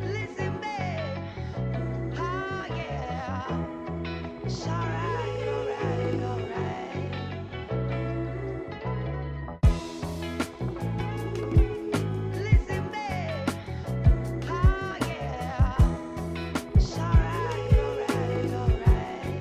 Listen, babe. Oh, yeah. It's alright, alright, alright. Listen, babe. Oh, yeah. It's alright, alright, alright.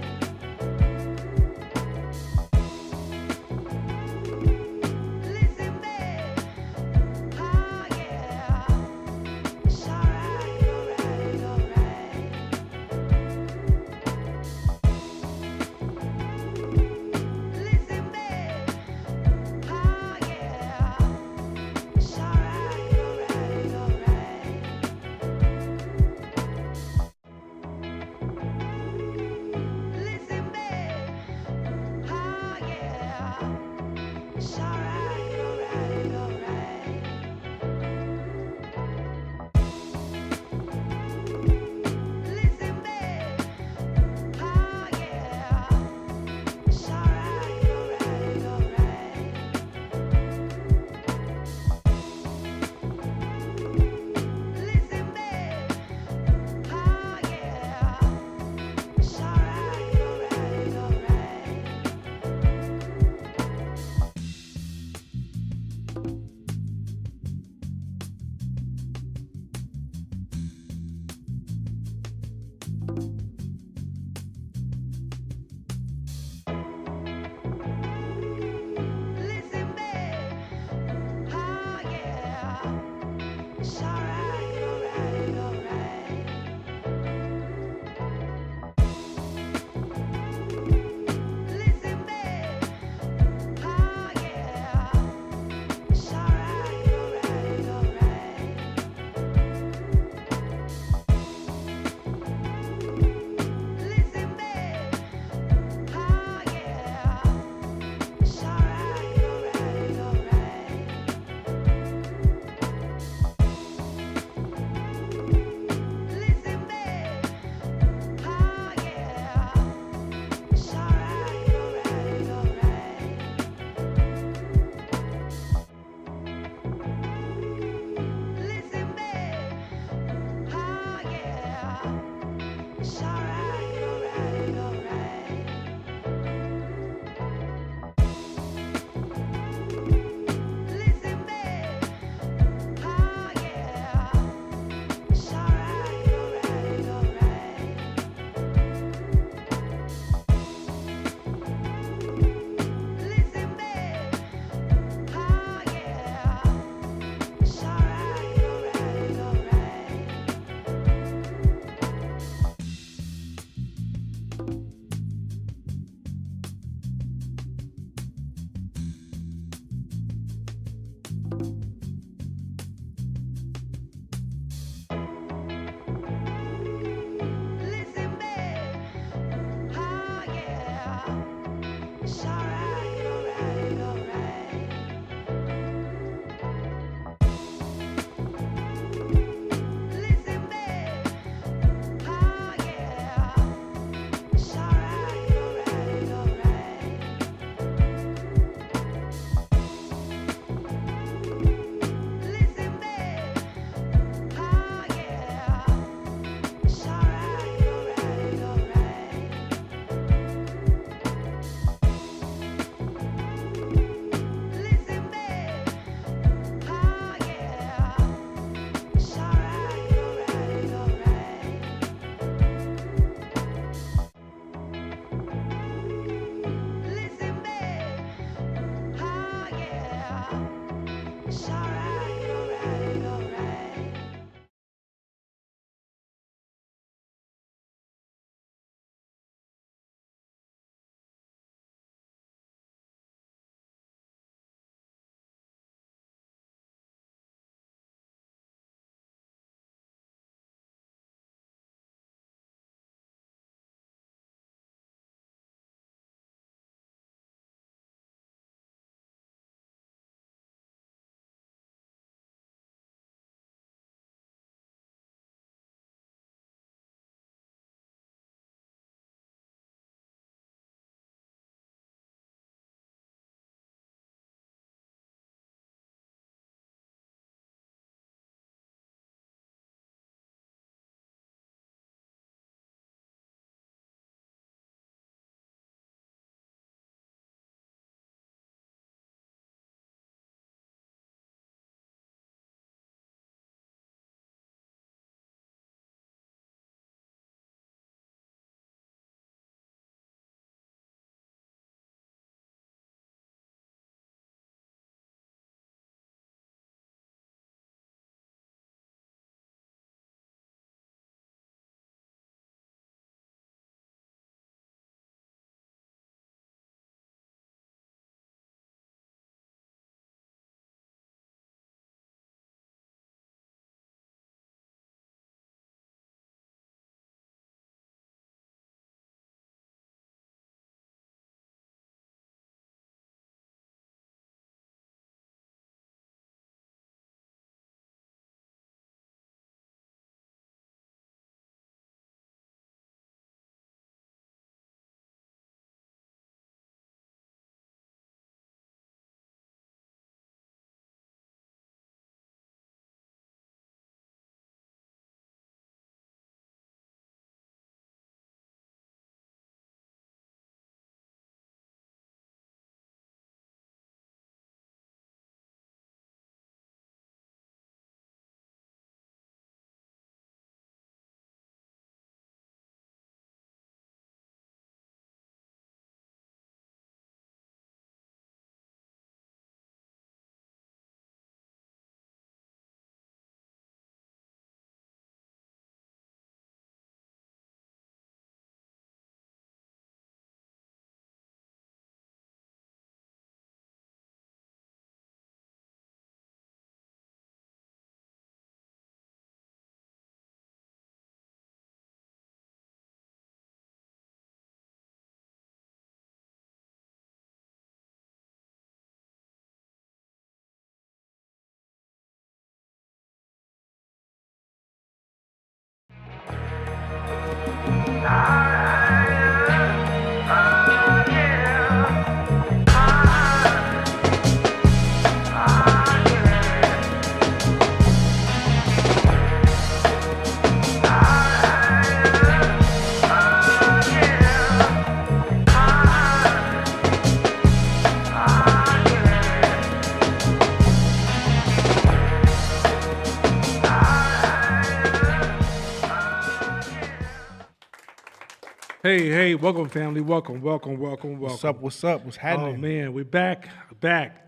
Hey, welcome, family. Welcome. What's up? What's up? What's Oh happening? man, we're back. We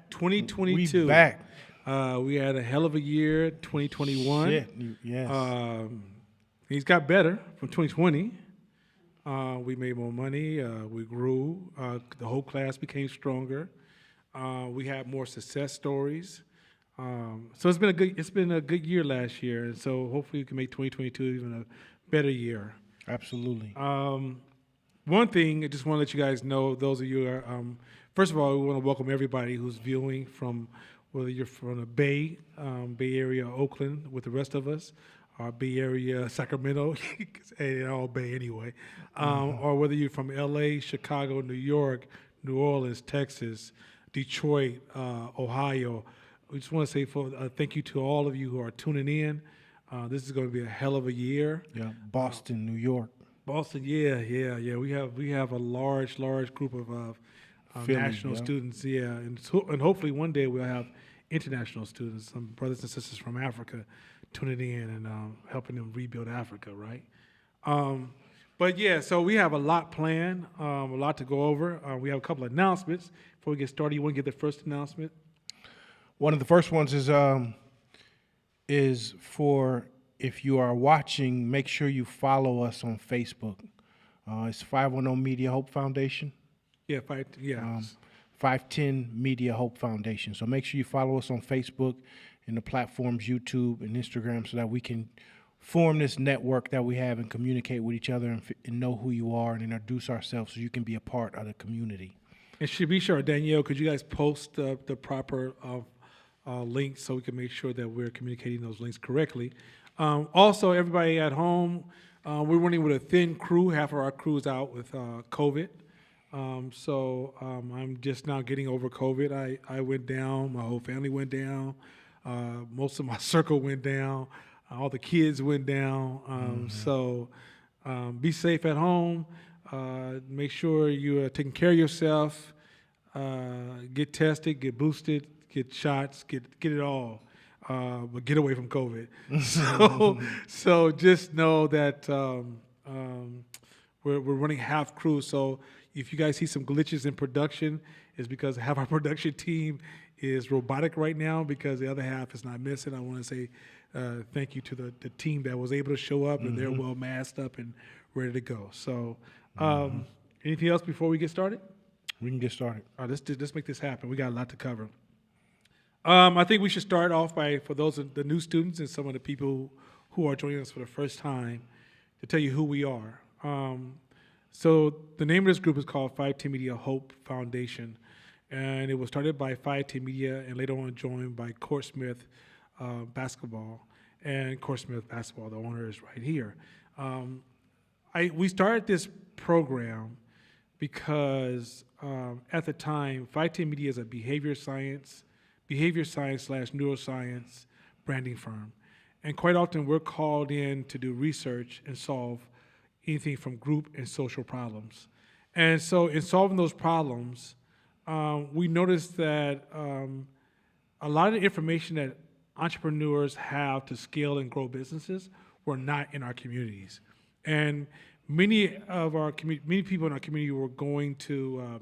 2022. back. We had a hell of a year, 2021. Shit. Yes. He's got better from 2020. We made more money. We grew. The whole class became stronger. We had more success stories. So it's been a good year last year, and so hopefully we can make 2022 even a better year. Absolutely. One thing I just want to let you guys know, those of you who are, first of all, we want to welcome everybody who's viewing from, whether you're from the Bay Area, Oakland, with the rest of us, or Bay Area, Sacramento, and all Bay anyway, or whether you're from LA, Chicago, New York, New Orleans, Texas, Detroit, Ohio. We just want to say thank you to all of you who are tuning in. This is going to be a hell of a year. Yeah. Boston, New York. Boston, yeah. We have a large group of Philly, national yeah. students, and hopefully one day we'll have international students, some brothers and sisters from Africa, tuning in and helping them rebuild Africa, right? But yeah, so we have a lot planned, a lot to go over. We have a couple of announcements before we get started. You want to get the first announcement? One of the first ones is for, if you are watching, make sure you follow us on Facebook. It's 510 Media Hope Foundation. Yeah, 510 Media Hope Foundation. So make sure you follow us on Facebook and the platforms YouTube and Instagram so that we can form this network that we have and communicate with each other and know who you are and introduce ourselves so you can be a part of the community. And should be sure, Danielle, could you guys post the proper links so we can make sure that we're communicating those links correctly? Also, everybody at home, we're running with a thin crew. Half of our crew is out with COVID. So I'm just now getting over COVID. I went down. My whole family went down. Most of my circle went down. All the kids went down. So be safe at home. Make sure you are taking care of yourself. Get tested, get boosted, get shots, get it all. But get away from COVID. So just know that we're running half crew. So if you guys see some glitches in production, it's because half our production team is robotic right now because the other half is not missing. I want to say thank you to the team that was able to show up and they're well masked up and ready to go. So anything else before we get started? We can get started. All right, let's make this happen. We got a lot to cover. I think we should start off for those of the new students and some of the people who are joining us for the first time, to tell you who we are. So the name of this group is called 510 Media Hope Foundation, and it was started by 510 Media and later on joined by Court Smith Basketball. And Court Smith Basketball, the owner, is right here. We started this program because at the time, 510 Media is a behavior science / neuroscience branding firm. And quite often we're called in to do research and solve anything from group and social problems. And so in solving those problems, we noticed that a lot of the information that entrepreneurs have to scale and grow businesses were not in our communities. And many people in our community were going to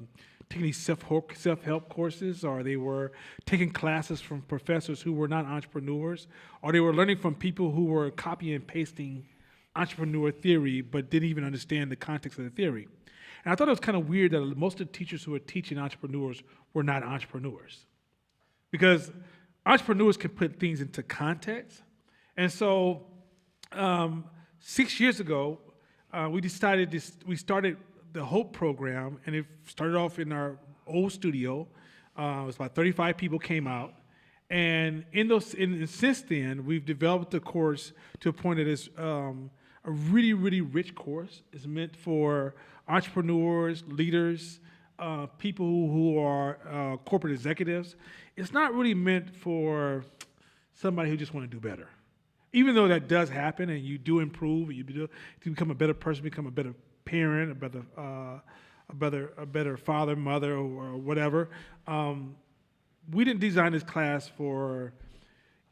taking these self-help courses, or they were taking classes from professors who were not entrepreneurs, or they were learning from people who were copying and pasting entrepreneur theory but didn't even understand the context of the theory. And I thought it was kind of weird that most of the teachers who were teaching entrepreneurs were not entrepreneurs, because entrepreneurs can put things into context. And so 6 years ago, we started the Hope program, and it started off in our old studio. It was about 35 people came out, and since then we've developed the course to a point that it's a really, really rich course. It's meant for entrepreneurs, leaders, people who are corporate executives. It's not really meant for somebody who just want to do better. Even though that does happen, and you do improve, you become a better person, become a better parent, a better father, mother, or whatever. We didn't design this class for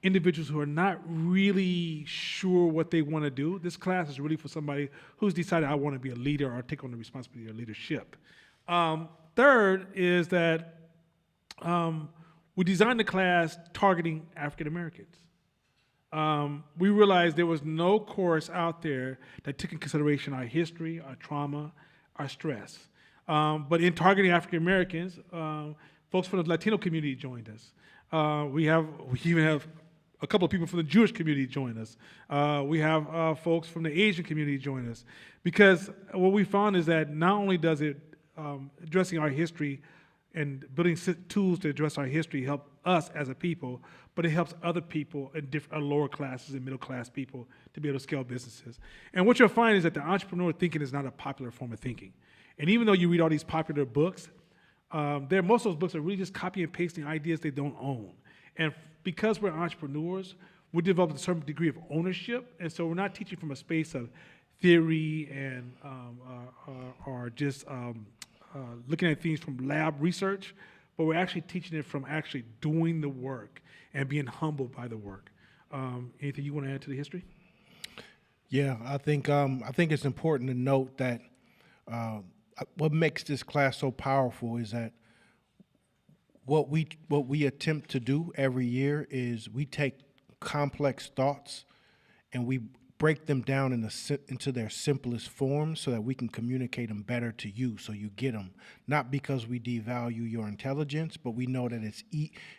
individuals who are not really sure what they want to do. This class is really for somebody who's decided I want to be a leader or take on the responsibility of leadership. Third is that we designed the class targeting African Americans. We realized there was no course out there that took in consideration our history, our trauma, our stress. But in targeting African Americans, folks from the Latino community joined us. We even have a couple of people from the Jewish community join us. We have folks from the Asian community join us. Because what we found is that not only does it addressing our history and building tools to address our history help us as a people, but it helps other people in lower classes and middle class people to be able to scale businesses. And what you'll find is that the entrepreneur thinking is not a popular form of thinking. And even though you read all these popular books, most of those books are really just copy and pasting ideas they don't own. And because we're entrepreneurs, we develop a certain degree of ownership, and so we're not teaching from a space of theory and or just looking at things from lab research, but we're actually teaching it from actually doing the work and being humbled by the work. Anything you want to add to the history? Yeah, I think it's important to note that what makes this class so powerful is that what we attempt to do every year is we take complex thoughts and we break them down into their simplest forms so that we can communicate them better to you, so you get them. Not because we devalue your intelligence, but we know that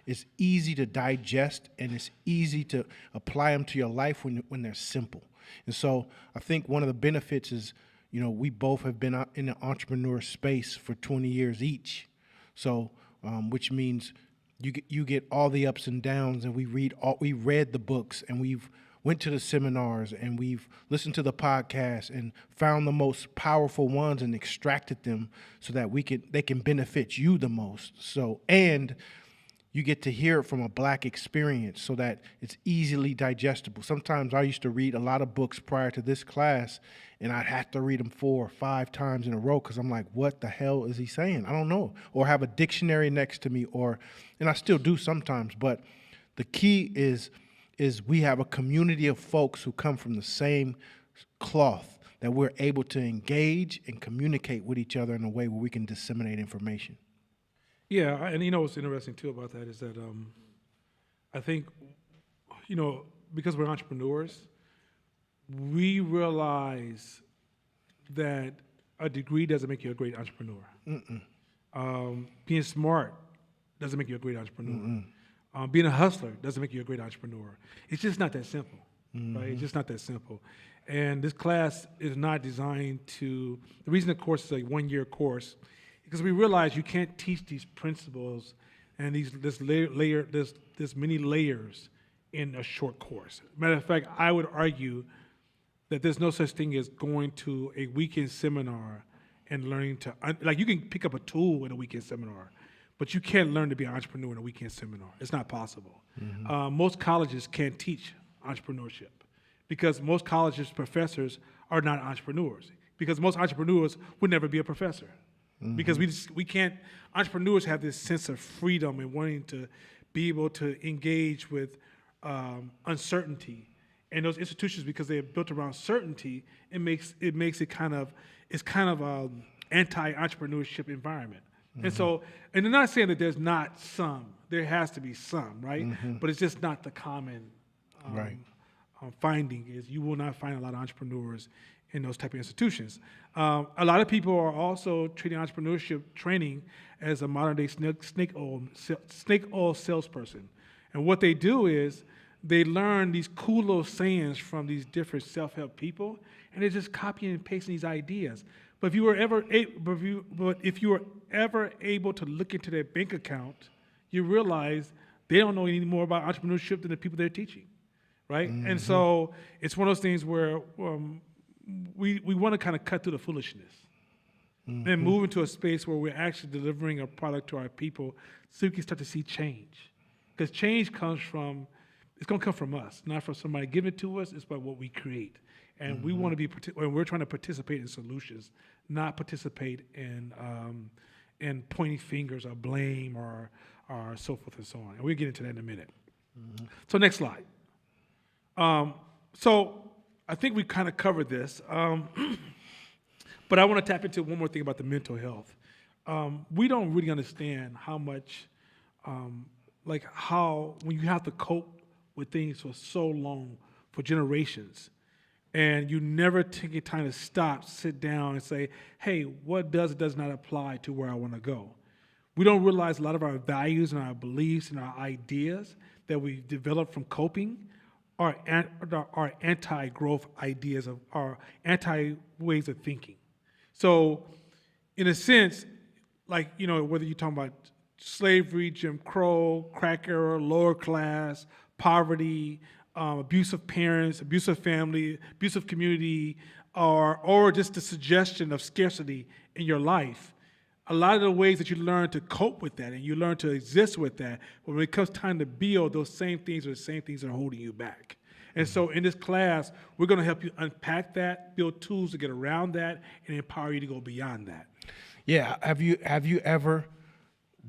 it's easy to digest and it's easy to apply them to your life when they're simple. And so I think one of the benefits is, we both have been in the entrepreneur space for 20 years each. So, which means you get all the ups and downs, and we read the books, and we've went to the seminars, and we've listened to the podcasts and found the most powerful ones and extracted them so that they can benefit you the most. So, and you get to hear it from a Black experience so that it's easily digestible. Sometimes I used to read a lot of books prior to this class, and I'd have to read them 4 or 5 times in a row because I'm like, what the hell is he saying? I don't know. Or have a dictionary next to me, and I still do sometimes. But the key is we have a community of folks who come from the same cloth that we're able to engage and communicate with each other in a way where we can disseminate information. Yeah, and what's interesting too about that is that I think, because we're entrepreneurs, we realize that a degree doesn't make you a great entrepreneur. Being smart doesn't make you a great entrepreneur. Being a hustler doesn't make you a great entrepreneur. It's just not that simple, right? It's just not that simple. And this class is not designed the reason the course is a 1-year course, because we realize you can't teach these principles and this many layers in a short course. Matter of fact, I would argue that there's no such thing as going to a weekend seminar and learning you can pick up a tool in a weekend seminar, but you can't learn to be an entrepreneur in a weekend seminar. It's not possible. Most colleges can't teach entrepreneurship because most colleges' professors are not entrepreneurs, because most entrepreneurs would never be a professor. Because we can't, entrepreneurs have this sense of freedom and wanting to be able to engage with uncertainty. And those institutions, because they are built around certainty, it makes it kind of anti-entrepreneurship environment. And so, and I'm not saying that there's not some, there has to be some, right? But it's just not the common finding is you will not find a lot of entrepreneurs in those type of institutions. A lot of people are also treating entrepreneurship training as a modern day snake oil salesperson. And what they do is they learn these cool little sayings from these different self-help people, and they're just copying and pasting these ideas. But if you were ever able to look into their bank account, you realize they don't know any more about entrepreneurship than the people they're teaching, right? And so it's one of those things where we want to kind of cut through the foolishness and move into a space where we're actually delivering a product to our people so we can start to see change. Because change it's going to come from us, not from somebody giving it to us. It's about what we create. And we want to when we're trying to participate in solutions, not participate in pointing fingers or blame or so forth and so on. And we'll get into that in a minute. So next slide. So I think we kind of covered this, but I want to tap into one more thing about the mental health. We don't really understand how much, how when you have to cope with things for so long, for generations, and you never take your time to stop, sit down, and say, hey, what does not apply to where I want to go? We don't realize a lot of our values and our beliefs and our ideas that we develop from coping are anti-growth ideas, are anti-ways of thinking. So in a sense, whether you're talking about slavery, Jim Crow, crack era, lower class, poverty, abusive parents, abusive family, abusive community, or just the suggestion of scarcity in your life, a lot of the ways that you learn to cope with that and you learn to exist with that, but when it comes time to build, those same things are the same things that are holding you back. And so in this class, we're going to help you unpack that, build tools to get around that, and empower you to go beyond that. Yeah. Have you ever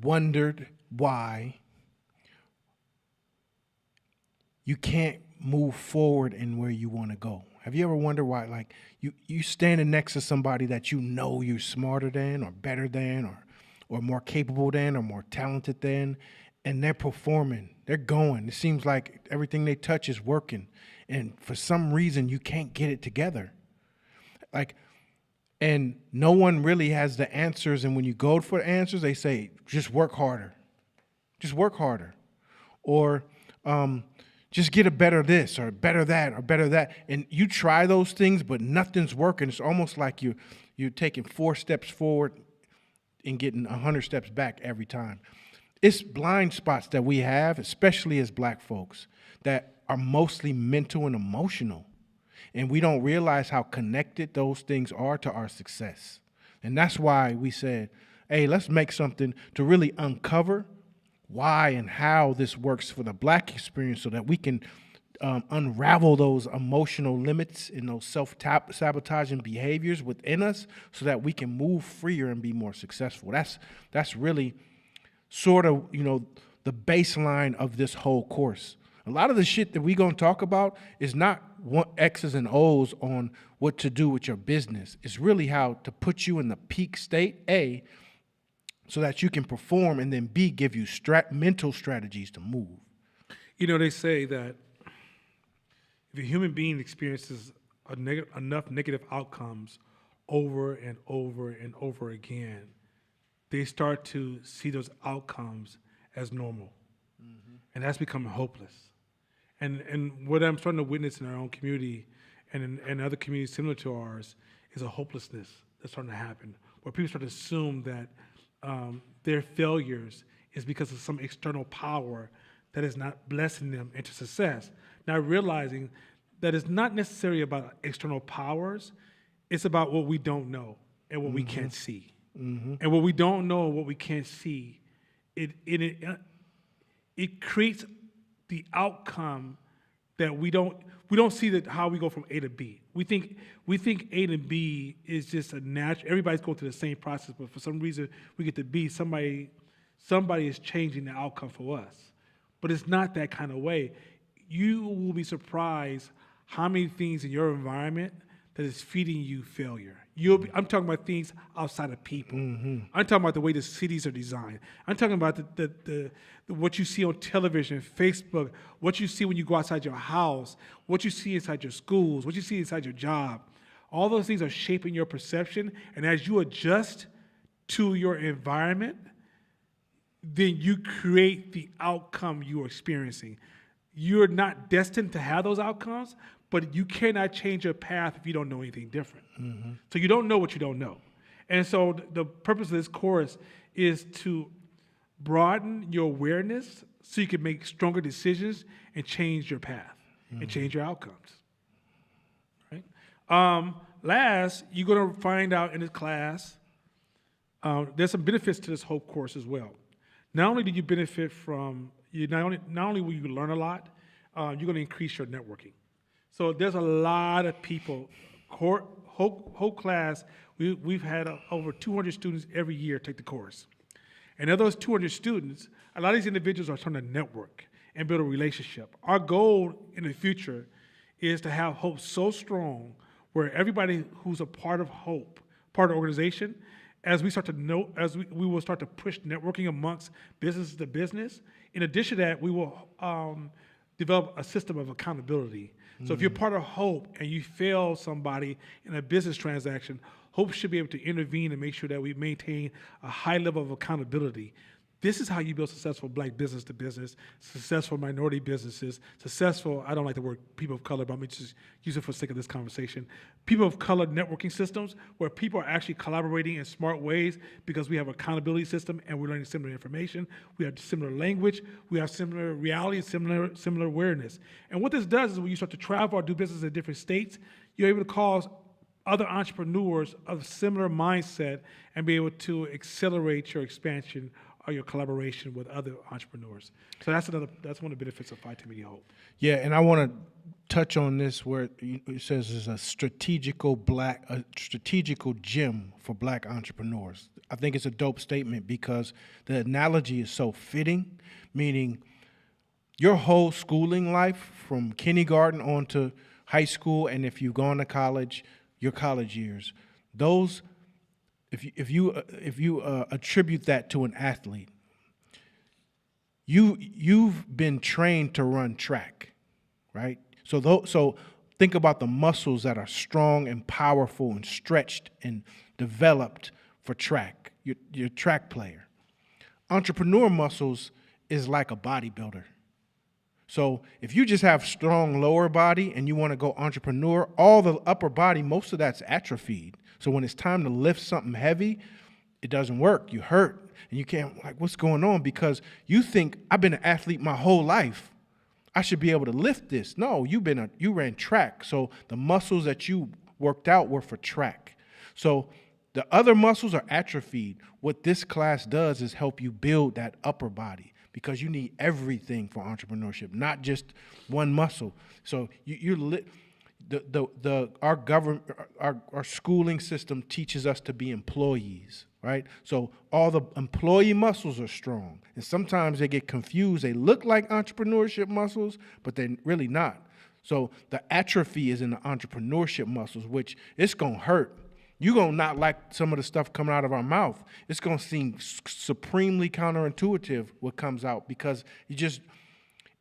wondered why you can't move forward in where you want to go? Have you ever wondered why, you standing next to somebody that you know you're smarter than or better than or more capable than or more talented than, and they're performing, they're going. It seems like everything they touch is working, and for some reason you can't get it together. And no one really has the answers, and when you go for the answers, they say, just work harder. Just work harder. Or just get a better this or better that or better that. And you try those things, but nothing's working. It's almost like you're taking 4 steps forward and getting 100 steps back every time. It's blind spots that we have, especially as Black folks, that are mostly mental and emotional. And we don't realize how connected those things are to our success. And that's why we said, hey, let's make something to really uncover why and how this works for the Black experience so that we can unravel those emotional limits and those self-sabotaging behaviors within us so that we can move freer and be more successful. That's really sort of, the baseline of this whole course. A lot of the shit that we're going to talk about is not X's and O's on what to do with your business. It's really how to put you in the peak state, A, so that you can perform, and then B, give you mental strategies to move. They say that if a human being experiences enough negative outcomes over and over and over again, they start to see those outcomes as normal. Mm-hmm. And that's becoming hopeless. And what I'm starting to witness in our own community and in other communities similar to ours is a hopelessness that's starting to happen, where people start to assume that their failures is because of some external power that is not blessing them into success. Not realizing that it's not necessarily about external powers, it's about what we don't know and what we can't see. Mm-hmm. And what we don't know and what we can't see, it creates the outcome that we don't see that how we go from A to B. We think A to B is just a natural. Everybody's going through the same process, but for some reason we get to B. Somebody is changing the outcome for us, but it's not that kind of way. You will be surprised how many things in your environment that is feeding you failure. I'm talking about things outside of people. Mm-hmm. I'm talking about the way the cities are designed. I'm talking about the what you see on television, Facebook, what you see when you go outside your house, what you see inside your schools, what you see inside your job. All those things are shaping your perception, and as you adjust to your environment, then you create the outcome you are experiencing. You're not destined to have those outcomes, but you cannot change your path if you don't know anything different. Mm-hmm. So you don't know what you don't know. And so the purpose of this course is to broaden your awareness so you can make stronger decisions and change your path and change your outcomes. Right? Last, you're going to find out in this class, there's some benefits to this Hope course as well. Not only do you benefit from, not only will you learn a lot, you're going to increase your networking. So there's a lot of people. Hope class, we've had over 200 students every year take the course. And of those 200 students, a lot of these individuals are trying to network and build a relationship. Our goal in the future is to have Hope so strong where everybody who's a part of Hope, part of the organization, as we start to know, as we will start to push networking amongst business to business. In addition to that, we will develop a system of accountability. So if you're part of Hope and you fail somebody in a business transaction, Hope should be able to intervene and make sure that we maintain a high level of accountability. This is how you build successful black business to business, successful minority businesses, successful, I don't like the word people of color, but I'm just use it for the sake of this conversation. People of color networking systems where people are actually collaborating in smart ways because we have an accountability system and we're learning similar information. We have similar language, we have similar reality, and similar awareness. And what this does is when you start to travel or do business in different states, you're able to cause other entrepreneurs of similar mindset and be able to accelerate your expansion or your collaboration with other entrepreneurs. So that's one of the benefits of Phi Theta Media Hope. Yeah, and I want to touch on this where it says it's a strategical gym for black entrepreneurs. I think it's a dope statement because the analogy is so fitting, meaning your whole schooling life from kindergarten on to high school, and if you've gone to college, your college years, those, if you attribute that to an athlete, you've been trained to run track, right? So think about the muscles that are strong and powerful and stretched and developed for track. You're a track player. Entrepreneur muscles is like a bodybuilder. So if you just have strong lower body and you want to go entrepreneur, all the upper body, most of that's atrophied. So when it's time to lift something heavy, it doesn't work. You hurt and you can't, like, what's going on? Because you think, I've been an athlete my whole life. I should be able to lift this. No, you ran track. So the muscles that you worked out were for track. So the other muscles are atrophied. What this class does is help you build that upper body, because you need everything for entrepreneurship, not just one muscle. So our government, our schooling system teaches us to be employees, right? So all the employee muscles are strong, and sometimes they get confused. They look like entrepreneurship muscles, but they're really not. So the atrophy is in the entrepreneurship muscles, which it's gonna hurt. You're going to not like some of the stuff coming out of our mouth. It's going to seem supremely counterintuitive what comes out, because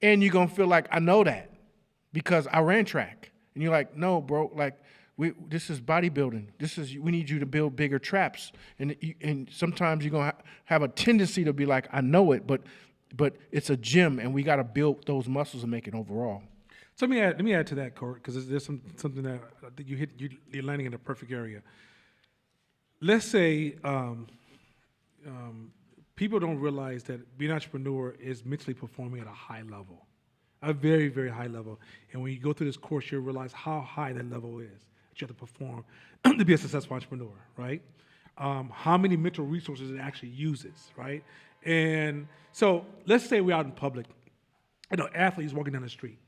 and you're going to feel like, I know that because I ran track. And you're like, no, bro, like this is bodybuilding. We need you to build bigger traps. And sometimes you're going to have a tendency to be like, I know it, but it's a gym and we got to build those muscles and make it overall. So let me add to that, Court, because there's something that I think you're landing in the perfect area. Let's say people don't realize that being an entrepreneur is mentally performing at a high level, a very, very high level. And when you go through this course, you'll realize how high that level is that you have to perform to be a successful entrepreneur, right? How many mental resources it actually uses, right? And so let's say we're out in public, athletes walking down the street.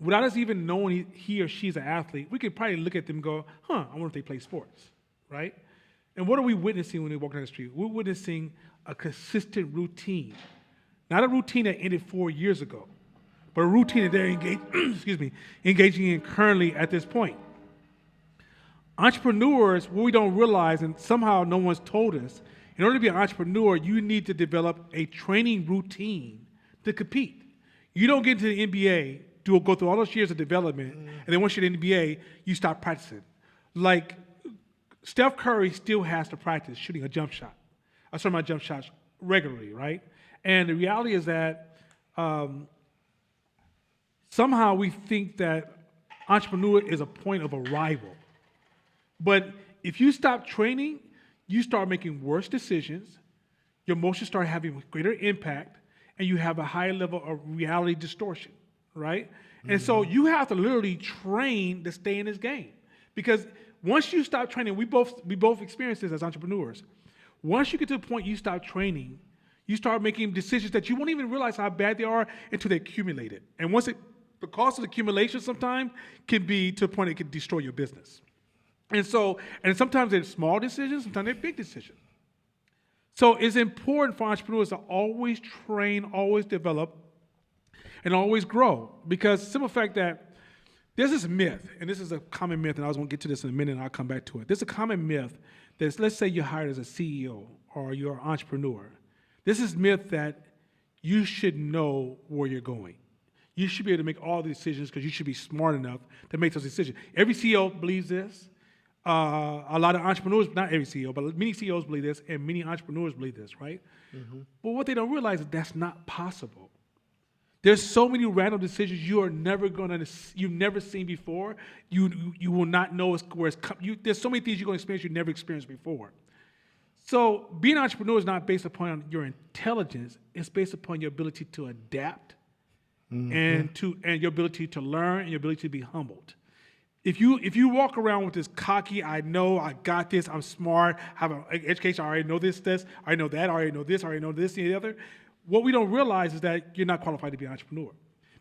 Without us even knowing he or she's an athlete, we could probably look at them and go, I wonder if they play sports, right? And what are we witnessing when they walk down the street? We're witnessing a consistent routine. Not a routine that ended 4 years ago, but a routine that they're engaging in currently at this point. Entrepreneurs, what we don't realize, and somehow no one's told us, in order to be an entrepreneur, you need to develop a training routine to compete. You don't get into the NBA, go through all those years of development, and then once you're in the NBA, you stop practicing. Like, Steph Curry still has to practice shooting a jump shot. I start my jump shots regularly, right? And the reality is that somehow we think that entrepreneur is a point of arrival. But if you stop training, you start making worse decisions, your emotions start having greater impact, and you have a higher level of reality distortion, right? And so you have to literally train to stay in this game. Because once you stop training, we both experience this as entrepreneurs. Once you get to the point you stop training, you start making decisions that you won't even realize how bad they are until they accumulate it. And the cost of accumulation sometimes can be to the point it can destroy your business. And sometimes they're small decisions, sometimes they're big decisions. So it's important for entrepreneurs to always train, always develop, and always grow. Because simple fact that there's this myth, and this is a common myth, and I was going to get to this in a minute, and I'll come back to it. There's a common myth that, let's say you're hired as a CEO or you're an entrepreneur. This is myth that you should know where you're going. You should be able to make all the decisions because you should be smart enough to make those decisions. Every CEO believes this. A lot of entrepreneurs, not every CEO, but many CEOs believe this, and many entrepreneurs believe this, right? But what they don't realize is that's not possible. There's so many random decisions you've never seen before. You will not know where it's coming. There's so many things you're going to experience you never experienced before. So being an entrepreneur is not based upon your intelligence. It's based upon your ability to adapt and your ability to learn and your ability to be humbled. If you walk around with this cocky, I know, I got this, I'm smart, I have an education, I already know this, I know that, I already know this, I already know this, and the other, what we don't realize is that you're not qualified to be an entrepreneur.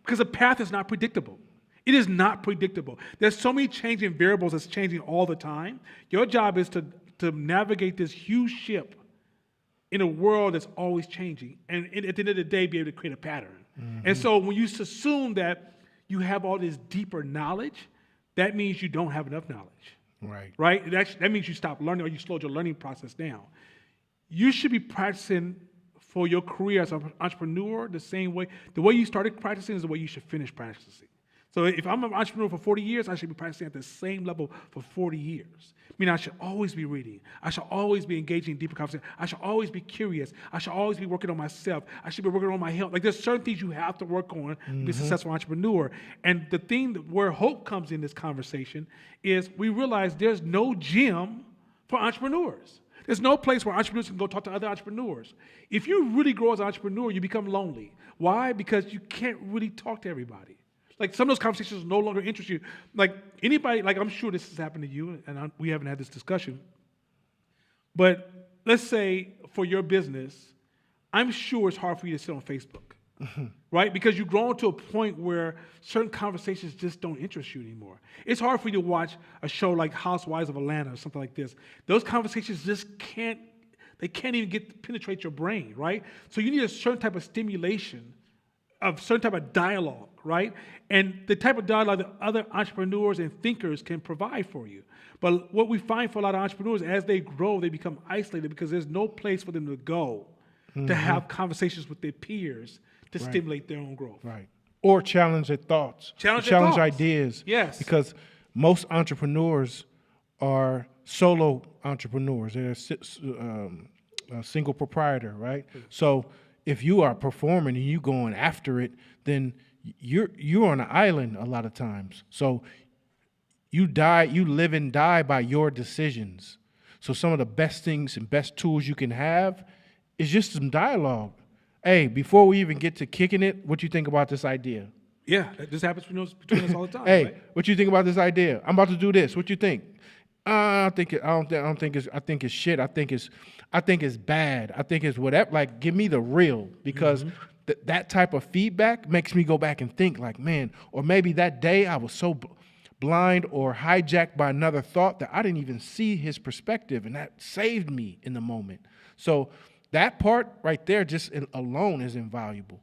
Because the path is not predictable. It is not predictable. There's so many changing variables that's changing all the time. Your job is to navigate this huge ship in a world that's always changing, and at the end of the day, be able to create a pattern. And so when you assume that you have all this deeper knowledge, that means you don't have enough knowledge. Right? That means you stop learning or you slowed your learning process down. You should be practicing for your career as an entrepreneur the same way. The way you started practicing is the way you should finish practicing. So if I'm an entrepreneur for 40 years, I should be practicing at the same level for 40 years. I mean, I should always be reading. I should always be engaging in deeper conversation. I should always be curious. I should always be working on myself. I should be working on my health. Like there's certain things you have to work on to be a successful entrepreneur. And the thing where hope comes in this conversation is we realize there's no gym for entrepreneurs. There's no place where entrepreneurs can go talk to other entrepreneurs. If you really grow as an entrepreneur, you become lonely. Why? Because you can't really talk to everybody. Like some of those conversations no longer interest you. Like anybody, like I'm sure this has happened to you, and we haven't had this discussion. But let's say for your business, I'm sure it's hard for you to sit on Facebook, right? Because you've grown to a point where certain conversations just don't interest you anymore. It's hard for you to watch a show like Housewives of Atlanta or something like this. Those conversations just can't even penetrate your brain, right? So you need a certain type of stimulation, of certain type of dialogue, right? And the type of dialogue that other entrepreneurs and thinkers can provide for you. But what we find for a lot of entrepreneurs, as they grow, they become isolated because there's no place for them to go to have conversations with their peers to stimulate their own growth. Right. Or challenge their thoughts. Challenge their thoughts. Ideas. Yes. Because most entrepreneurs are solo entrepreneurs. They're a single proprietor, right? So if you are performing and you going after it, then you're on an island a lot of times. So you live and die by your decisions. So some of the best things and best tools you can have is just some dialogue. Hey, before we even get to kicking it, what you think about this idea? Yeah, this happens between us all the time. Hey, right? what you think about this idea? I'm about to do this. What you think? I think it's shit. I think it's bad. I think it's whatever. Like, give me the real, because that type of feedback makes me go back and think like, man, or maybe that day I was so blind or hijacked by another thought that I didn't even see his perspective, and that saved me in the moment. So that part right there just alone is invaluable.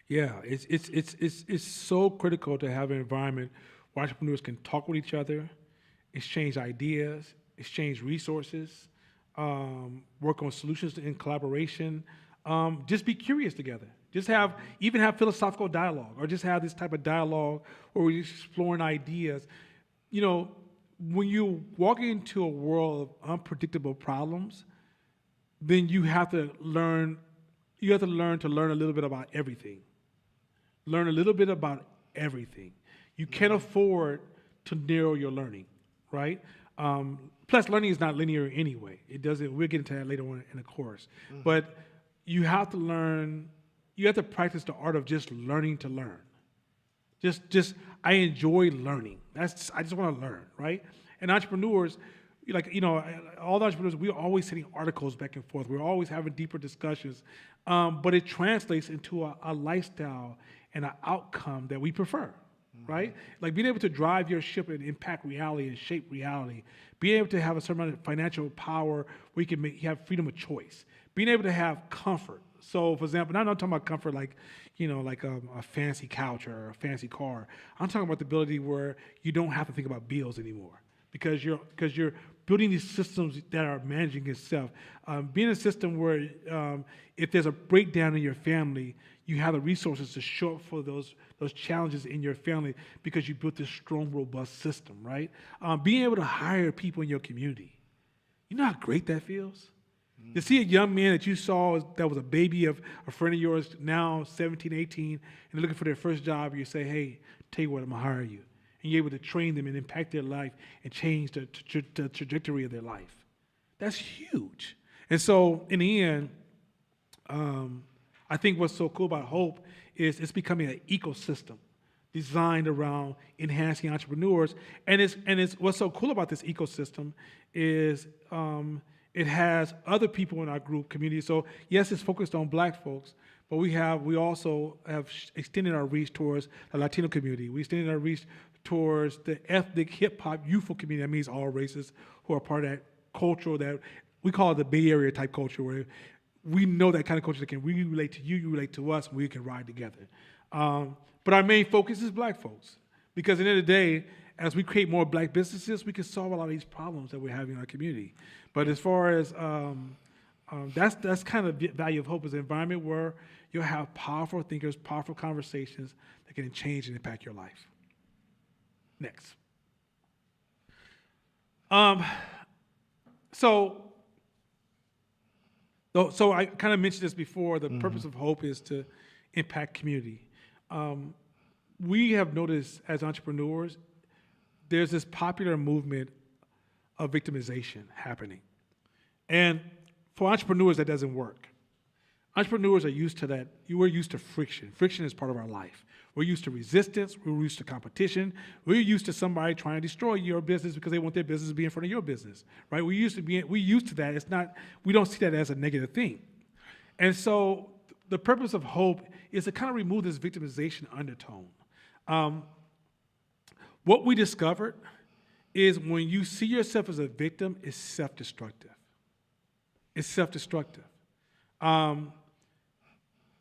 Yeah, it's so critical to have an environment where entrepreneurs can talk with each other, exchange ideas, exchange resources, work on solutions in collaboration, just be curious together. Just have philosophical dialogue, or just have this type of dialogue where we're exploring ideas. You know, when you walk into a world of unpredictable problems, then you have to learn to learn a little bit about everything. Learn a little bit about everything. You can't afford to narrow your learning, right? Plus, learning is not linear anyway. It doesn't. We'll get into that later on in the course. But you have to learn. You have to practice the art of just learning to learn. Just I enjoy learning. I just want to learn, right? And entrepreneurs, all the entrepreneurs, we're always sending articles back and forth. We're always having deeper discussions, but it translates into a lifestyle and an outcome that we prefer, right? Like being able to drive your ship and impact reality and shape reality, being able to have a certain amount of financial power where you have freedom of choice, being able to have comfort, So, for example, now I'm not talking about comfort like, like a fancy couch or a fancy car. I'm talking about the ability where you don't have to think about bills anymore because you're building these systems that are managing itself. Being a system where if there's a breakdown in your family, you have the resources to show up for those challenges in your family because you built this strong, robust system, right? Being able to hire people in your community. You know how great that feels? To see a young man that you saw that was a baby of a friend of yours, now 17, 18, and they're looking for their first job, you say, hey, tell you what, I'm going to hire you. And you're able to train them and impact their life and change the trajectory of their life. That's huge. And so in the end, I think what's so cool about Hope is it's becoming an ecosystem designed around enhancing entrepreneurs. And it's what's so cool about this ecosystem is it has other people in our group community. So yes, it's focused on Black folks, but we also have extended our reach towards the Latino community. We extended our reach towards the ethnic hip hop youthful community. That means all races who are part of that culture that we call it the Bay Area type culture, where we know that kind of culture that can we relate to you, you relate to us, and we can ride together. But our main focus is Black folks, because at the end of the day, as we create more Black businesses, we can solve a lot of these problems that we're having in our community. But as far as that's kind of the value of Hope, is an environment where you'll have powerful thinkers, powerful conversations that can change and impact your life. Next. So I kind of mentioned this before. The purpose of Hope is to impact community. We have noticed as entrepreneurs, there's this popular movement of victimization happening. And for entrepreneurs, that doesn't work. Entrepreneurs are used to that. We're used to friction. Friction is part of our life. We're used to resistance. We're used to competition. We're used to somebody trying to destroy your business because they want their business to be in front of your business, right? We're used to that. It's not. We don't see that as a negative thing. And so the purpose of Hope is to kind of remove this victimization undertone. What we discovered is when you see yourself as a victim, it's self-destructive. It's self-destructive.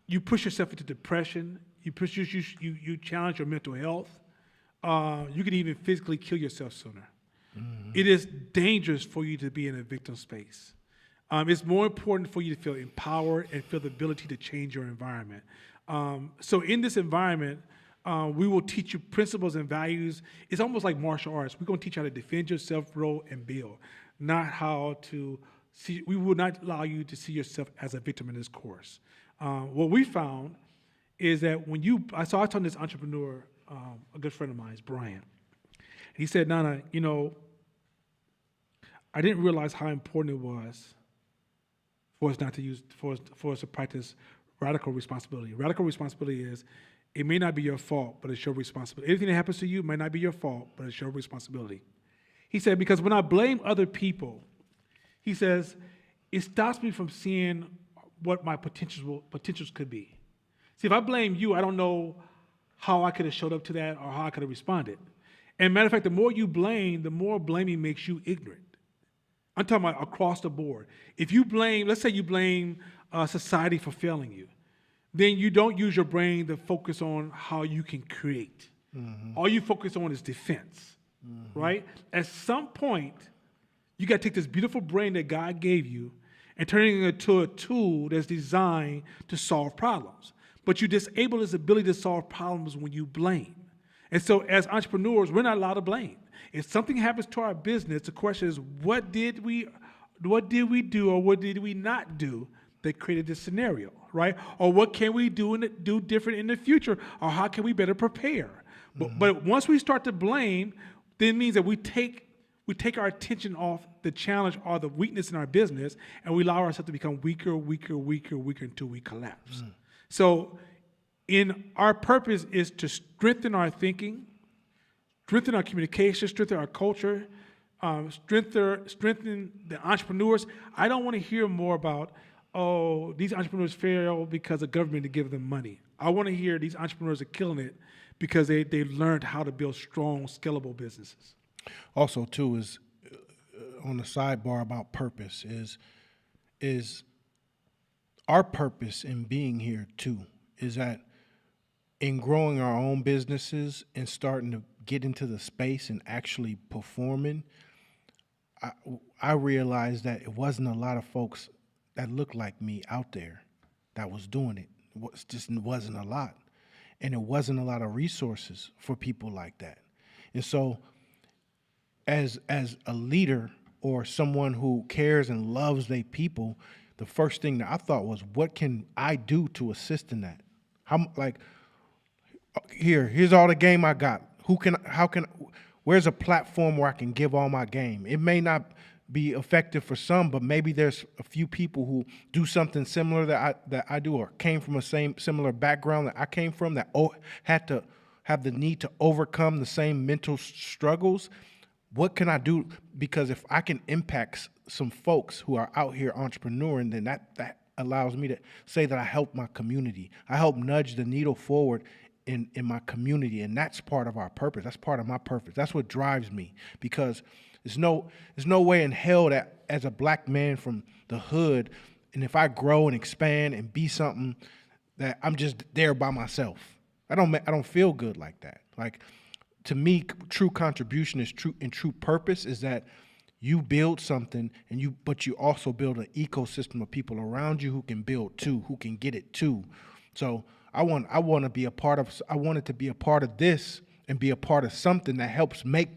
You push yourself into depression. You challenge your mental health. You can even physically kill yourself sooner. Mm-hmm. It is dangerous for you to be in a victim space. It's more important for you to feel empowered and feel the ability to change your environment. So in this environment, we will teach you principles and values. It's almost like martial arts. We're going to teach you how to defend yourself, grow, and build, not how to see. We will not allow you to see yourself as a victim in this course. What we found is that I was telling this entrepreneur, a good friend of mine, is Brian. And he said, Nana, I didn't realize how important it was for us to practice radical responsibility. Radical responsibility is, it may not be your fault, but it's your responsibility. Anything that happens to you might not be your fault, but it's your responsibility. He said, because when I blame other people, he says, it stops me from seeing what my potentials could be. See, if I blame you, I don't know how I could have showed up to that or how I could have responded. And matter of fact, the more you blame, the more blaming makes you ignorant. I'm talking about across the board. If you blame, let's say you blame society for failing you, then you don't use your brain to focus on how you can create. Mm-hmm. All you focus on is defense, right? At some point, you got to take this beautiful brain that God gave you and turn it into a tool that's designed to solve problems. But you disable its ability to solve problems when you blame. And so as entrepreneurs, we're not allowed to blame. If something happens to our business, the question is, what did we do or what did we not do that created this scenario, right? Or what can we do different in the future, or how can we better prepare? But once we start to blame, then it means that we take our attention off the challenge or the weakness in our business, and we allow ourselves to become weaker until we collapse. So our purpose is to strengthen our thinking, strengthen our communication, strengthen our culture, strengthen the entrepreneurs. I don't want to hear more about, these entrepreneurs fail because the government didn't give them money. I want to hear these entrepreneurs are killing it because they learned how to build strong, scalable businesses. Also, too, is on the sidebar about purpose is our purpose in being here too is that in growing our own businesses and starting to get into the space and actually performing, I realized that it wasn't a lot of folks that looked like me out there that was doing it. Just wasn't a lot. And it wasn't a lot of resources for people like that. And so as a leader or someone who cares and loves their people, the first thing that I thought was, what can I do to assist in that? Here's all the game I got. Where's a platform where I can give all my game? It may not be effective for some, but maybe there's a few people who do something similar that I do, or came from a similar background that I came from, that had to have the need to overcome the same mental struggles. What can I do? Because if I can impact some folks who are out here entrepreneuring, then that allows me to say that I help my community. I help nudge the needle forward in my community, and that's part of our purpose. That's part of my purpose. That's what drives me, because there's no way in hell that as a black man from the hood, and if I grow and expand and be something, that I'm just there by myself. I don't feel good like that. Like, to me, true contribution is true purpose is that you build something but you also build an ecosystem of people around you who can build too, who can get it too. So I wanted to be a part of this and be a part of something that helps make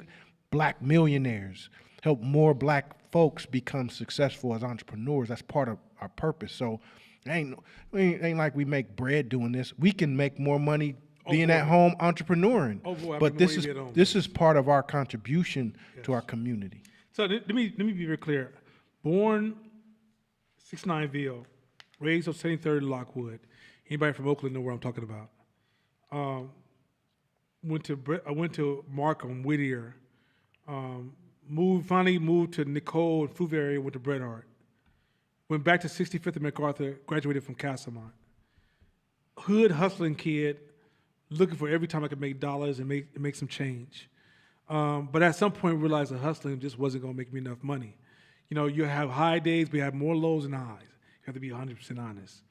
black millionaires, help more black folks become successful as entrepreneurs. That's part of our purpose. So it ain't like we make bread doing this. We can make more money being at home entrepreneuring. But this is part of our contribution to our community. So let me be very clear. Born 69ville, raised on 73rd and Lockwood. Anybody from Oakland know where I'm talking about? I went to Markham, Whittier. Finally moved to Nicole and Fouve area, went to Bret Harte. Went back to 65th and MacArthur, graduated from Castlemont. Hood hustling kid, looking for every time I could make dollars and make some change. But at some point realized that hustling just wasn't gonna make me enough money. You know, you have high days, but you have more lows than highs. You have to be 100% honest.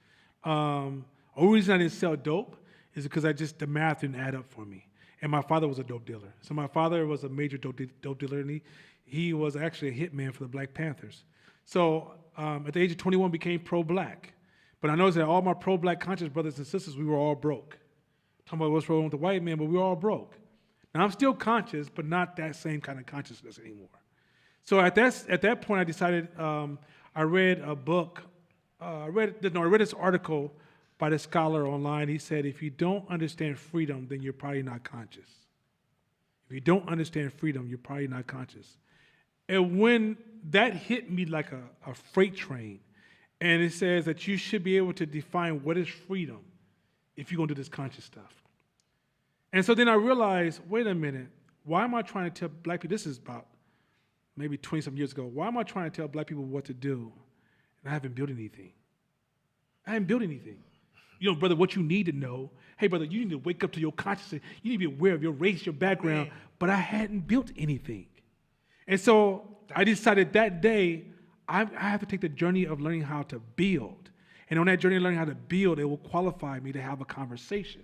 Only reason I didn't sell dope is because the math didn't add up for me. And my father was a dope dealer. So my father was a major dope dealer, and he was actually a hitman for the Black Panthers. So at the age of 21, became pro-black. But I noticed that all my pro-black conscious brothers and sisters, we were all broke. Talking about what's wrong with the white man, but we were all broke. Now, I'm still conscious, but not that same kind of consciousness anymore. So at that point, I decided, I read a book, I read this article by the scholar online. He said, if you don't understand freedom, then you're probably not conscious. If you don't understand freedom, you're probably not conscious. And when that hit me like a freight train, and it says that you should be able to define what is freedom if you're gonna do this conscious stuff. And so then I realized, wait a minute, why am I trying to tell black people, this is about maybe 20-some years ago, why am I trying to tell black people what to do? And I haven't built anything. I haven't built anything. You know, brother, what you need to know, hey, brother, you need to wake up to your consciousness. You need to be aware of your race, your background, but I hadn't built anything. And so I decided that day, I have to take the journey of learning how to build. And on that journey of learning how to build, it will qualify me to have a conversation.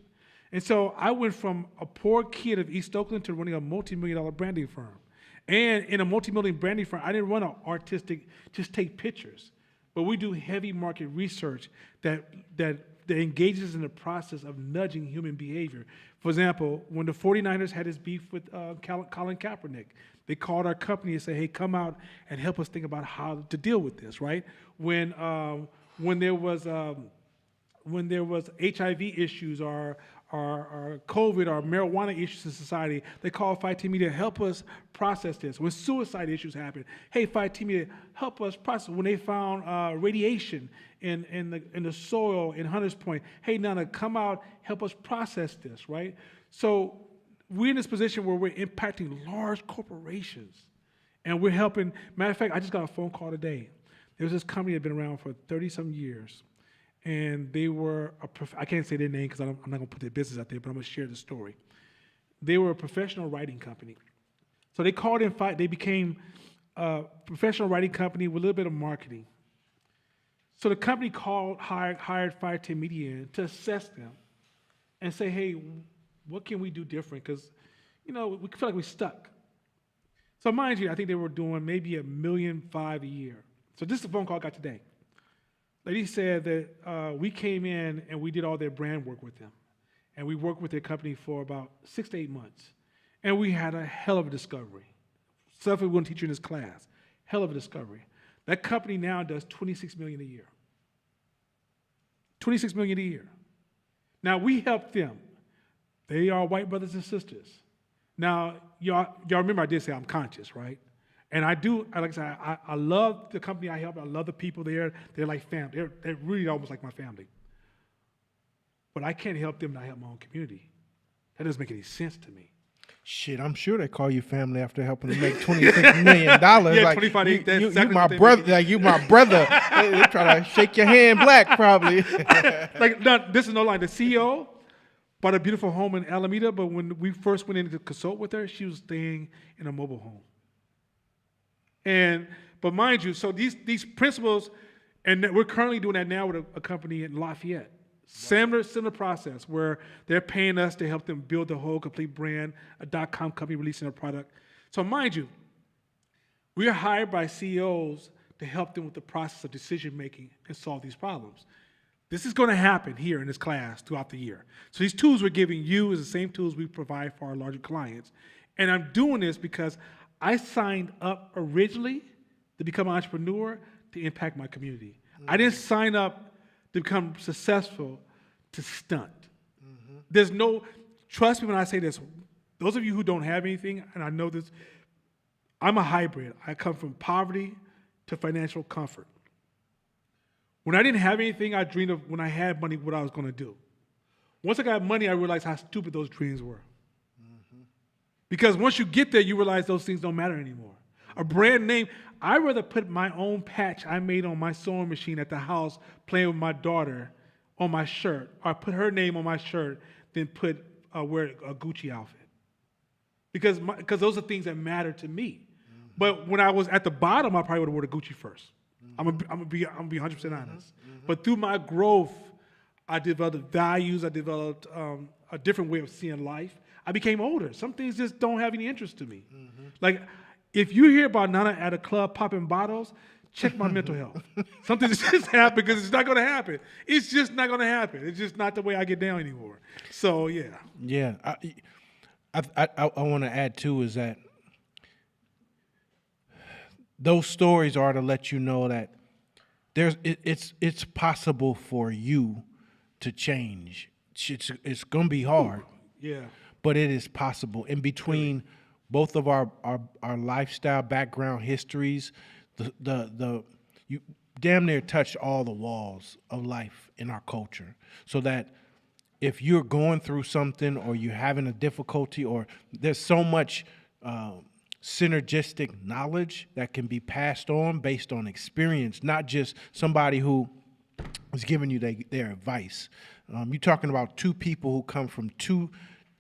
And so I went from a poor kid of East Oakland to running a multi-million-dollar branding firm. And in a multi-million branding firm, I didn't run an artistic, just take pictures. But we do heavy market research that engages in the process of nudging human behavior. For example, when the 49ers had this beef with Colin Kaepernick, they called our company and said, hey, come out and help us think about how to deal with this, right? When there was HIV issues or COVID or marijuana issues in society, they called Fight Team Media to help us process this. When suicide issues happen, hey, Fight Team Media, help us process. When they found radiation in the soil in Hunters Point, hey, Nana, come out, help us process this, right? So we're in this position where we're impacting large corporations, and we're helping. Matter of fact, I just got a phone call today. There's this company that had been around for 30-some years. And they were, I can't say their name because I'm not going to put their business out there, but I'm going to share the story. They were a professional writing company. So they called in, they became a professional writing company with a little bit of marketing. So the company hired 510 Media in to assess them and say, hey, what can we do different? Because, we feel like we're stuck. So mind you, I think they were doing maybe $1.5 million a year. So this is the phone call I got today. Lady said that we came in and we did all their brand work with them. And we worked with their company for about 6 to 8 months. And we had a hell of a discovery. Stuff we're going to teach you in this class. Hell of a discovery. That company now does $26 million a year. $26 million a year. Now we help them. They are white brothers and sisters. Now, y'all remember I did say I'm conscious, right? And I do, like I said, I love the company I help. I love the people there. They're like family. They're really almost like my family. But I can't help them, not help my own community. That doesn't make any sense to me. Shit, I'm sure they call you family after helping them make $26 million. Yeah, like, 25, you, that's you exactly my what they brother. make. Like, you my brother. They try to shake your hand black, probably. Like, no, this is no lie. The CEO bought a beautiful home in Alameda, but when we first went in to consult with her, she was staying in a mobile home. But mind you, so these principles, and we're currently doing that now with a company in Lafayette. Similar process where they're paying us to help them build the whole complete brand, a .com company releasing a product. So mind you, we are hired by CEOs to help them with the process of decision making and solve these problems. This is going to happen here in this class throughout the year. So these tools we're giving you is the same tools we provide for our larger clients. And I'm doing this because I signed up originally to become an entrepreneur to impact my community. I didn't sign up to become successful to stunt. There's no, trust me when I say this, those of you who don't have anything, and I know this, I'm a hybrid. I come from poverty to financial comfort. When I didn't have anything, I dreamed of when I had money, what I was going to do. Once I got money, I realized how stupid those dreams were. Because once you get there, you realize those things don't matter anymore. A brand name, I'd rather put my own patch I made on my sewing machine at the house playing with my daughter on my shirt, or put her name on my shirt than wear a Gucci outfit. Because those are things that matter to me. But when I was at the bottom, I probably would have worn a Gucci first. I'm gonna be 100% honest. But through my growth, I developed values. I developed a different way of seeing life. I became older. Some things just don't have any interest to me. Like, if you hear about Nana at a club popping bottles, check my mental health. Something just happened because it's not going to happen. It's just not going to happen. It's just not the way I get down anymore. So, yeah. Yeah. I want to add, too, is that those stories are to let you know that it's possible for you to change. It's going to be hard. Yeah. But it is possible. In between both of our lifestyle background histories, you damn near touch all the walls of life in our culture. So that if you're going through something or you're having a difficulty, or there's so much synergistic knowledge that can be passed on based on experience, not just somebody who is giving you their advice. You're talking about two people who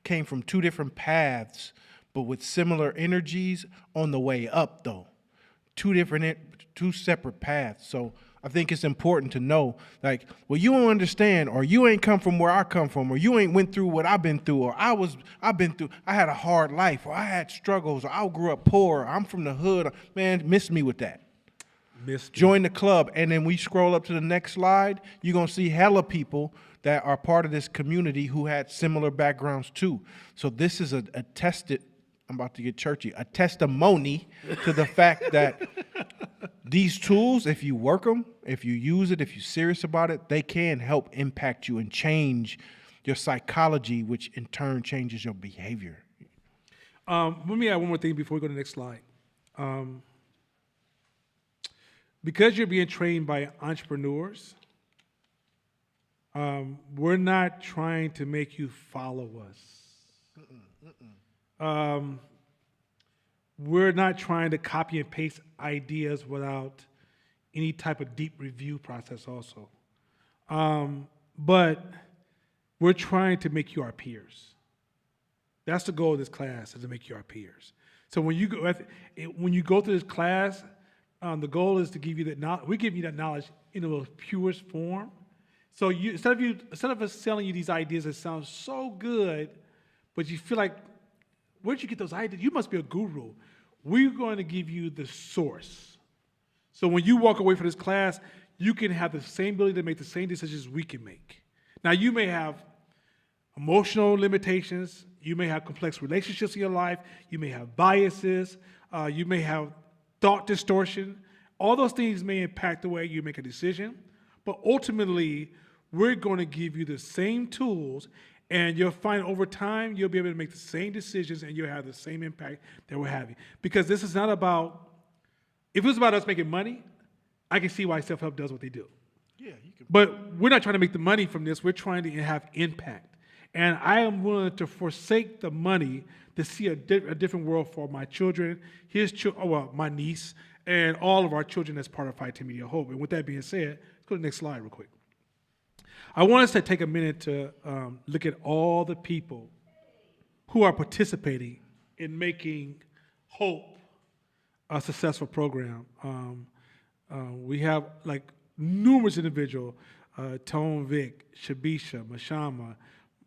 came from two different paths, but with similar energies on the way up, though. Two separate paths. So I think it's important to know, like, well, you don't understand, or you ain't come from where I come from, or you ain't went through what I've been through, or I had a hard life, or I had struggles, or I grew up poor, or I'm from the hood. Man, miss me with that. Join the club. And then we scroll up to the next slide, you're going to see hella people that are part of this community who had similar backgrounds too. So this is I'm about to get churchy, a testimony to the fact that these tools, if you work them, if you use it, if you're serious about it, they can help impact you and change your psychology, which in turn changes your behavior. Let me add one more thing before we go to the next slide. Because you're being trained by entrepreneurs, we're not trying to make you follow us. We're not trying to copy and paste ideas without any type of deep review process also. But we're trying to make you our peers. That's the goal of this class, is to make you our peers. So when you go through this class, The goal is to give you that knowledge. We give you that knowledge in the most purest form. So instead of us selling you these ideas that sound so good, but you feel like, where'd you get those ideas? You must be a guru. We're going to give you the source. So when you walk away from this class, you can have the same ability to make the same decisions we can make. Now, you may have emotional limitations. You may have complex relationships in your life. You may have biases. You may have thought distortion. All those things may impact the way you make a decision. But ultimately, we're going to give you the same tools, and you'll find over time you'll be able to make the same decisions and you'll have the same impact that we're having. Because this is not about, if it was about us making money, I can see why self-help does what they do. Yeah, you can. But we're not trying to make the money from this. We're trying to have impact. And I am willing to forsake the money to see a different world for my children, my niece, and all of our children as part of Phi Theta Media Hope. And with that being said, let's go to the next slide real quick. I want us to take a minute to look at all the people who are participating in making Hope a successful program. We have like numerous individuals, Tone Vic, Shabisha, Mashama,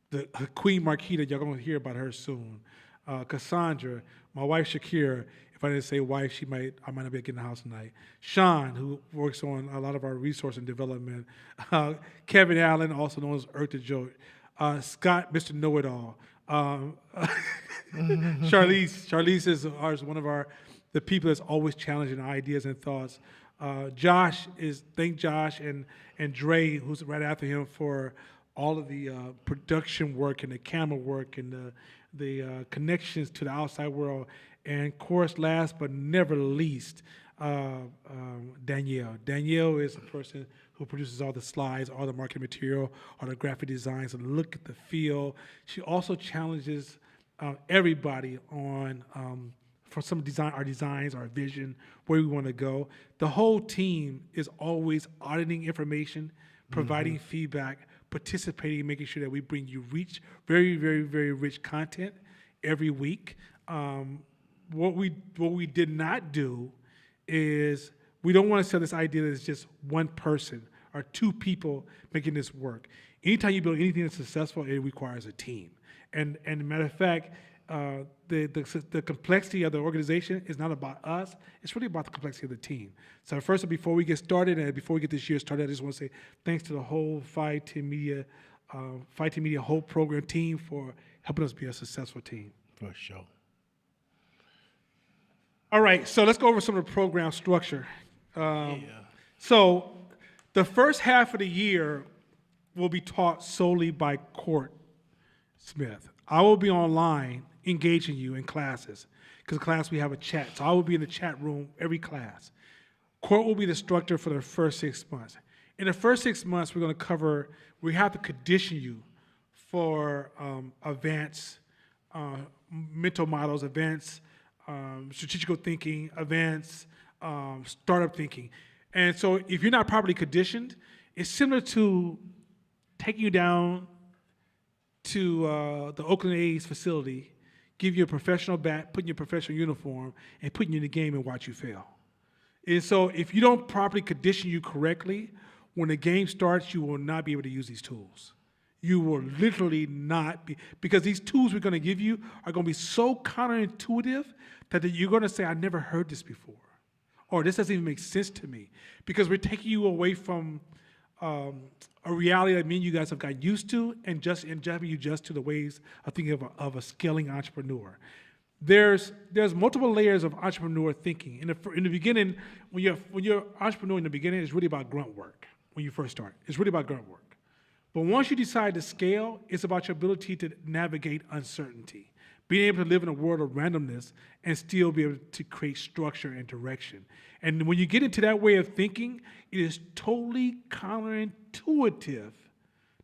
the Queen Marquita, y'all gonna hear about her soon. Cassandra, my wife Shakira. If I didn't say wife, I might not be able to get in the house tonight. Sean, who works on a lot of our resource and development. Kevin Allen, also known as Earth the Joke. Scott, Mr. Know-It-All. Charlize is one of the people that's always challenging ideas and thoughts. Thank Josh and Dre, who's right after him, for all of the production work and the camera work and the connections to the outside world. And of course, last but never least, Danielle. Danielle is the person who produces all the slides, all the marketing material, all the graphic designs, and look at the feel. She also challenges everybody on for some design, our designs, our vision, where we want to go. The whole team is always auditing information, providing feedback, participating, making sure that we bring you very, very, very rich content every week. What we did not do is we don't want to sell this idea that it's just one person or two people making this work. Anytime you build anything that's successful, it requires a team. And matter of fact, the complexity of the organization is not about us. It's really about the complexity of the team. So first, before we get started and before we get this year started, I just want to say thanks to the whole Phi Theta Media Hope program team for helping us be a successful team. For sure. All right, so let's go over some of the program structure. So the first half of the year will be taught solely by Court Smith. I will be online engaging you in classes, because class we have a chat. So I will be in the chat room every class. Court will be the instructor for the first 6 months. In the first 6 months, we have to condition you for advanced mental models, advanced strategical thinking, advanced startup thinking. And so if you're not properly conditioned, it's similar to taking you down to the Oakland A's facility, give you a professional bat, put you in a professional uniform, and putting you in the game and watch you fail. And so if you don't properly condition you correctly, when the game starts, you will not be able to use these tools. You will literally not be, because these tools we're going to give you are going to be so counterintuitive that you're going to say, I never heard this before. Or this doesn't even make sense to me. Because we're taking you away from a reality that me and you guys have gotten used to, and having you adjust to the ways of thinking of a scaling entrepreneur. There's multiple layers of entrepreneur thinking. In the beginning, when you're an entrepreneur in the beginning, it's really about grunt work. When you first start, it's really about grunt work. But once you decide to scale, it's about your ability to navigate uncertainty, being able to live in a world of randomness and still be able to create structure and direction. And when you get into that way of thinking, it is totally counterintuitive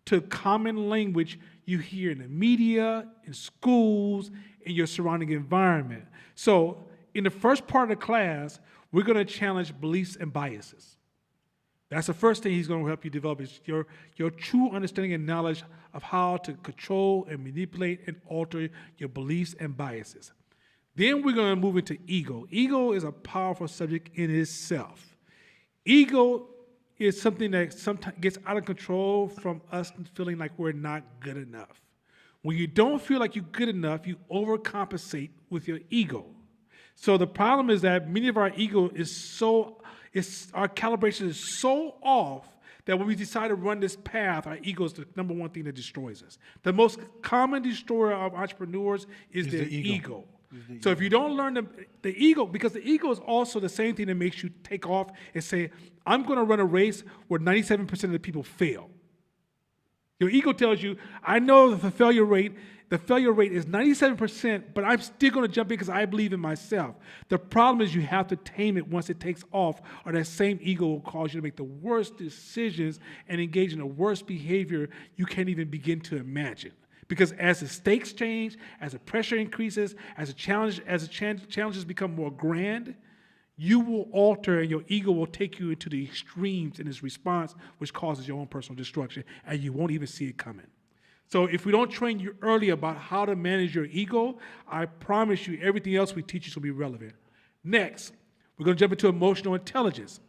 to common language you hear in the media, in schools, in your surrounding environment. So in the first part of the class, we're going to challenge beliefs and biases. That's the first thing he's going to help you develop, is your true understanding and knowledge of how to control and manipulate and alter your beliefs and biases. Then we're going to move into ego. Ego is a powerful subject in itself. Ego is something that sometimes gets out of control from us feeling like we're not good enough. When you don't feel like you're good enough, you overcompensate with your ego. So the problem is that many of our ego our calibration is so off that when we decide to run this path, our ego is the number one thing that destroys us. The most common destroyer of entrepreneurs is their ego. So if you don't learn the ego, because the ego is also the same thing that makes you take off and say, I'm going to run a race where 97% of the people fail. Your ego tells you, I know that the failure rate is 97%, but I'm still going to jump in because I believe in myself. The problem is you have to tame it once it takes off, or that same ego will cause you to make the worst decisions and engage in the worst behavior you can't even begin to imagine. Because as the stakes change, as the pressure increases, as the challenges become more grand, you will alter and your ego will take you into the extremes in its response, which causes your own personal destruction, and you won't even see it coming. So if we don't train you early about how to manage your ego, I promise you everything else we teach you will be relevant. Next, we're going to jump into emotional intelligence.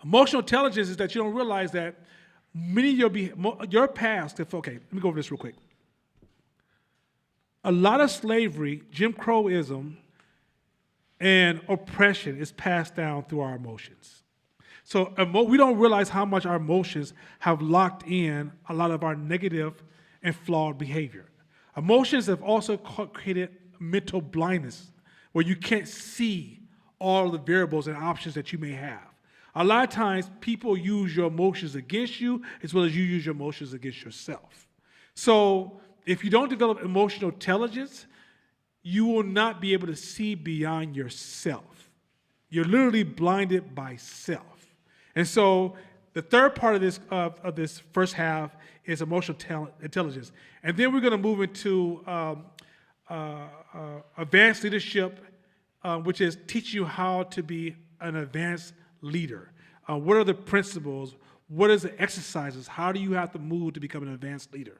Emotional intelligence is that you don't realize that many of your past, okay, let me go over this real quick. A lot of slavery, Jim Crowism, and oppression is passed down through our emotions. So we don't realize how much our emotions have locked in a lot of our negative and flawed behavior. Emotions have also created mental blindness where you can't see all the variables and options that you may have. A lot of times people use your emotions against you as well as you use your emotions against yourself. So if you don't develop emotional intelligence, you will not be able to see beyond yourself. You're literally blinded by self. And so the third part of this first half is emotional intelligence. And then we're going to move into advanced leadership, which is teach you how to be an advanced leader. What are the principles? What is the exercises? How do you have to move to become an advanced leader?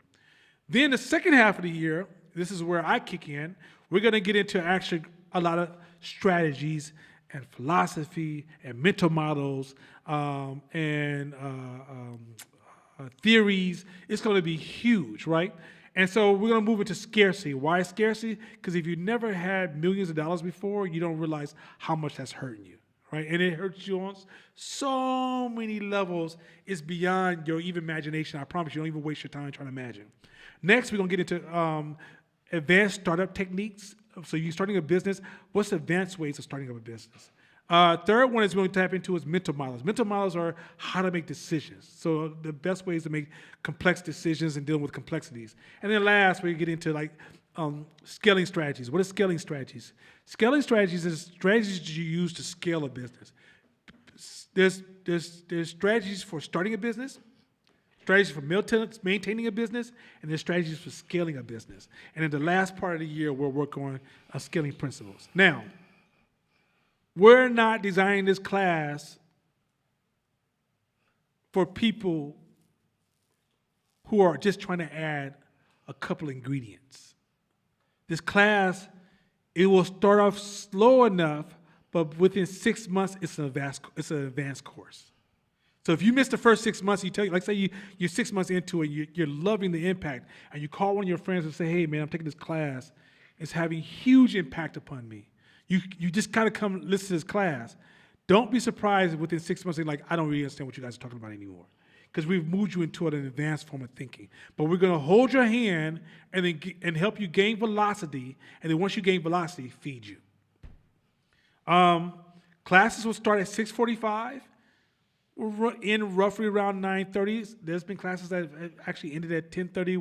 Then the second half of the year, this is where I kick in. We're going to get into actually a lot of strategies and philosophy and mental models and theories. It's going to be huge, right? And so we're going to move into scarcity. Why scarcity? Because if you never had millions of dollars before, you don't realize how much that's hurting you, right? And it hurts you on so many levels. It's beyond your even imagination. I promise you, don't even waste your time trying to imagine. Next, we're going to get into advanced startup techniques. So you're starting a business. What's the advanced ways of starting up a business? Third one is we're going to tap into is mental models. Mental models are how to make decisions. So the best ways to make complex decisions and dealing with complexities. And then last, we get into like scaling strategies. What are scaling strategies? Scaling strategies is strategies you use to scale a business. There's strategies for starting a business, strategies for maintaining a business, and there's strategies for scaling a business. And in the last part of the year, we'll work on scaling principles. Now, we're not designing this class for people who are just trying to add a couple ingredients. This class, it will start off slow enough, but within 6 months, it's an advanced course. So if you miss the first 6 months, like say you're 6 months into it, you're loving the impact, and you call one of your friends and say, hey man, I'm taking this class. It's having huge impact upon me. You just kind of come listen to this class. Don't be surprised if within 6 months, you're like, I don't really understand what you guys are talking about anymore. Because we've moved you into an advanced form of thinking. But we're going to hold your hand and help you gain velocity, and then once you gain velocity, feed you. Classes will start at 6:45. We're in roughly around 9:30. There's been classes that have actually ended at 10:30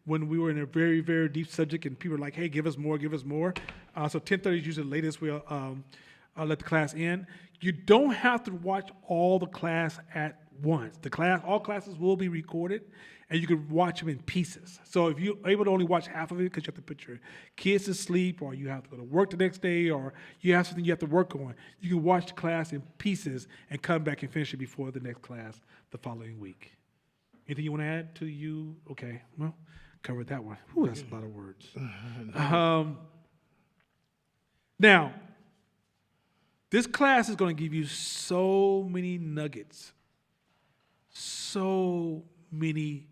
when we were in a very, very deep subject and people were like, hey, give us more, give us more. So 10:30 is usually the latest we'll let the class end. You don't have to watch all the class at once. All classes will be recorded, and you can watch them in pieces. So if you're able to only watch half of it because you have to put your kids to sleep, or you have to go to work the next day, or you have something you have to work on, you can watch the class in pieces and come back and finish it before the next class the following week. Anything you want to add to you? Okay, well, covered that one. Ooh, that's a lot of words. Now, this class is going to give you so many nuggets. So many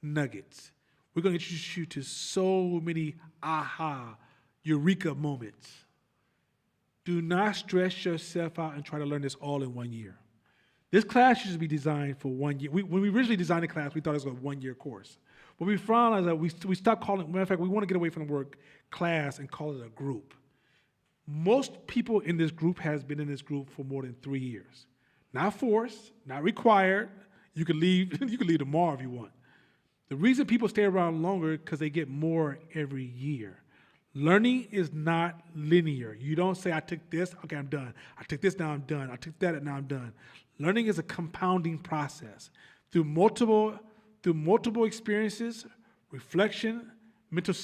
nuggets. We're going to introduce you to so many aha, eureka moments. Do not stress yourself out and try to learn this all in 1 year. This class should be designed for 1 year. When we originally designed the class, we thought it was a 1 year course. But we found that we stopped calling it, matter of fact, we want to get away from the word class and call it a group. Most people in this group has been in this group for more than 3 years. Not forced, not required. You can leave, you can leave tomorrow if you want. The reason people stay around longer is because they get more every year. Learning is not linear. You don't say, I took this, okay, I'm done. I took this, now I'm done. I took that, and now I'm done. Learning is a compounding process. Through multiple experiences, reflection, mental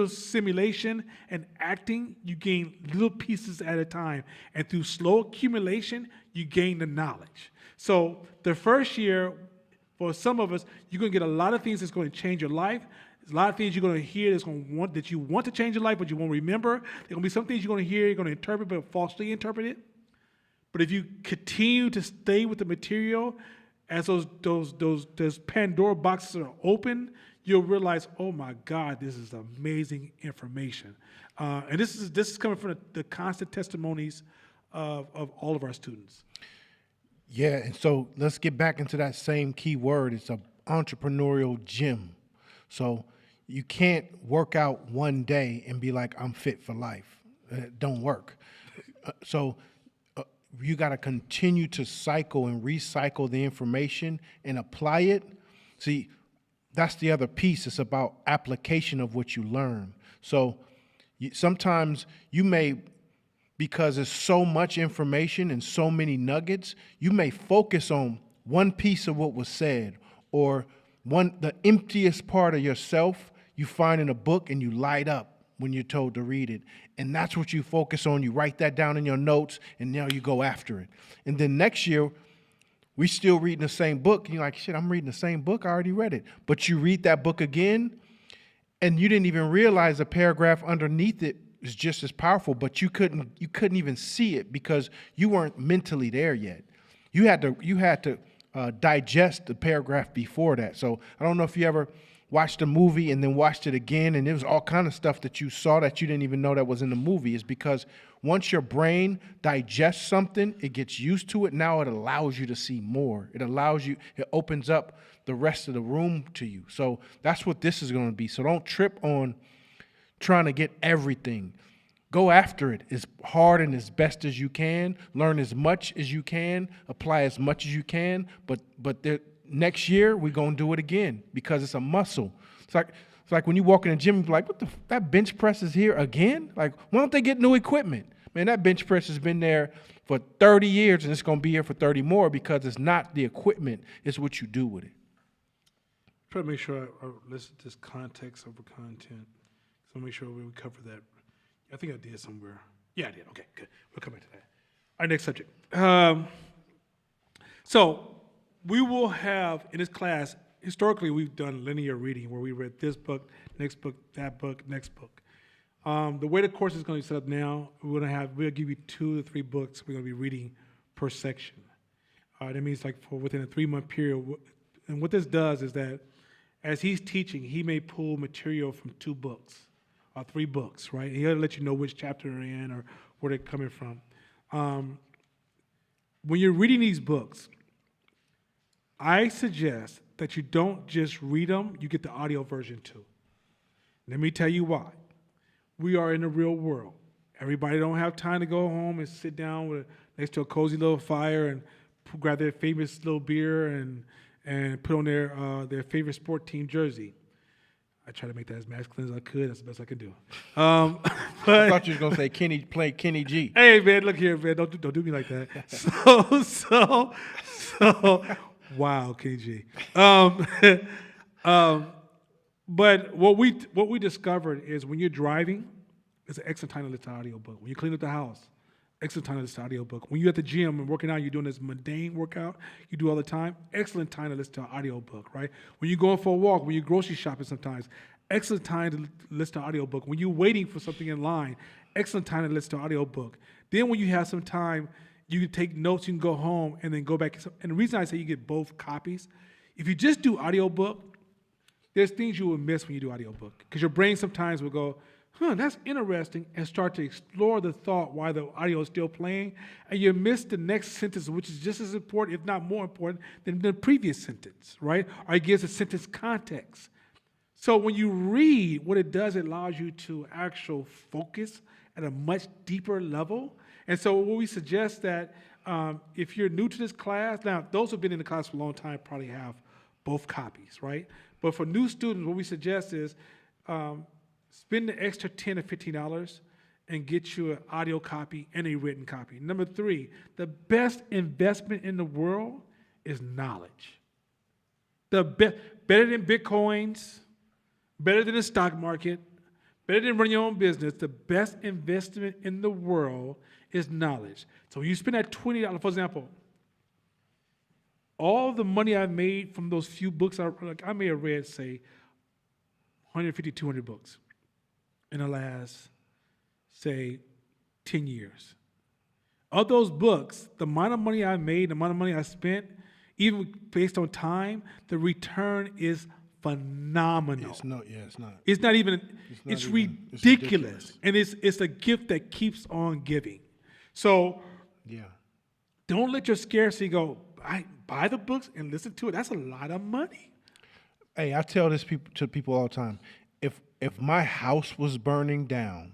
simulation, and acting, you gain little pieces at a time. And through slow accumulation, you gain the knowledge. So the first year, for some of us, you're going to get a lot of things that's going to change your life. There's a lot of things you're going to hear that you want to change your life, but you won't remember. There are going to be some things you're going to hear, you're going to interpret, but falsely interpret it. But if you continue to stay with the material, as those Pandora boxes are open, you'll realize, oh my God, this is amazing information. And this is coming from the constant testimonies of all of our students. Yeah, and so let's get back into that same key word. It's an entrepreneurial gym. So you can't work out one day and be like, I'm fit for life. It don't work. So you got to continue to cycle and recycle the information and apply it. See, that's the other piece. It's about application of what you learn. So sometimes you may, because there's so much information and so many nuggets, you may focus on one piece of what was said, or the emptiest part of yourself you find in a book and you light up when you're told to read it. And that's what you focus on. You write that down in your notes, and now you go after it. And then next year, we still reading the same book. And you're like, shit, I'm reading the same book. I already read it. But you read that book again, and you didn't even realize the paragraph underneath it is just as powerful, but you couldn't even see it because you weren't mentally there yet. You had to digest the paragraph before that. So I don't know if you ever watched a movie and then watched it again, and there was all kind of stuff that you saw that you didn't even know that was in the movie. Is because once your brain digests something, it gets used to it. Now it allows you to see more. It opens up the rest of the room to you. So that's what this is going to be. So don't trip on trying to get everything. Go after it as hard and as best as you can. Learn as much as you can. Apply as much as you can. But next year we're gonna do it again because it's a muscle. It's like when you walk in the gym, you're like, that bench press is here again? Like, why don't they get new equipment? Man, that bench press has been there for 30 years and it's gonna be here for 30 more because it's not the equipment, it's what you do with it. Try to make sure I listen to this context over content. So make sure we cover that. I think I did somewhere. Yeah, I did. Okay, good. We'll come back to that. Our next subject. So we will have in this class, historically we've done linear reading where we read this book, next book, next book. The way the course is going to be set up now, we'll give you 2 to 3 books we're going to be reading per section. That means like for within a 3-month period. And what this does is that as he's teaching, he may pull material from 2 books. 3 books, right? He'll let you know which chapter they're in or where they're coming from. When you're reading these books, I suggest that you don't just read them, you get the audio version too. Let me tell you why. We are in the real world. Everybody don't have time to go home and sit down next to a cozy little fire and grab their famous little beer and put on their favorite sport team jersey. I try to make that as masculine as I could. That's the best I could do. But I thought you were going to say Kenny G. Hey, man, look here, man. Don't do me like that. So, wow, Kenny G. But what we discovered is when you're driving, it's an excellent time to listen to an audiobook. When you clean up the house, excellent time to listen to audiobook. When you're at the gym and working out, you're doing this mundane workout you do all the time, excellent time to listen to an audiobook, right? When you're going for a walk, when you're grocery shopping sometimes, excellent time to listen to an audiobook. When you're waiting for something in line, excellent time to listen to an audiobook. Then when you have some time, you can take notes, you can go home and then go back. And the reason I say you get both copies, if you just do audiobook, there's things you will miss when you do audiobook. Because your brain sometimes will go, that's interesting, and start to explore the thought while the audio is still playing, and you miss the next sentence, which is just as important, if not more important, than the previous sentence, right? Or it gives a sentence context. So when you read, what it does, it allows you to actual focus at a much deeper level. And so what we suggest that if you're new to this class, now those who've been in the class for a long time probably have both copies, right? But for new students, what we suggest is spend the extra $10 or $15 and get you an audio copy and a written copy. Number 3, the best investment in the world is knowledge. Better than Bitcoins, better than the stock market, better than running your own business, the best investment in the world is knowledge. So when you spend that $20, for example, all the money I made from those few books, I may have read, say, 150, 200 books in the last, say, 10 years. Of those books, the amount of money I made, the amount of money I spent, even based on time, the return is phenomenal. It's not. It's not. It's not even, It's ridiculous. And it's a gift that keeps on giving. So Yeah. don't let your scarcity go, buy the books and listen to it. That's a lot of money. Hey, I tell this to people all the time. If my house was burning down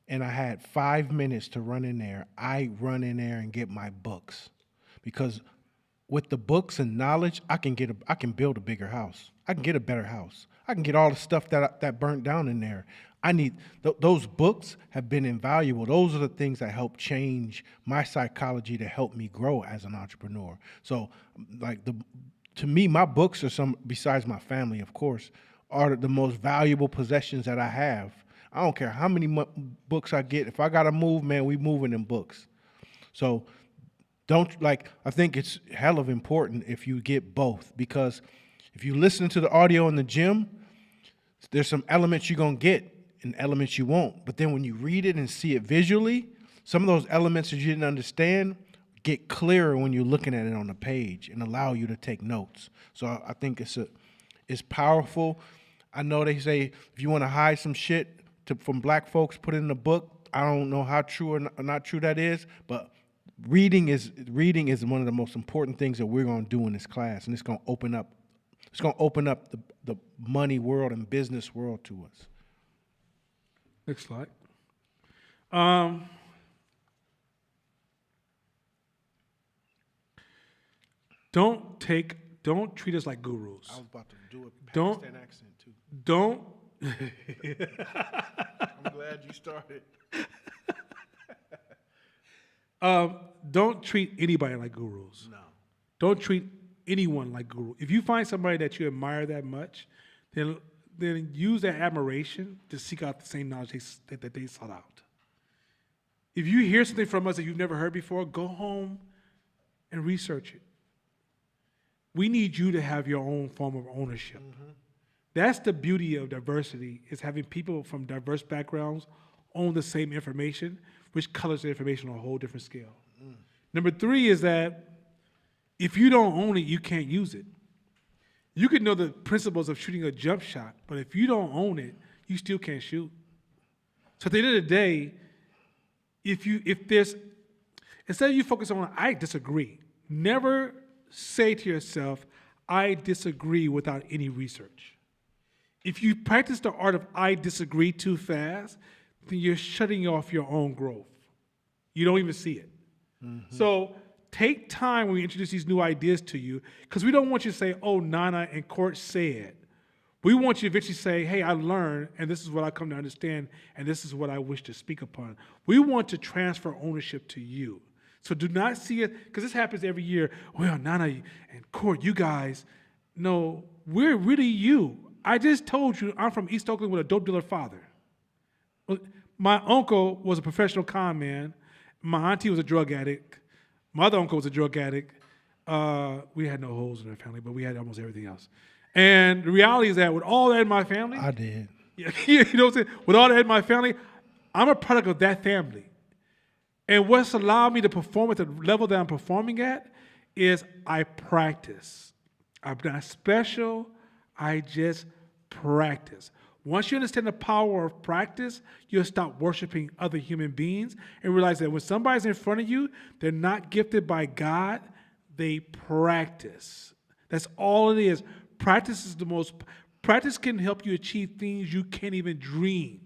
and I had 5 minutes to run in there, I run in there and get my books. Because with the books and knowledge, I can build a bigger house. I can get a better house. I can get all the stuff that burnt down in there. I need those books have been invaluable. Those are the things that help change my psychology to help me grow as an entrepreneur. So, to me, my books are besides my family, of course, are the most valuable possessions that I have. I don't care how many books I get. If I gotta move, man, we moving in books. So I think it's hell of important if you get both, because if you listen to the audio in the gym, there's some elements you're gonna get and elements you won't. But then when you read it and see it visually, some of those elements that you didn't understand get clearer when you're looking at it on the page and allow you to take notes. So I think it's powerful. I know they say if you want to hide some shit from black folks, put it in a book. I don't know how true or not true that is, but reading is one of the most important things that we're going to do in this class, and it's going to open up the money world and business world to us. Next slide. Don't treat us like gurus. I was about to do a Don't- Pakistan accent too. Don't I'm glad you started. don't treat anybody like gurus. No. Don't treat anyone like guru. If you find somebody that you admire that much, then use that admiration to seek out the same knowledge that they sought out. If you hear something from us that you've never heard before, go home and research it. We need you to have your own form of ownership. Mm-hmm. That's the beauty of diversity, is having people from diverse backgrounds own the same information, which colors the information on a whole different scale. Mm. Number 3 is that if you don't own it, you can't use it. You can know the principles of shooting a jump shot, but if you don't own it, you still can't shoot. So at the end of the day, instead of you focus on, I disagree, never say to yourself, I disagree without any research. If you practice the art of I disagree too fast, then you're shutting off your own growth. You don't even see it. Mm-hmm. So take time when we introduce these new ideas to you, because we don't want you to say, oh, Nana and Court said. We want you to eventually say, hey, I learned, and this is what I come to understand, and this is what I wish to speak upon. We want to transfer ownership to you. So do not see it, because this happens every year. Well, Nana and Court, you guys, no, we're really you. I just told you I'm from East Oakland with a dope dealer father. My uncle was a professional con man. My auntie was a drug addict. My other uncle was a drug addict. We had no holes in our family, but we had almost everything else. And the reality is that with all that in my family, I did. yeah, you know what I'm saying? With all that in my family, I'm a product of that family. And what's allowed me to perform at the level that I'm performing at is I practice. I'm not special. I just practice. Once you understand the power of practice, you'll stop worshiping other human beings and realize that when somebody's in front of you, they're not gifted by God, they practice. That's all it is. Practice can help you achieve things you can't even dream.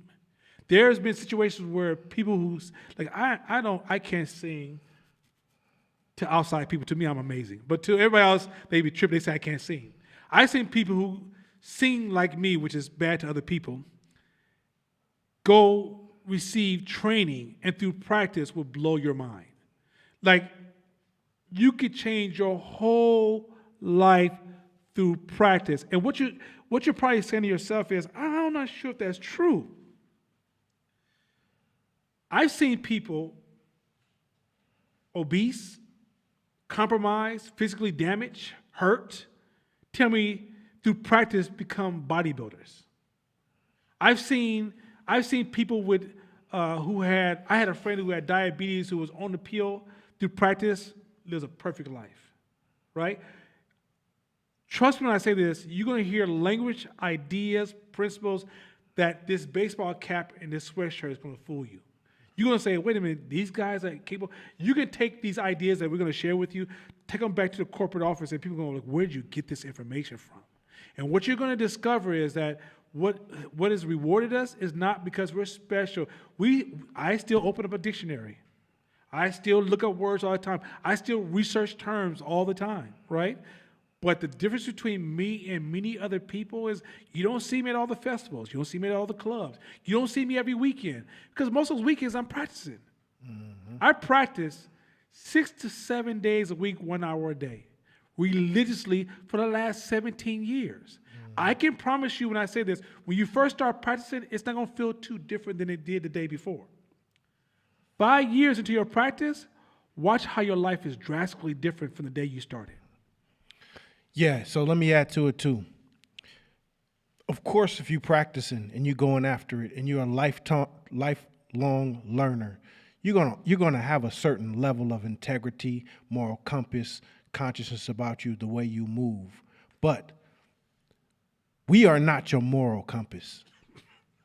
There's been situations where people who's like, I can't sing to outside people. To me, I'm amazing. But to everybody else, they be tripping, they say I can't sing. I've seen people who sing like me, which is bad to other people, go receive training and through practice will blow your mind. Like, you could change your whole life through practice. And what you're probably saying to yourself is, I'm not sure if that's true. I've seen people obese, compromised, physically damaged, hurt, tell me through practice become bodybuilders. I've seen people with I had a friend who had diabetes who was on the pill through practice, lives a perfect life, right? Trust me when I say this, you're going to hear language, ideas, principles that this baseball cap and this sweatshirt is going to fool you. You're going to say, wait a minute, these guys are capable. You can take these ideas that we're going to share with you, take them back to the corporate office, and people are going to look, where did you get this information from? And what you're going to discover is that what has rewarded us is not because we're special. I still open up a dictionary. I still look up words all the time. I still research terms all the time, right? But the difference between me and many other people is you don't see me at all the festivals. You don't see me at all the clubs. You don't see me every weekend. Because most of those weekends I'm practicing. Mm-hmm. I practice 6 to 7 days a week, 1 hour a day, religiously for the last 17 years. Mm-hmm. I can promise you when I say this, when you first start practicing, it's not going to feel too different than it did the day before. 5 years into your practice, watch how your life is drastically different from the day you started. Yeah, so let me add to it too. Of course, if you're practicing and you're going after it and you're a lifelong learner, you're gonna have a certain level of integrity, moral compass, consciousness about you, the way you move. But we are not your moral compass.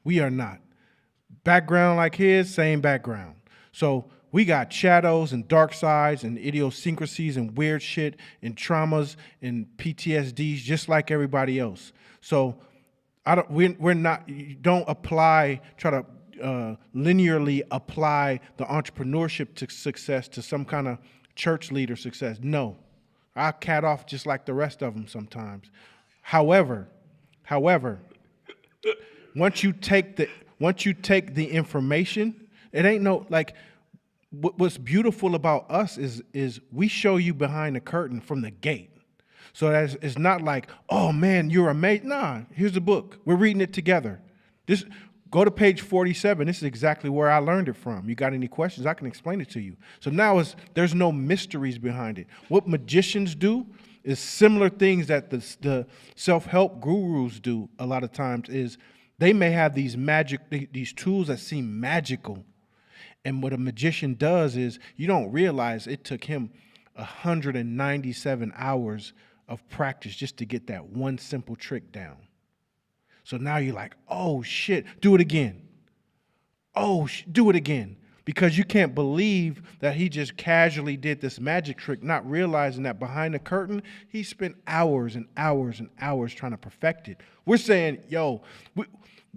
We are not. Background like his, same background. So we got shadows and dark sides and idiosyncrasies and weird shit and traumas and PTSDs just like everybody else. So we're not, don't apply, try to linearly apply the entrepreneurship to success to some kind of church leader success. No, I cat off just like the rest of them sometimes. However, once you take the information, it ain't no, like, what's beautiful about us is we show you behind the curtain from the gate. So that it's not like, oh man, you're amazing. Nah, here's the book. We're reading it together. Go to page 47. This is exactly where I learned it from. You got any questions? I can explain it to you. So now there's no mysteries behind it. What magicians do is similar things that the self-help gurus do a lot of times is they may have these tools that seem magical. And what a magician does is you don't realize it took him 197 hours of practice just to get that one simple trick down. So now you're like, oh shit, do it again. Oh, do it again. Because you can't believe that he just casually did this magic trick, not realizing that behind the curtain, he spent hours and hours and hours trying to perfect it. We're saying, yo,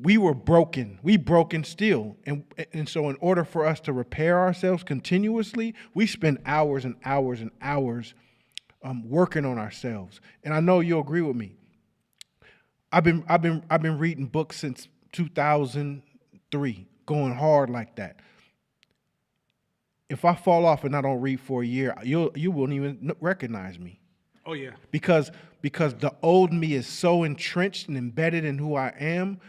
we were broken. We broken still. And so in order for us to repair ourselves continuously, we spend hours and hours and hours working on ourselves. And I know you'll agree with me. I've been reading books since 2003, going hard like that. If I fall off and I don't read for a year, you won't even recognize me. Oh yeah. Because the old me is so entrenched and embedded in who I am.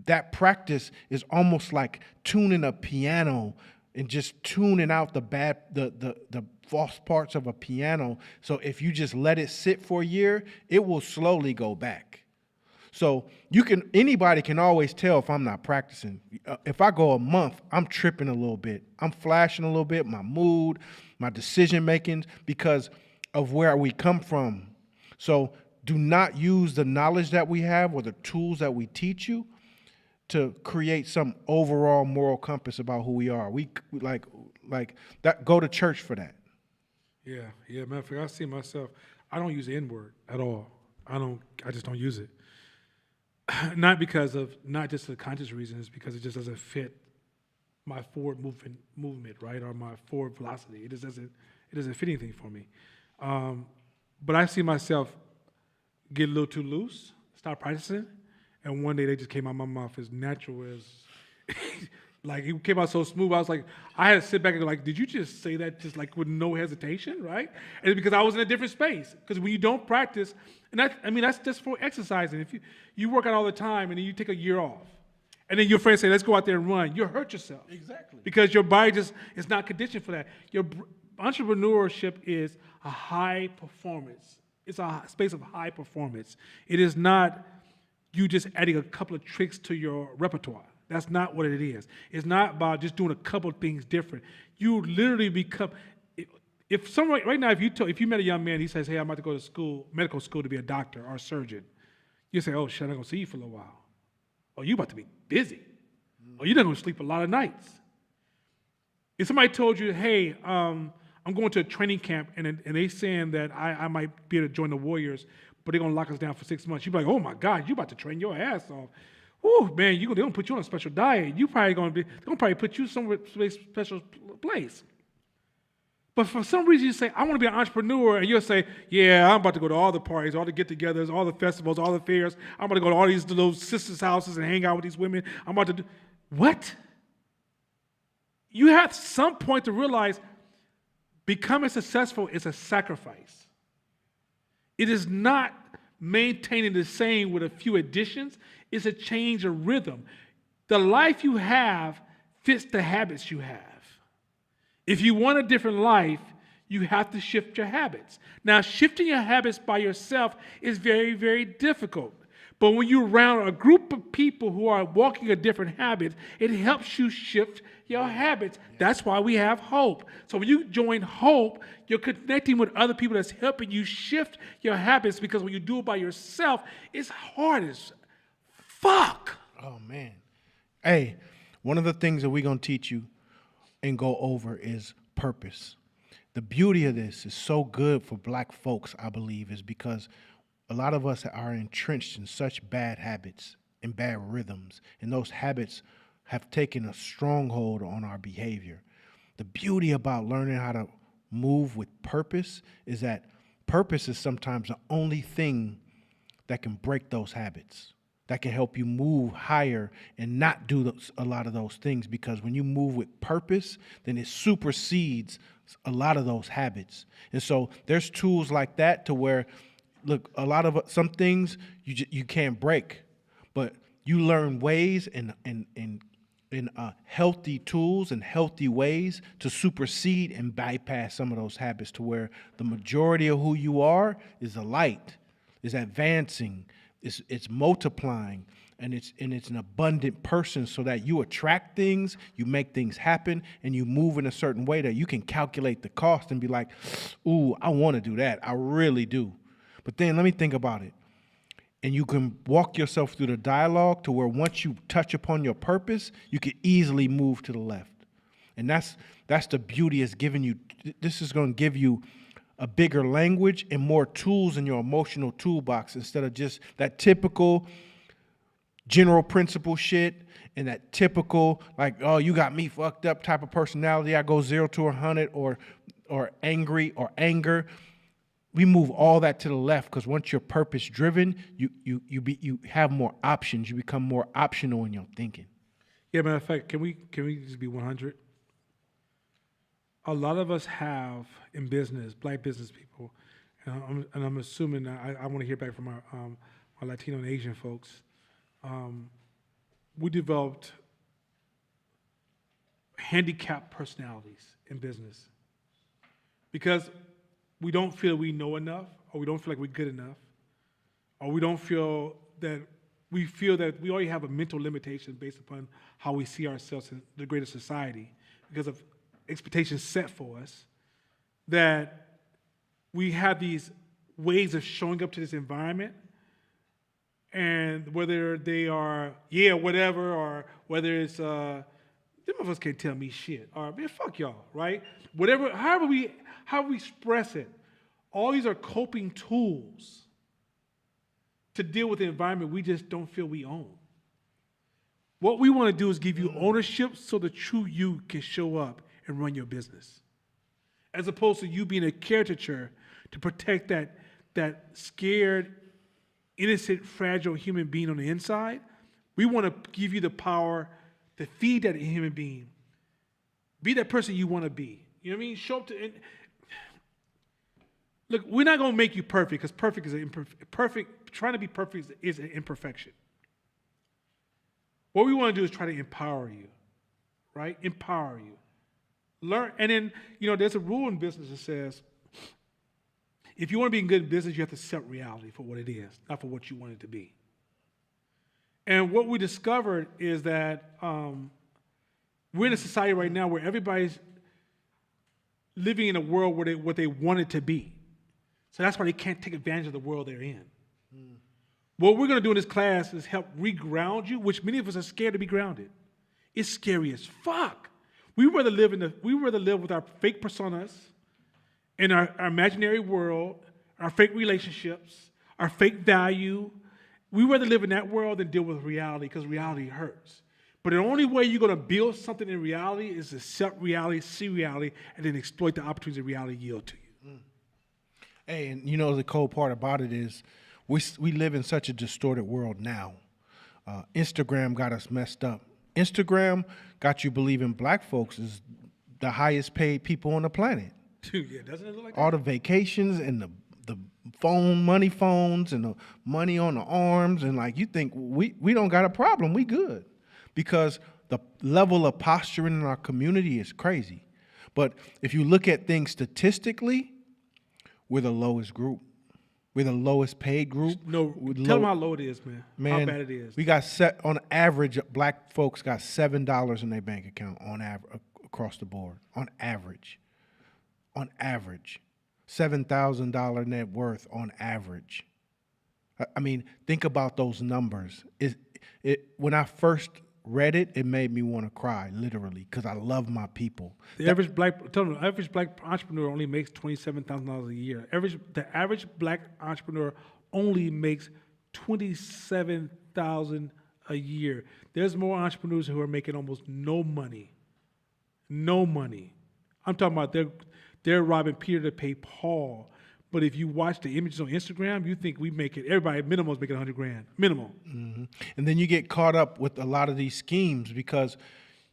That practice is almost like tuning a piano and just tuning out the false parts of a piano. So if you just let it sit for a year, it will slowly go back. So anybody can always tell if I'm not practicing. If I go a month, I'm tripping a little bit. I'm flashing a little bit, my mood, my decision making, because of where we come from. So do not use the knowledge that we have or the tools that we teach you to create some overall moral compass about who we are. We like that. Go to church for that. Yeah, matter of fact, I see myself, I don't use the N-word at all. I just don't use it. Not just for conscious reasons, because it just doesn't fit my forward movement, right? Or my forward velocity. It doesn't fit anything for me. But I see myself get a little too loose, start practicing, and one day they just came out of my mouth as natural as, like it came out so smooth. I was like, I had to sit back and go like, did you just say that just like with no hesitation, right? And it's because I was in a different space. Because when you don't practice, and that's just for exercising. If you work out all the time and then you take a year off, and then your friends say, let's go out there and run, you'll hurt yourself. Exactly. Because your body just is not conditioned for that. Your entrepreneurship is a high performance. It's a space of high performance. It is not you just adding a couple of tricks to your repertoire. That's not what it is. It's not about just doing a couple of things different. You literally become. If someone right now, if you met a young man, he says, "Hey, I'm about to go to medical school to be a doctor or a surgeon," you say, "Oh shit, I'm not gonna see you for a little while. Oh, you about to be busy. Oh, you're not gonna sleep a lot of nights." If somebody told you, "Hey, I'm going to a training camp and they saying that I might be able to join the Warriors, but they're gonna lock us down for 6 months," you'd be like, "Oh my God, you about to train your ass off. Ooh, man, they're gonna put you on a special diet. They're gonna probably put you somewhere special place." But for some reason you say, "I want to be an entrepreneur," and you'll say, "Yeah, I'm about to go to all the parties, all the get-togethers, all the festivals, all the fairs. I'm about to go to all these little sisters' houses and hang out with these women. I'm about to do..." What? You have some point to realize becoming successful is a sacrifice. It is not maintaining the same with a few additions. It's a change of rhythm. The life you have fits the habits you have. If you want a different life, you have to shift your habits. Now, shifting your habits by yourself is very, very difficult. But when you're around a group of people who are walking a different habit, it helps you shift your habits. That's why we have Hope. So when you join Hope, you're connecting with other people that's helping you shift your habits, because when you do it by yourself, it's hard as fuck. Oh, man. Hey, one of the things that we're going to teach you and go over is purpose. The beauty of this is so good for black folks, I believe, is because a lot of us are entrenched in such bad habits and bad rhythms, and those habits have taken a stronghold on our behavior. The beauty about learning how to move with purpose is that purpose is sometimes the only thing that can break those habits, that can help you move higher and not do a lot of those things. Because when you move with purpose, then it supersedes a lot of those habits. And so there's tools like that to where, look, some things you can't break, but you learn ways and healthy tools and healthy ways to supersede and bypass some of those habits, to where the majority of who you are is a light, is advancing, it's multiplying, and it's an abundant person, so that you attract things, you make things happen, and you move in a certain way that you can calculate the cost and be like, "Ooh, I want to do that. I really do." But then let me think about it. And you can walk yourself through the dialogue to where once you touch upon your purpose, you can easily move to the left. And that's the beauty it's giving you. This is going to give you a bigger language and more tools in your emotional toolbox, instead of just that typical general principle shit and that typical, like, "Oh, you got me fucked up" type of personality. I go 0 to 100 or angry or anger. We move all that to the left, because once you're purpose driven, you have more options. You become more optional in your thinking. Yeah, matter of fact, can we just be 100? A lot of us have in business, black business people, and I'm assuming I want to hear back from our Latino and Asian folks. We developed handicapped personalities in business because we don't feel we know enough, or we don't feel like we're good enough, or we don't feel that we already have a mental limitation based upon how we see ourselves in the greater society because of expectations set for us, that we have these ways of showing up to this environment, and whether they are, whatever, or whether it's, them of us can't tell me shit, or, man, fuck y'all, right? Whatever, however we express it, all these are coping tools to deal with the environment we just don't feel we own. What we want to do is give you ownership so the true you can show up and run your business, as opposed to you being a caricature to protect that scared, innocent, fragile human being on the inside. We want to give you the power to feed that human being. Be that person you want to be. You know what I mean? Show up to. Look, we're not going to make you perfect, because perfect is perfect. Trying to be perfect is an imperfection. What we want to do is try to empower you, right? Empower you. Learn, and then, there's a rule in business that says, if you want to be in good business, you have to accept reality for what it is, not for what you want it to be. And what we discovered is that we're in a society right now where everybody's living in a world where what they want it to be. So that's why they can't take advantage of the world they're in. What we're going to do in this class is help reground you, which many of us are scared to be grounded. It's scary as fuck. We rather live with our fake personas, in our imaginary world, our fake relationships, our fake value. We rather live in that world than deal with reality, because reality hurts. But the only way you're going to build something in reality is to accept reality, see reality, and then exploit the opportunities that reality yield to you. Hey, and the cold part about it is we live in such a distorted world now. Instagram got us messed up. Instagram got you believing black folks is the highest paid people on the planet. Dude, yeah, doesn't it look like all that? the vacations and the money phones and the money on the arms, and like you think we don't got a problem, we good, because the level of posturing in our community is crazy. But if you look at things statistically, we're the lowest group. We're the lowest paid group. No, tell them how low it is, man. Man, how bad it is. We got on average, black folks got $7 in their bank account on average across the board. On average, $7,000 net worth on average. I mean, think about those numbers. When I first read it, it made me want to cry, literally, because I love my people. The average black entrepreneur only makes $27,000 a year. The average black entrepreneur only makes $27,000 a year. There's more entrepreneurs who are making almost no money. No money. I'm talking about they're robbing Peter to pay Paul. But if you watch the images on Instagram, you think everybody minimum is making $100,000. Minimum. Mm-hmm. And then you get caught up with a lot of these schemes because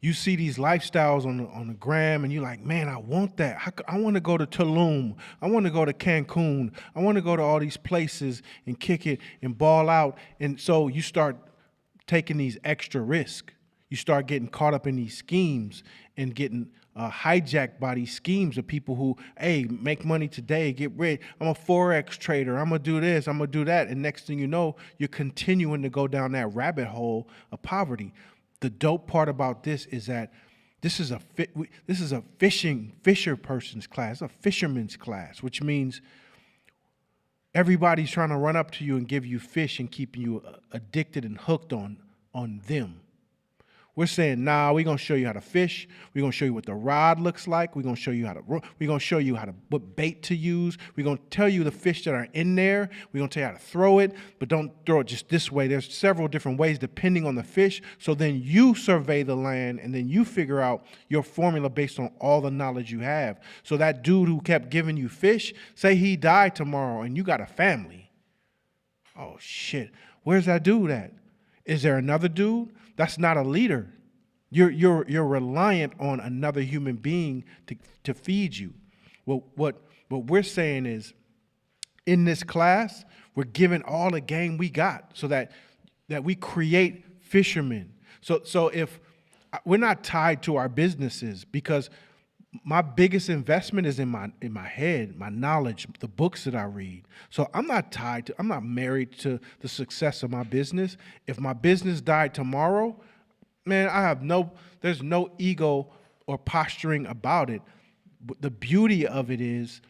you see these lifestyles on the gram, and you're like, man, I want that. I want to go to Tulum. I want to go to Cancun. I want to go to all these places and kick it and ball out. And so you start taking these extra risks. You start getting caught up in these schemes and getting hijacked by these schemes of people who, hey, make money today, get rich. I'm a Forex trader. I'm going to do this. I'm going to do that. And next thing you know, you're continuing to go down that rabbit hole of poverty. The dope part about this is that this is a fisher person's class, a fisherman's class, which means everybody's trying to run up to you and give you fish and keep you addicted and hooked on them. We're saying, nah, we're going to show you how to fish. We're going to show you what the rod looks like. We're going to show you what bait to use. We're going to tell you the fish that are in there. We're going to tell you how to throw it, but don't throw it just this way. There's several different ways depending on the fish. So then you survey the land, and then you figure out your formula based on all the knowledge you have. So that dude who kept giving you fish, say he died tomorrow and you got a family. Oh, shit. Where's that dude at? Is there another dude? That's not a leader. You're reliant on another human being to feed you. Well, what we're saying is, in this class, we're giving all the game we got so that we create fishermen. So if we're not tied to our businesses because my biggest investment is in my head, my knowledge, the books that I read. So I'm not married to the success of my business. If my business died tomorrow, man, there's no ego or posturing about it. But the beauty of it is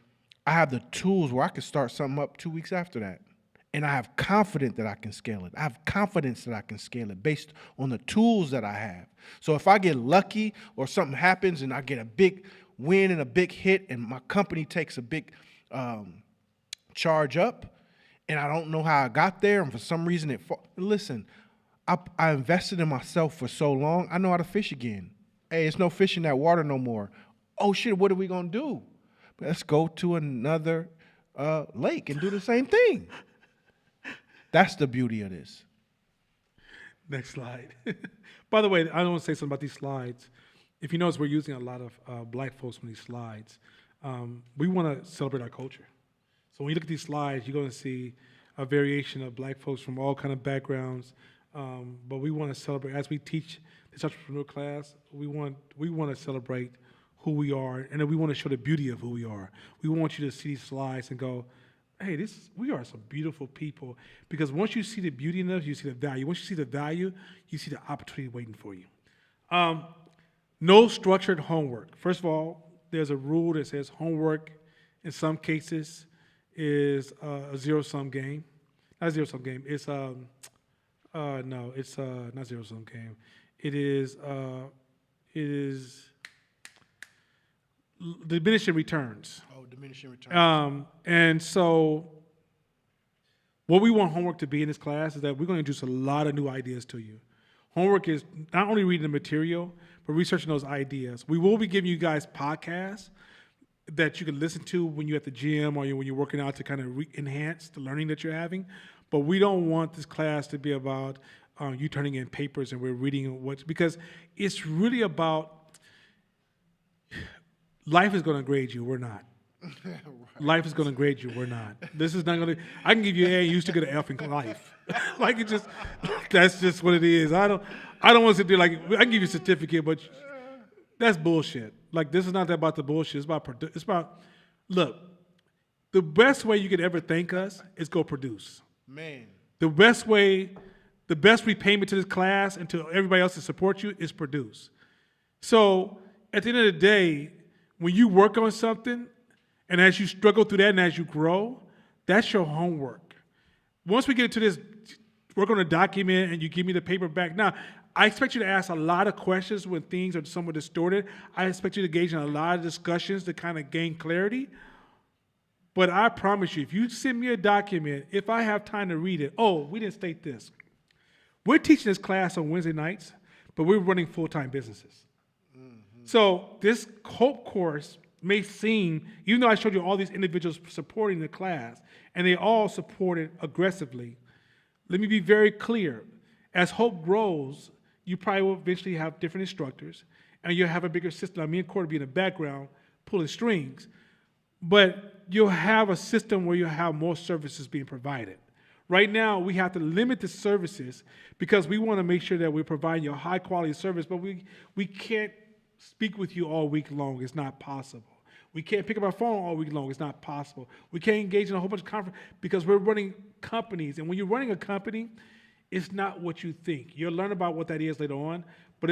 I have the tools where I can start something up 2 weeks after that. And I have confidence that I can scale it. I have confidence that I can scale it based on the tools that I have. So if I get lucky or something happens and I get a big win and a big hit and my company takes a big charge up and I don't know how I got there and for some reason listen, I invested in myself for so long, I know how to fish again. Hey, it's no fish in that water no more. Oh shit, what are we gonna do? Let's go to another lake and do the same thing. That's the beauty of this. Next slide. By the way, I want to say something about these slides. If you notice, we're using a lot of black folks on these slides. We want to celebrate our culture. So when you look at these slides, you're going to see a variation of black folks from all kind of backgrounds. But we want to celebrate, as we teach this entrepreneur class, we want to celebrate who we are, and then we want to show the beauty of who we are. We want you to see these slides and go, hey, we are some beautiful people. Because once you see the beauty in us, you see the value. Once you see the value, you see the opportunity waiting for you. No structured homework. First of all, there's a rule that says homework, in some cases, is a zero-sum game. Not a zero-sum game. It's no, it's not zero-sum game. It is diminishing returns. Oh, diminishing returns. And so what we want homework to be in this class is that we're going to introduce a lot of new ideas to you. Homework is not only reading the material, but researching those ideas. We will be giving you guys podcasts that you can listen to when you're at the gym or when you're working out to kind of enhance the learning that you're having. But we don't want this class to be about you turning in papers and we're reading because it's really about life is going to grade you. We're not. Right. Life is going to grade you. We're not. This is not going to. I can give you an A. You used to get an F in life. Like it just. That's just what it is. I don't want to do like. I can give you a certificate, but that's bullshit. Like this is not about the bullshit. It's about. Look, the best way you could ever thank us is go produce. Man. The best repayment to this class and to everybody else to support you is produce. So at the end of the day, when you work on something, and as you struggle through that and as you grow, that's your homework. Once we get into this, work on a document and you give me the paper back. Now, I expect you to ask a lot of questions when things are somewhat distorted. I expect you to engage in a lot of discussions to kind of gain clarity. But I promise you, if you send me a document, if I have time to read it, oh, we didn't state this. We're teaching this class on Wednesday nights, but we're running full-time businesses. So this Hope course may seem, even though I showed you all these individuals supporting the class, and they all supported aggressively, let me be very clear. As Hope grows, you probably will eventually have different instructors, and you'll have a bigger system. Like me and Corey will be in the background pulling strings, but you'll have a system where you'll have more services being provided. Right now, we have to limit the services because we want to make sure that we're providing you a high-quality service, but we can't speak with you all week long. It's not possible. We can't pick up our phone all week long. It's not possible. We can't engage in a whole bunch of conference because we're running companies. And when you're running a company, it's not what you think. You'll learn about what that is later on. But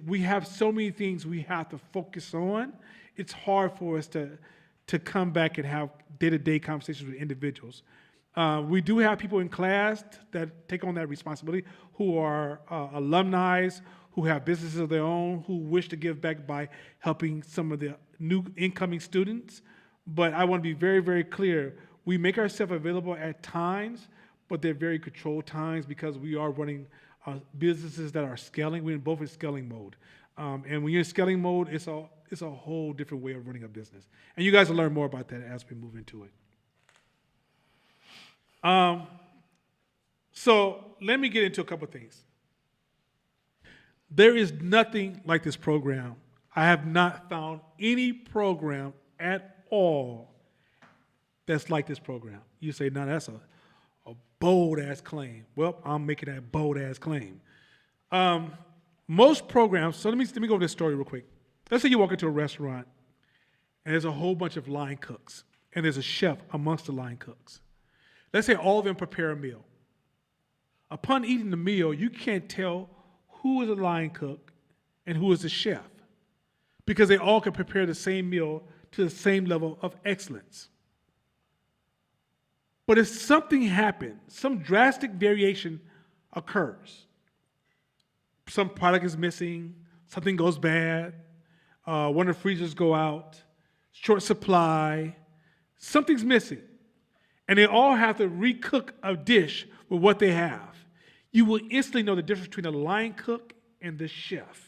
we have so many things we have to focus on. It's hard for us to come back and have day-to-day conversations with individuals. We do have people in class that take on that responsibility who are alumni, who have businesses of their own, who wish to give back by helping some of the new incoming students. But I want to be very, very clear. We make ourselves available at times, but they're very controlled times because we are running businesses that are scaling. We're in both in scaling mode. And when you're in scaling mode, it's a whole different way of running a business. And you guys will learn more about that as we move into it. So let me get into a couple things. There is nothing like this program. I have not found any program at all that's like this program. You say, no, that's a bold-ass claim. Well, I'm making that bold-ass claim. Most programs, so let me go over this story real quick. Let's say you walk into a restaurant and there's a whole bunch of line cooks and there's a chef amongst the line cooks. Let's say all of them prepare a meal. Upon eating the meal, you can't tell who is a line cook and who is the chef because they all can prepare the same meal to the same level of excellence. But if something happens, some drastic variation occurs, some product is missing, something goes bad, one of the freezers go out, short supply, something's missing, and they all have to recook a dish with what they have, you will instantly know the difference between a line cook and the chef.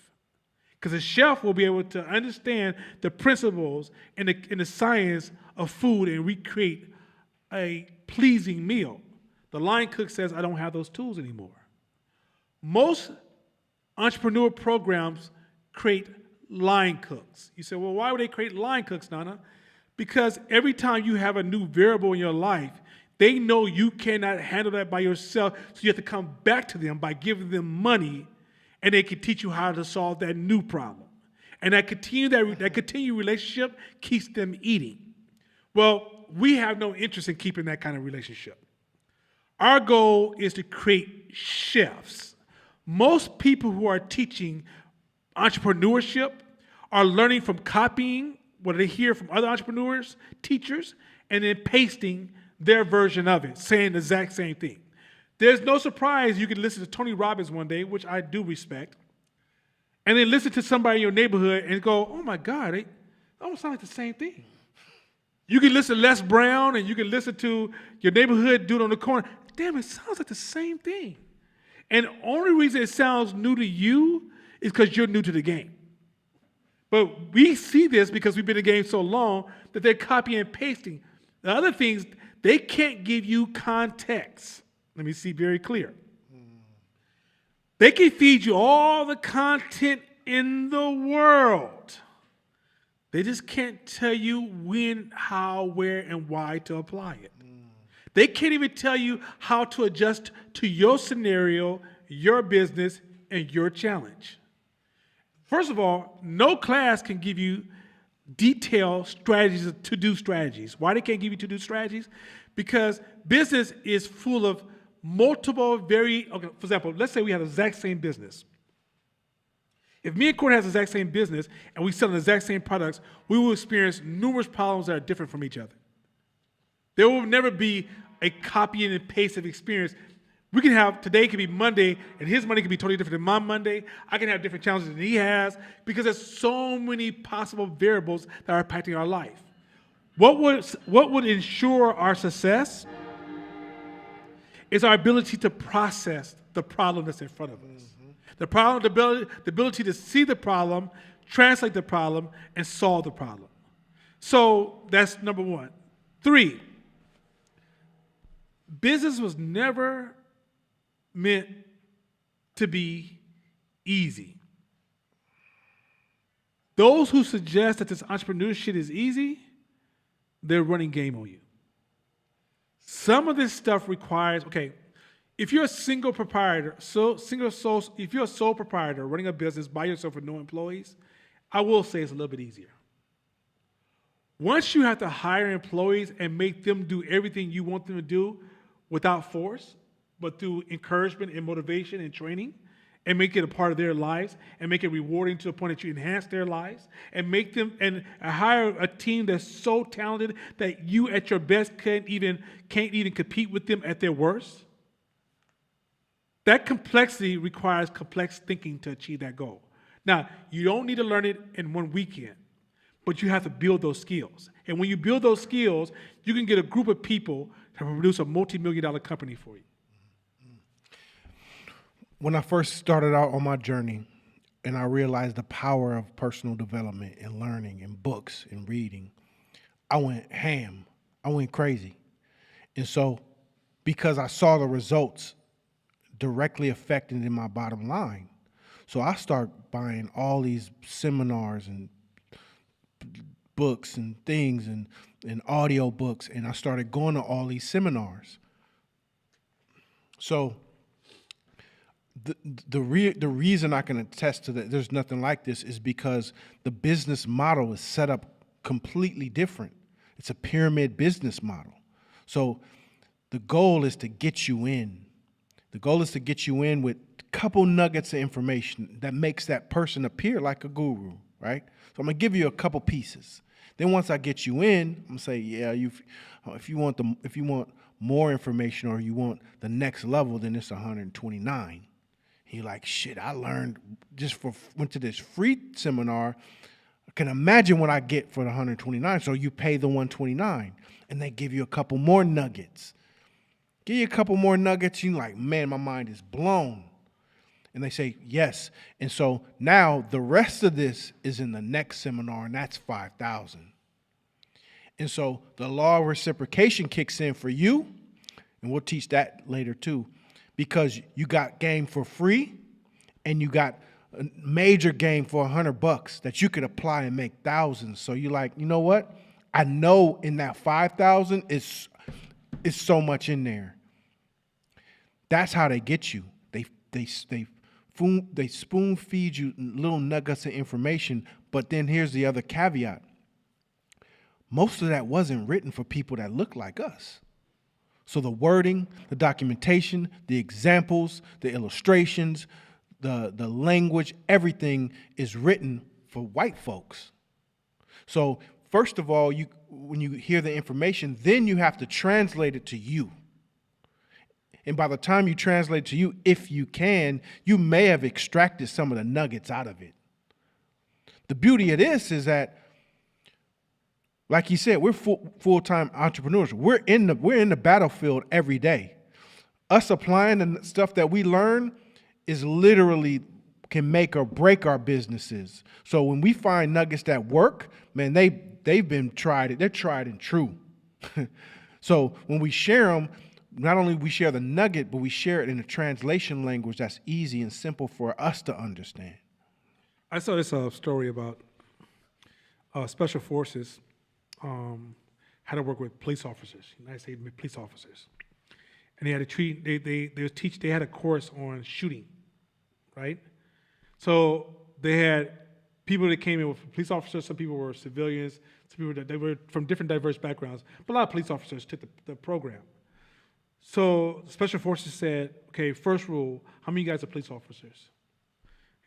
Because the chef will be able to understand the principles and the science of food and recreate a pleasing meal. The line cook says, I don't have those tools anymore. Most entrepreneur programs create line cooks. You say, well, why would they create line cooks, Nana? Because every time you have a new variable in your life, they know you cannot handle that by yourself, so you have to come back to them by giving them money, and they can teach you how to solve that new problem. And that continued relationship keeps them eating. Well, we have no interest in keeping that kind of relationship. Our goal is to create chefs. Most people who are teaching entrepreneurship are learning from copying what they hear from other entrepreneurs, teachers, and then pasting their version of it, saying the exact same thing. There's no surprise you can listen to Tony Robbins one day, which I do respect, and then listen to somebody in your neighborhood and go, oh my God, they almost sound like the same thing. You can listen to Les Brown and you can listen to your neighborhood dude on the corner. Damn, it sounds like the same thing. And the only reason it sounds new to you is because you're new to the game. But we see this because we've been in the game so long that they're copying and pasting. The other things, they can't give you context. Let me see very clear. They can feed you all the content in the world. They just can't tell you when, how, where, and why to apply it. They can't even tell you how to adjust to your scenario, your business, and your challenge. First of all, no class can give you detailed strategies, to-do strategies. Why they can't give you to-do strategies? Because business is full of multiple okay, for example, let's say we have the exact same business. If me and Courtney has the exact same business and we sell the exact same products, we will experience numerous problems that are different from each other. There will never be a copying and pasting experience. We can have, today could be Monday, and his Monday could be totally different than my Monday. I can have different challenges than he has, because there's so many possible variables that are impacting our life. What would ensure our success is our ability to process the problem that's in front of us. The ability to see the problem, translate the problem, and solve the problem. So that's number one. 3, business was never meant to be easy. Those who suggest that this entrepreneurship shit is easy, they're running game on you. Some of this stuff requires, okay, if you're a single proprietor, if you're a sole proprietor running a business by yourself with no employees, I will say it's a little bit easier. Once you have to hire employees and make them do everything you want them to do without force, but through encouragement and motivation and training, and make it a part of their lives, and make it rewarding to the point that you enhance their lives, and make them and hire a team that's so talented that you at your best can't even compete with them at their worst. That complexity requires complex thinking to achieve that goal. Now, you don't need to learn it in one weekend, but you have to build those skills. And when you build those skills, you can get a group of people to produce a multi-million-dollar company for you. When I first started out on my journey and I realized the power of personal development and learning and books and reading, I went ham. I went crazy. And so because I saw the results directly affected in my bottom line, so I started buying all these seminars and books and things and audio books, and I started going to all these seminars. So the reason I can attest to that there's nothing like this is because the business model is set up completely different. It's a pyramid business model. So the goal is to get you in. The goal is to get you in with a couple nuggets of information that makes that person appear like a guru, right? So I'm gonna give you a couple pieces. Then once I get you in, I'm gonna say, yeah, if you want more information or you want the next level, then it's 129. He like, shit, I learned went to this free seminar. I can imagine what I get for the 129. So you pay the 129 and they give you a couple more nuggets. Give you a couple more nuggets. You're like, man, my mind is blown. And they say, yes. And so now the rest of this is in the next seminar, and that's 5,000. And so the law of reciprocation kicks in for you, and we'll teach that later too, because you got game for free and you got a major game for $100 that you could apply and make thousands. So you're like, you know what? I know in that 5,000 is so much in there. That's how they get you. They spoon feed you little nuggets of information, but then here's the other caveat. Most of that wasn't written for people that look like us. So the wording, the documentation, the examples, the illustrations, the language, everything is written for white folks. So first of all, when you hear the information, then you have to translate it to you. And by the time you translate it to you, if you can, you may have extracted some of the nuggets out of it. The beauty of this is that, like you said, we're full-time entrepreneurs. We're in the battlefield every day. Us applying the stuff that we learn is literally can make or break our businesses. So when we find nuggets that work, man, they've been tried. They're tried and true. So when we share them, not only we share the nugget, but we share it in a translation language that's easy and simple for us to understand. I saw this story about special forces. How to work with police officers, United States police officers, and they had to treat. They had a course on shooting, right? So they had people that came in with police officers. Some people were civilians. Some people they were from different diverse backgrounds. But a lot of police officers took the program. So special forces said, okay, first rule: how many of you guys are police officers?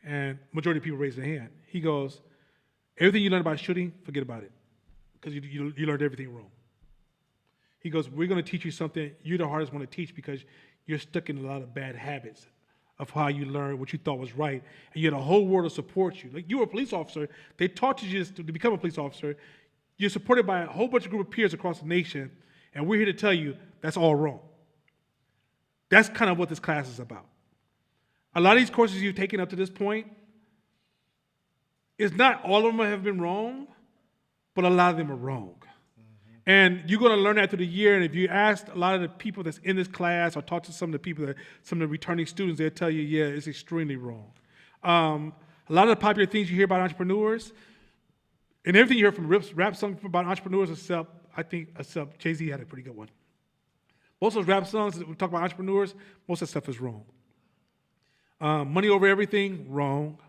And majority of people raised their hand. He goes, everything you learn about shooting, forget about it. Because you learned everything wrong. He goes, we're going to teach you something you're the hardest one to teach because you're stuck in a lot of bad habits of how you learn what you thought was right, and you had a whole world to support you. Like you were a police officer, they taught you to become a police officer. You're supported by a whole bunch of group of peers across the nation, and we're here to tell you that's all wrong. That's kind of what this class is about. A lot of these courses you've taken up to this point, it's not all of them have been wrong, but a lot of them are wrong. Mm-hmm. And you're going to learn that through the year. And if you ask a lot of the people that's in this class or talk to some of the people, some of the returning students, they'll tell you, yeah, it's extremely wrong. A lot of the popular things you hear about entrepreneurs, and everything you hear from rap songs about entrepreneurs, except Jay-Z had a pretty good one. Most of those rap songs that we talk about entrepreneurs, most of that stuff is wrong. Money over everything, wrong.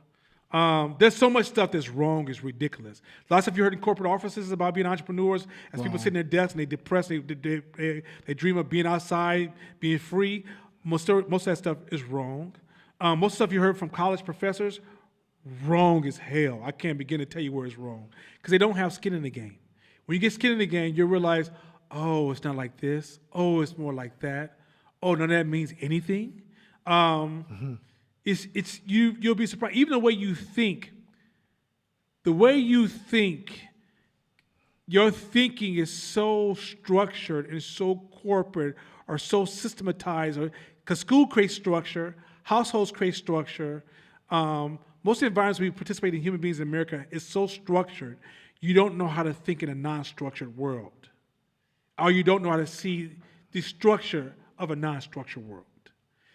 There's so much stuff that's wrong, it's ridiculous. Lots of you heard in corporate offices about being entrepreneurs, as people sit in their desks and they depressed, they dream of being outside, being free. Most of that stuff is wrong. Most stuff you heard from college professors, wrong as hell. I can't begin to tell you where it's wrong because they don't have skin in the game. When you get skin in the game, you realize, oh, it's not like this. Oh, it's more like that. Oh, none of that means anything. You'll be surprised. Even the way you think, your thinking is so structured and so corporate or so systematized. Because school creates structure, households create structure. Most of the environments we participate in, human beings in America, is so structured, you don't know how to think in a non-structured world. Or you don't know how to see the structure of a non-structured world.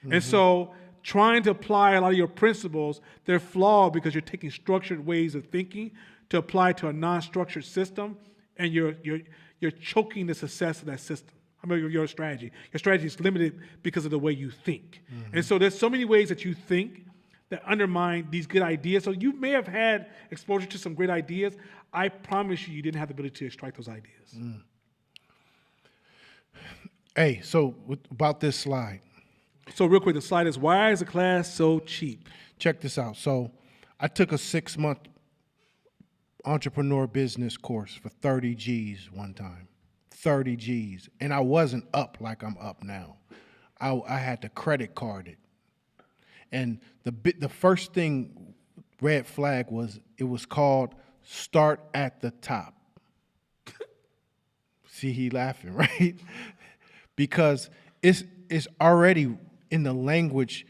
Mm-hmm. And so trying to apply a lot of your principles, they're flawed because you're taking structured ways of thinking to apply to a non-structured system, and you're choking the success of that system. I mean, your strategy. Your strategy is limited because of the way you think. And so there's so many ways that you think that undermine these good ideas. So you may have had exposure to some great ideas. I promise you, you didn't have the ability to extract those ideas. Hey, so about this slide, So real quick, the slide is, why is the class so cheap? check this out. So I took a 6-month entrepreneur business course for 30 G's one time. 30 G's. And I wasn't up like I'm up now. I had to credit card it. And the first thing, red flag, was it was called Start at the Top. See, he laughing, right? Because it's already in the language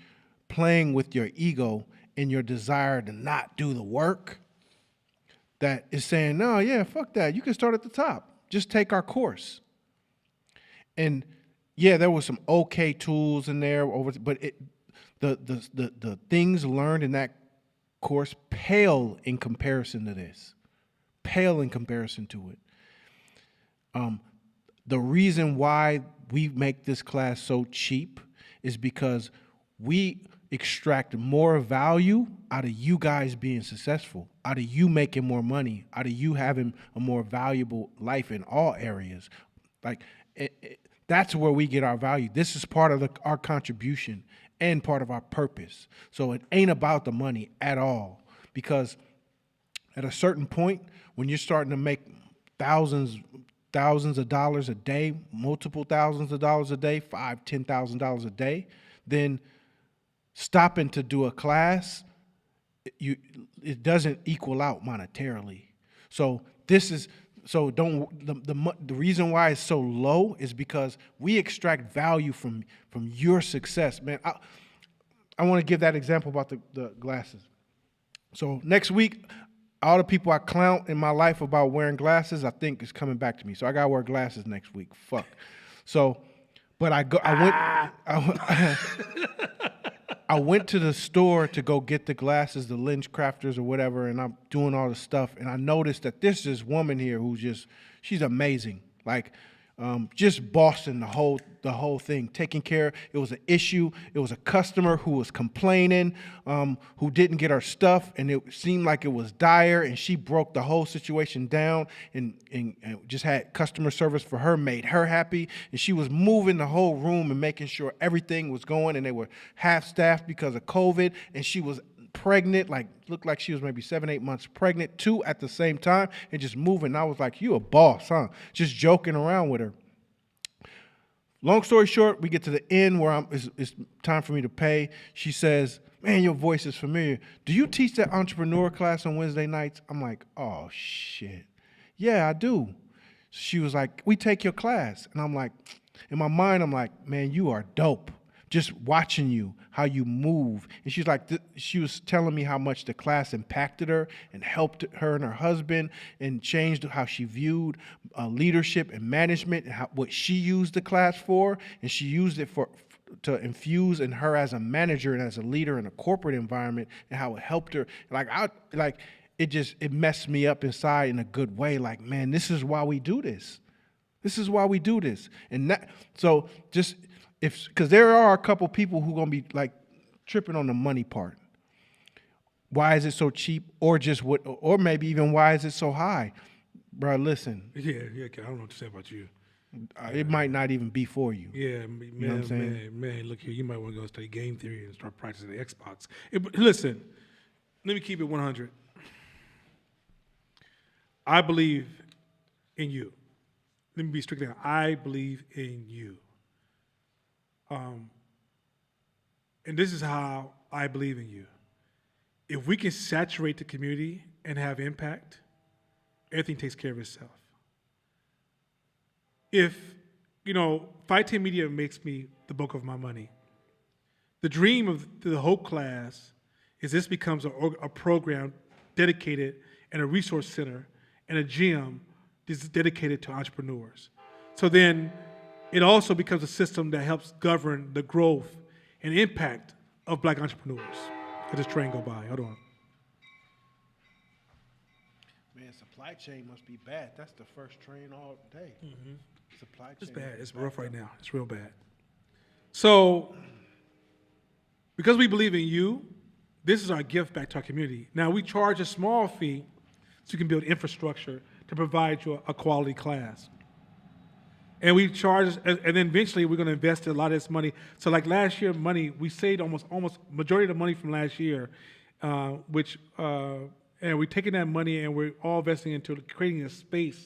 playing with your ego and your desire to not do the work that is saying, no, yeah, fuck that. You can start at the top. Just take our course. And yeah, there was some okay tools in there, but the things learned in that course pale in comparison to this. Pale in comparison to it. The reason why we make this class so cheap is because we extract more value out of you guys being successful, out of you making more money, out of you having a more valuable life in all areas. Like that's where we get our value. This is part of our contribution and part of our purpose. So it ain't about the money at all, because at a certain point, when you're starting to make thousands of dollars a day, multiple thousands of dollars a day, $5,000-$10,000 a day, then stopping to do a class, it doesn't equal out monetarily. So the reason why it's so low is because we extract value from your success, man. I want to give that example about the glasses. So next week, all the people I clown in my life about wearing glasses, I think is coming back to me. So I gotta wear glasses next week. Fuck. So, but I went to the store to go get the glasses, the lens crafters or whatever, and I'm doing all the stuff, and I noticed that there's this woman here she's amazing. Like, just bossing the whole thing, taking care. It was an issue. It was a customer who was complaining, who didn't get her stuff, and it seemed like it was dire, and she broke the whole situation down and just had customer service for her, made her happy, and she was moving the whole room and making sure everything was going, and they were half-staffed because of COVID, and she was pregnant, looked like she was maybe 7-8 months pregnant, 2 at the same time, and just moving. I was like, you a boss, huh? Just joking around with her. Long story short, we get to the end where it's time for me to pay. She says, man, your voice is familiar. Do you teach that entrepreneur class on Wednesday nights? I'm like, oh, shit. Yeah, I do. She was like, we take your class. And I'm like, in my mind, I'm like, man, you are dope. Just watching you, how you move. And she's like, she was telling me how much the class impacted her and helped her and her husband and changed how she viewed leadership and management and what she used the class for. And she used it to infuse in her as a manager and as a leader in a corporate environment, and how it helped her. It messed me up inside in a good way. Like, man, this is why we do this. This is why we do this. And because there are a couple people who are going to be like tripping on the money part. Why is it so cheap? Or maybe even why is it so high? Bro, listen. Yeah, I don't know what to say about you. It might not even be for you. Yeah, man, know what I'm saying? man, look here, you might want to go study game theory and start practicing the Xbox. Listen, let me keep it 100. I believe in you. Let me be strictly honest. I believe in you. And this is how I believe in you. If we can saturate the community and have impact, everything takes care of itself. If, Fight Team Media makes me the bulk of my money, the dream of the Hope class is this becomes a program dedicated and a resource center and a gym dedicated to entrepreneurs. So then it also becomes a system that helps govern the growth and impact of Black entrepreneurs. Let this train go by. Hold on. Man, supply chain must be bad. That's the first train all day. Supply It's chain bad. is It's rough backed right up. now. It's real bad. So, because we believe in you, this is our gift back to our community. Now, we charge a small fee so you can build infrastructure to provide you a quality class. And we charge, and then eventually we're going to invest a lot of this money. So, like last year, we saved almost majority of the money from last year, and we're taking that money and we're all investing into creating a space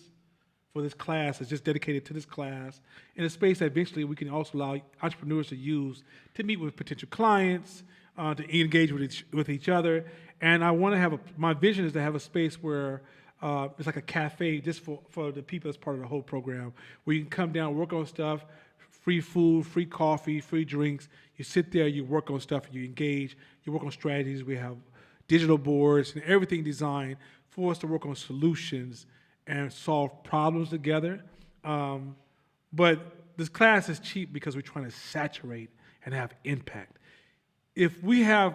for this class that's just dedicated to this class, in a space that eventually we can also allow entrepreneurs to use to meet with potential clients, to engage with each other. And I want to my vision is to have a space where it's like a cafe just for the people as part of the whole program, where you can come down, work on stuff, free food, free coffee, free drinks. You sit there, you work on stuff, you engage, you work on strategies. We have digital boards and everything designed for us to work on solutions and solve problems together. But this class is cheap because we're trying to saturate and have impact. If we have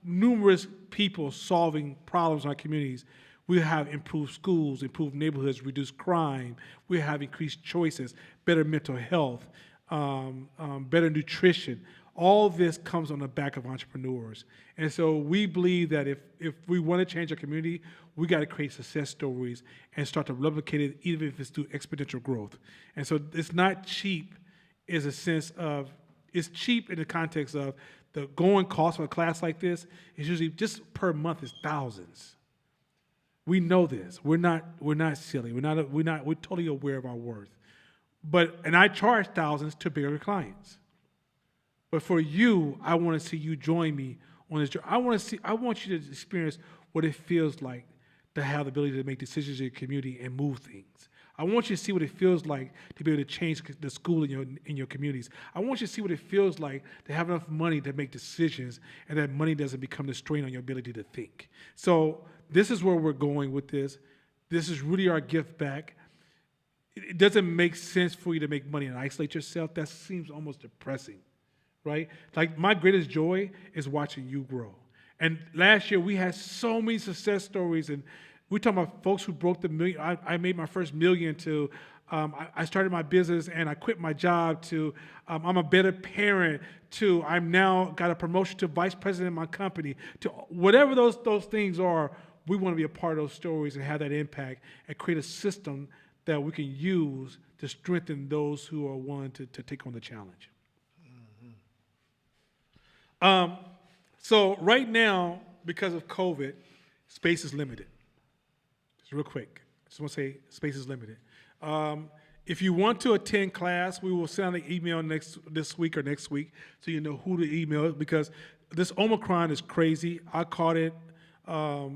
numerous people solving problems in our communities, we have improved schools, improved neighborhoods, reduced crime. We have increased choices, better mental health, better nutrition. All this comes on the back of entrepreneurs. And so we believe that if we want to change our community, we got to create success stories and start to replicate it, even if it's through exponential growth. And so it's not cheap is a sense of, it's cheap in the context of the going cost of a class like this is usually just per month is thousands. We know this. We're not silly. We're totally aware of our worth. And I charge thousands to bigger clients. But for you, I want to see you join me on this journey. I want you to experience what it feels like to have the ability to make decisions in your community and move things. I want you to see what it feels like to be able to change the school in your communities. I want you to see what it feels like to have enough money to make decisions and that money doesn't become the strain on your ability to think. So this is where we're going with this. This is really our gift back. It doesn't make sense for you to make money and isolate yourself. That seems almost depressing, right? Like my greatest joy is watching you grow. And last year we had so many success stories, and we're talking about folks who broke the million. I made my first million to, I started my business and I quit my job to, I'm a better parent to, I'm now got a promotion to vice president of my company to whatever those things are. We want to be a part of those stories and have that impact and create a system that we can use to strengthen those who are willing to take on the challenge. So right now, because of COVID, space is limited. Just real quick, I just want to say space is limited. If you want to attend class, we will send an email this week or next week so you know who to email, because this Omicron is crazy. I caught it. A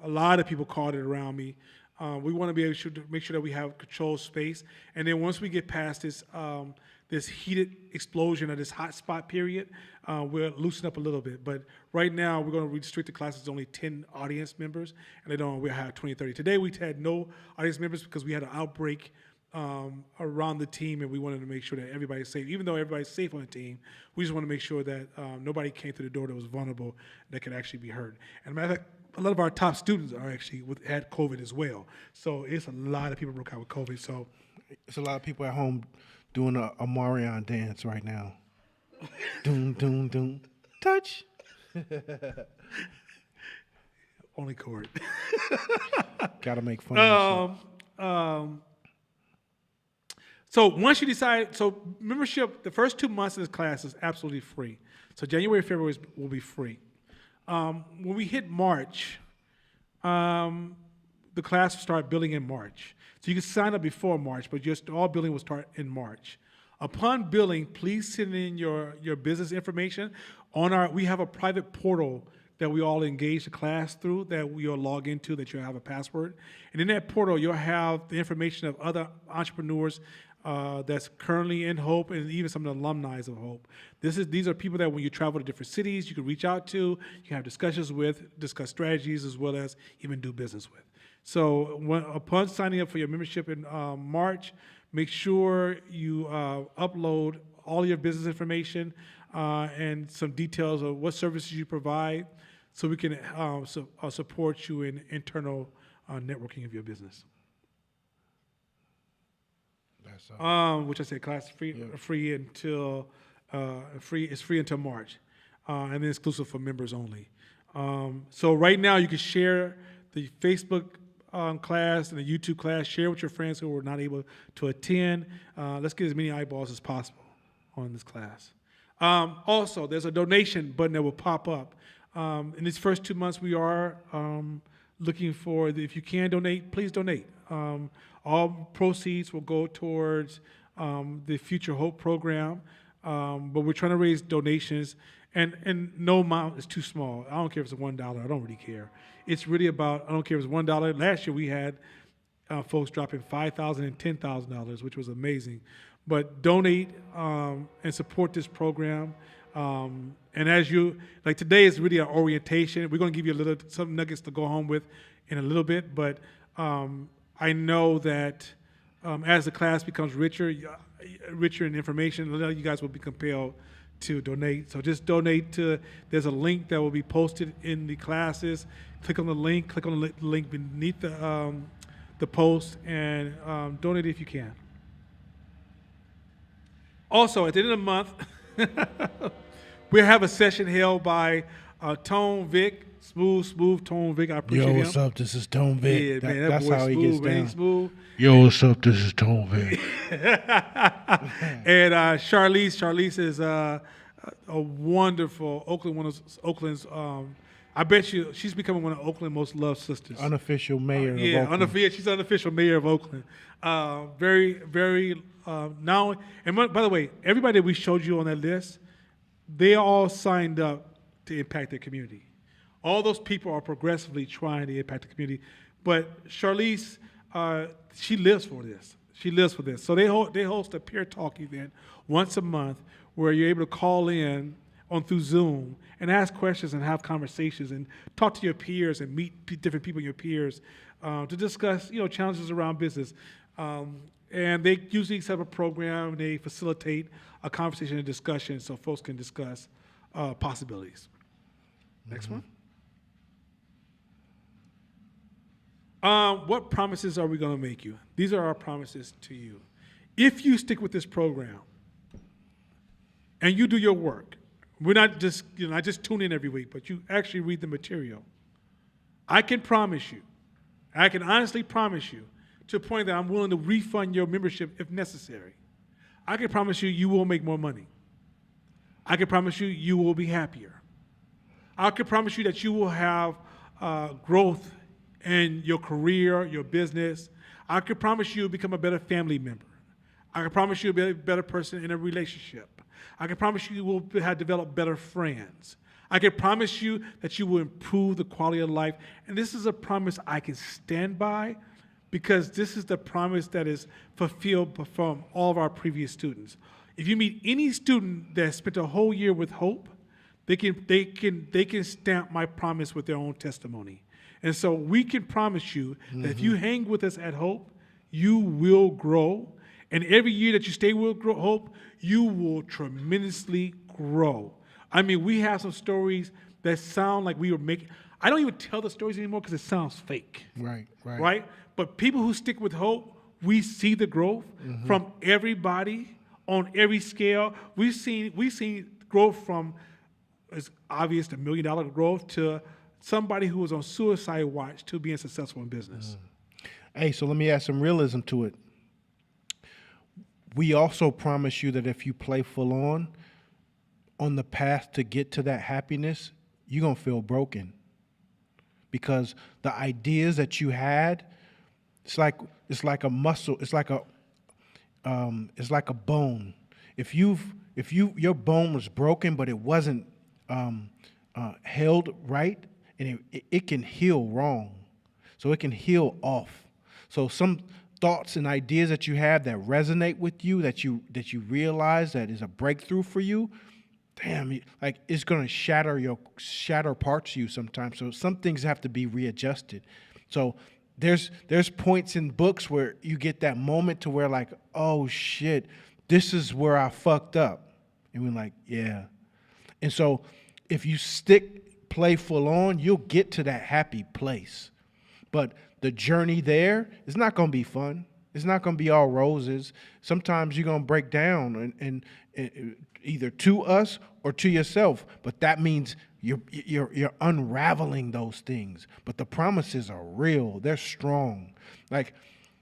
lot of people caught it around me. We want to be able to make sure that we have controlled space. And then once we get past this this heated explosion or this hot spot period, we'll loosen up a little bit. But right now, we're going to restrict the classes to only 10 audience members, and we'll have 20, 30. Today, we had no audience members because we had an outbreak around the team, and we wanted to make sure that everybody's safe. Even though everybody's safe on the team, we just want to make sure that nobody came through the door that was vulnerable, that could actually be hurt. And matter of fact, a lot of our top students are actually had COVID as well. So it's a lot of people broke out with COVID. So it's a lot of people at home doing a Marion dance right now. Doom, doom, doom. Touch. only Court. Gotta make fun of yourself. So once you decide, membership, the first 2 months of this class is absolutely free. So January, February will be free. When we hit March, the class will start billing in March. So you can sign up before March, but all billing will start in March. Upon billing, please send in your business information. We have a private portal that we all engage the class through, that you'll log into, that you'll have a password. And in that portal, you'll have the information of other entrepreneurs that's currently in Hope, and even some of the alumni of Hope. These are people that when you travel to different cities, you can reach out to, you can have discussions with, discuss strategies, as well as even do business with. So upon signing up for your membership in March, make sure you upload all your business information and some details of what services you provide, so we can support you in internal networking of your business. which I said class free until free until March, and then exclusive for members only. So right now you can share the Facebook class and the YouTube class. Share with your friends who were not able to attend. Let's get as many eyeballs as possible on this class. Also, there's a donation button that will pop up. In these first 2 months, we are looking for, if you can donate, please donate. All proceeds will go towards the Future Hope program, but we're trying to raise donations, and no amount is too small. I don't care if it's $1. I don't really care. It's really about, I don't care if it's $1. Last year we had folks dropping $5,000 and $10,000, which was amazing. But donate and support this program. And as you, like today is really an orientation. We're going to give you some nuggets to go home with in a little bit. But I know that as the class becomes richer in information, a lot of you guys will be compelled to donate. So just donate there's a link that will be posted in the classes. Click on the link, link beneath the post, and donate if you can. Also, at the end of the month, we have a session held by Tone Vic, smooth Tone Vic. I appreciate him. Yo, what's up? This is Tone Vic. Yeah, man, That's boy how he smooth, gets man, down. smooth. Yo, what's up? This is Tone Vic. And Charlize is a wonderful one of Oakland's. I bet you she's becoming one of Oakland's most loved sisters. Unofficial mayor of Oakland. She's unofficial mayor of Oakland. Very, very now. And by the way, everybody that we showed you on that list, they all signed up to impact their community. All those people are progressively trying to impact the community. But Charlize, she lives for this. She lives for this. So they host a peer talk event once a month where you're able to call in through Zoom and ask questions and have conversations and talk to your peers and meet different people, your peers, to discuss challenges around business. And they usually set up a program. They facilitate a conversation and discussion so folks can discuss possibilities. Next one. What promises are we going to make you? These are our promises to you. If you stick with this program and you do your work, we're not just not just tune in every week, but you actually read the material. I can promise you, I can honestly promise you, to a point that I'm willing to refund your membership if necessary. I can promise you, you will make more money. I can promise you, you will be happier. I can promise you that you will have growth in your career, your business. I can promise you, become a better family member. I can promise you, you'll be a better person in a relationship. I can promise you, you will have developed better friends. I can promise you that you will improve the quality of life. And this is a promise I can stand by, because this is the promise that is fulfilled from all of our previous students. If you meet any student that spent a whole year with Hope, they can stamp my promise with their own testimony. And so we can promise you that if you hang with us at Hope, you will grow. And every year that you stay with Hope, you will tremendously grow. I mean, we have some stories that sound like we were making. I don't even tell the stories anymore because it sounds fake. Right? But people who stick with Hope, we see the growth from everybody on every scale. We've seen growth from, it's obvious, the $1 million growth to somebody who was on suicide watch to being successful in business. Hey, so let me add some realism to it. We also promise you that if you play full on the path to get to that happiness, you're going to feel broken. Because the ideas that you had, it's like a muscle, it's like a bone. If your bone was broken but it wasn't held right, and it can heal wrong. So it can heal off. So some thoughts and ideas that you have that resonate with you, that you realize that is a breakthrough for you, damn, like it's gonna shatter parts of you sometimes. So some things have to be readjusted. So there's points in books where you get that moment to where like, oh shit, this is where I fucked up. And we're like, yeah. And so if you play full on, you'll get to that happy place. But the journey there is not going to be fun. It's not going to be all roses. Sometimes you're going to break down and either to us or to yourself. But that means you're unraveling those things. But the promises are real. They're strong. Like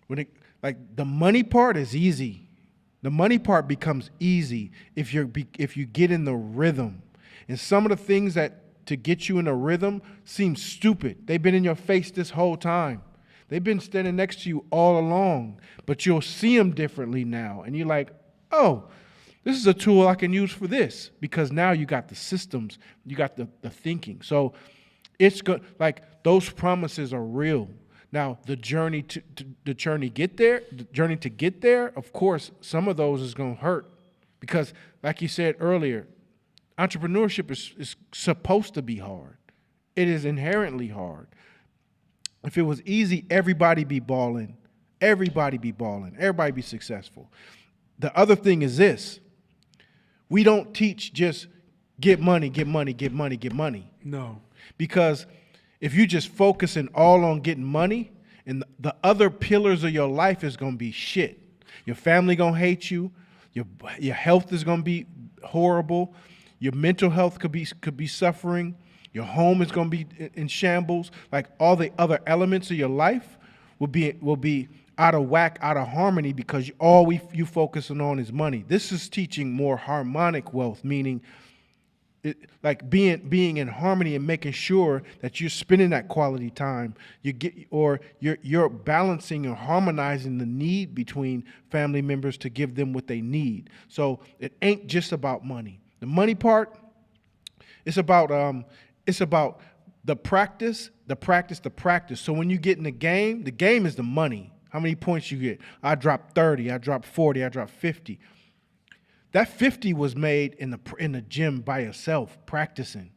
the money part is easy. The money part becomes easy if you get in the rhythm. And some of the things that to get you in a rhythm seem stupid. They've been in your face this whole time. They've been standing next to you all along, but you'll see them differently now. And you're like, oh, this is a tool I can use for this, because now you got the systems, you got the thinking. So it's good. Like, those promises are real. Now, the journey to get there, of course, some of those is going to hurt, because like you said earlier, entrepreneurship is supposed to be hard. It is inherently hard. If it was easy, everybody be balling. Everybody be successful. The other thing is this. We don't teach just get money. No. Because if you just focusing all on getting money, and the other pillars of your life is going to be shit. Your family going to hate you. Your health is going to be horrible. Your mental health could be suffering. Your home is going to be in shambles. Like, all the other elements of your life will be out of whack, out of harmony, because all you focusing on is money. This is teaching more harmonic wealth, meaning being in harmony and making sure that you're spending that quality time. You're balancing and harmonizing the need between family members to give them what they need. So it ain't just about money. The money part, it's about the practice. So when you get in the game is the money. How many points you get? I dropped 30, I dropped 40, I dropped 50. That 50 was made in the gym by yourself, practicing,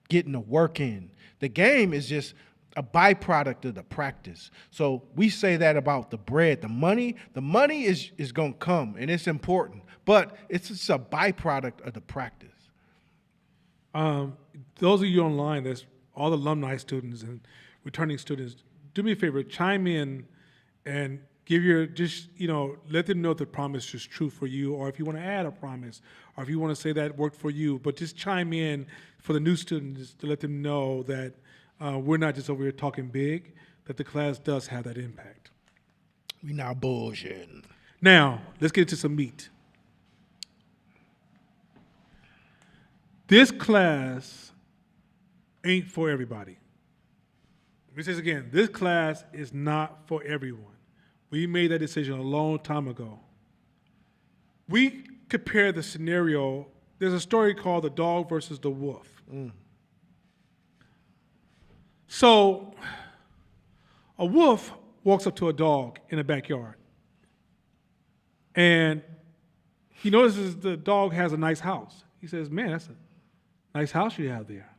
getting the work in. The game is just a byproduct of the practice. So we say that about the bread. The money is going to come, and it's important, but it's just a byproduct of the practice. Those of you online, there's all the alumni students and returning students, do me a favor, chime in and give let them know if the promise is true for you, or if you want to add a promise, or if you want to say that worked for you, but just chime in for the new students to let them know that we're not just over here talking big, that the class does have that impact. We not bullshitting. Now, let's get into some meat. This class ain't for everybody. Let me say this again. This class is not for everyone. We made that decision a long time ago. We compare the scenario. There's a story called The Dog versus the Wolf. So a wolf walks up to a dog in a backyard, and he notices the dog has a nice house. He says, man, that's a nice house you have there.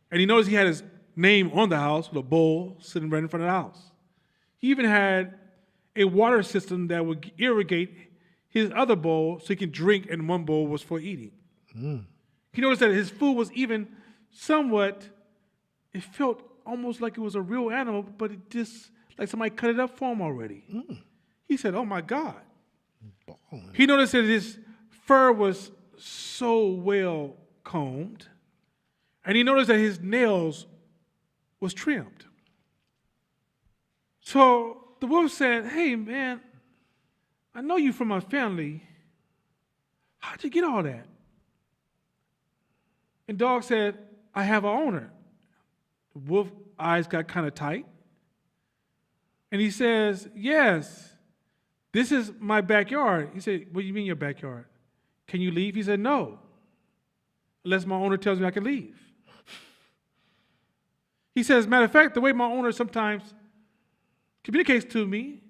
And he noticed he had his name on the house with a bowl sitting right in front of the house. He even had a water system that would irrigate his other bowl so he can drink, and one bowl was for eating. He noticed that his food was even somewhat, it felt almost like it was a real animal, but it just, like somebody cut it up for him already. He said, oh my God. He noticed that his fur was so well combed, and he noticed that his nails was trimmed. So the wolf said, hey man, I know you from my family. How'd you get all that? And dog said, I have an owner. The wolf eyes got kind of tight. And he says, yes, this is my backyard. He said, what do you mean your backyard? Can you leave? He said, no, unless my owner tells me I can leave. He says, matter of fact, the way my owner sometimes communicates to me,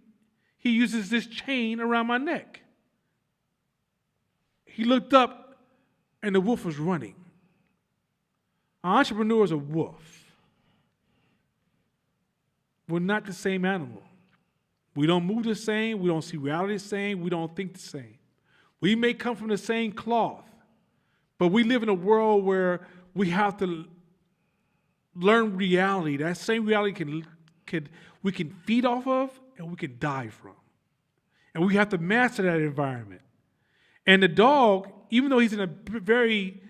he uses this chain around my neck. He looked up, and the wolf was running. An entrepreneur is a wolf. We're not the same animal. We don't move the same. We don't see reality the same. We don't think the same. We may come from the same cloth, but we live in a world where we have to learn reality. That same reality we can feed off of, and we can die from. And we have to master that environment. And the dog, even though he's in a very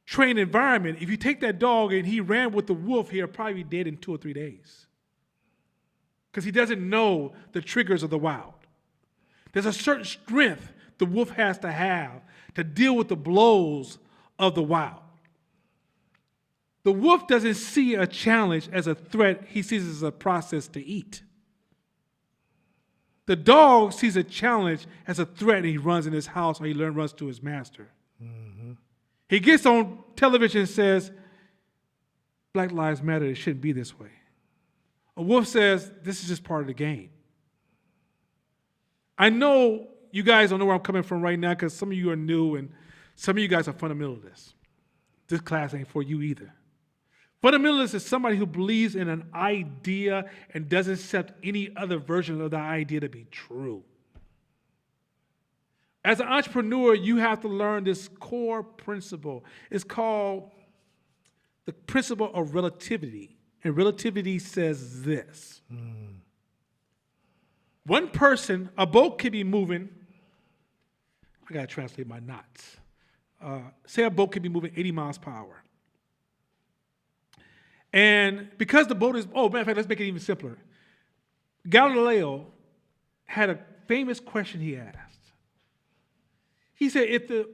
trained environment, if you take that dog and he ran with the wolf, he'll probably be dead in 2 or 3 days. Because he doesn't know the triggers of the wild. There's a certain strength the wolf has to deal with the blows of the wild. The wolf doesn't see a challenge as a threat, he sees it as a process to eat. The dog sees a challenge as a threat and he runs in his house or he runs to his master. Mm-hmm. He gets on television and says, Black Lives Matter, it shouldn't be this way. A wolf says, this is just part of the game. I know you guys don't know where I'm coming from right now because some of you are new and some of you guys are fundamentalists. This class ain't for you either. Fundamentalist is somebody who believes in an idea and doesn't accept any other version of the idea to be true. As an entrepreneur, you have to learn this core principle. It's called the principle of relativity. And relativity says this. One person, a boat can be moving. I got to translate my knots. Say a boat can be moving 80 miles per hour. And because the boat is, matter of fact, let's make it even simpler. Galileo had a famous question he asked. He said, if the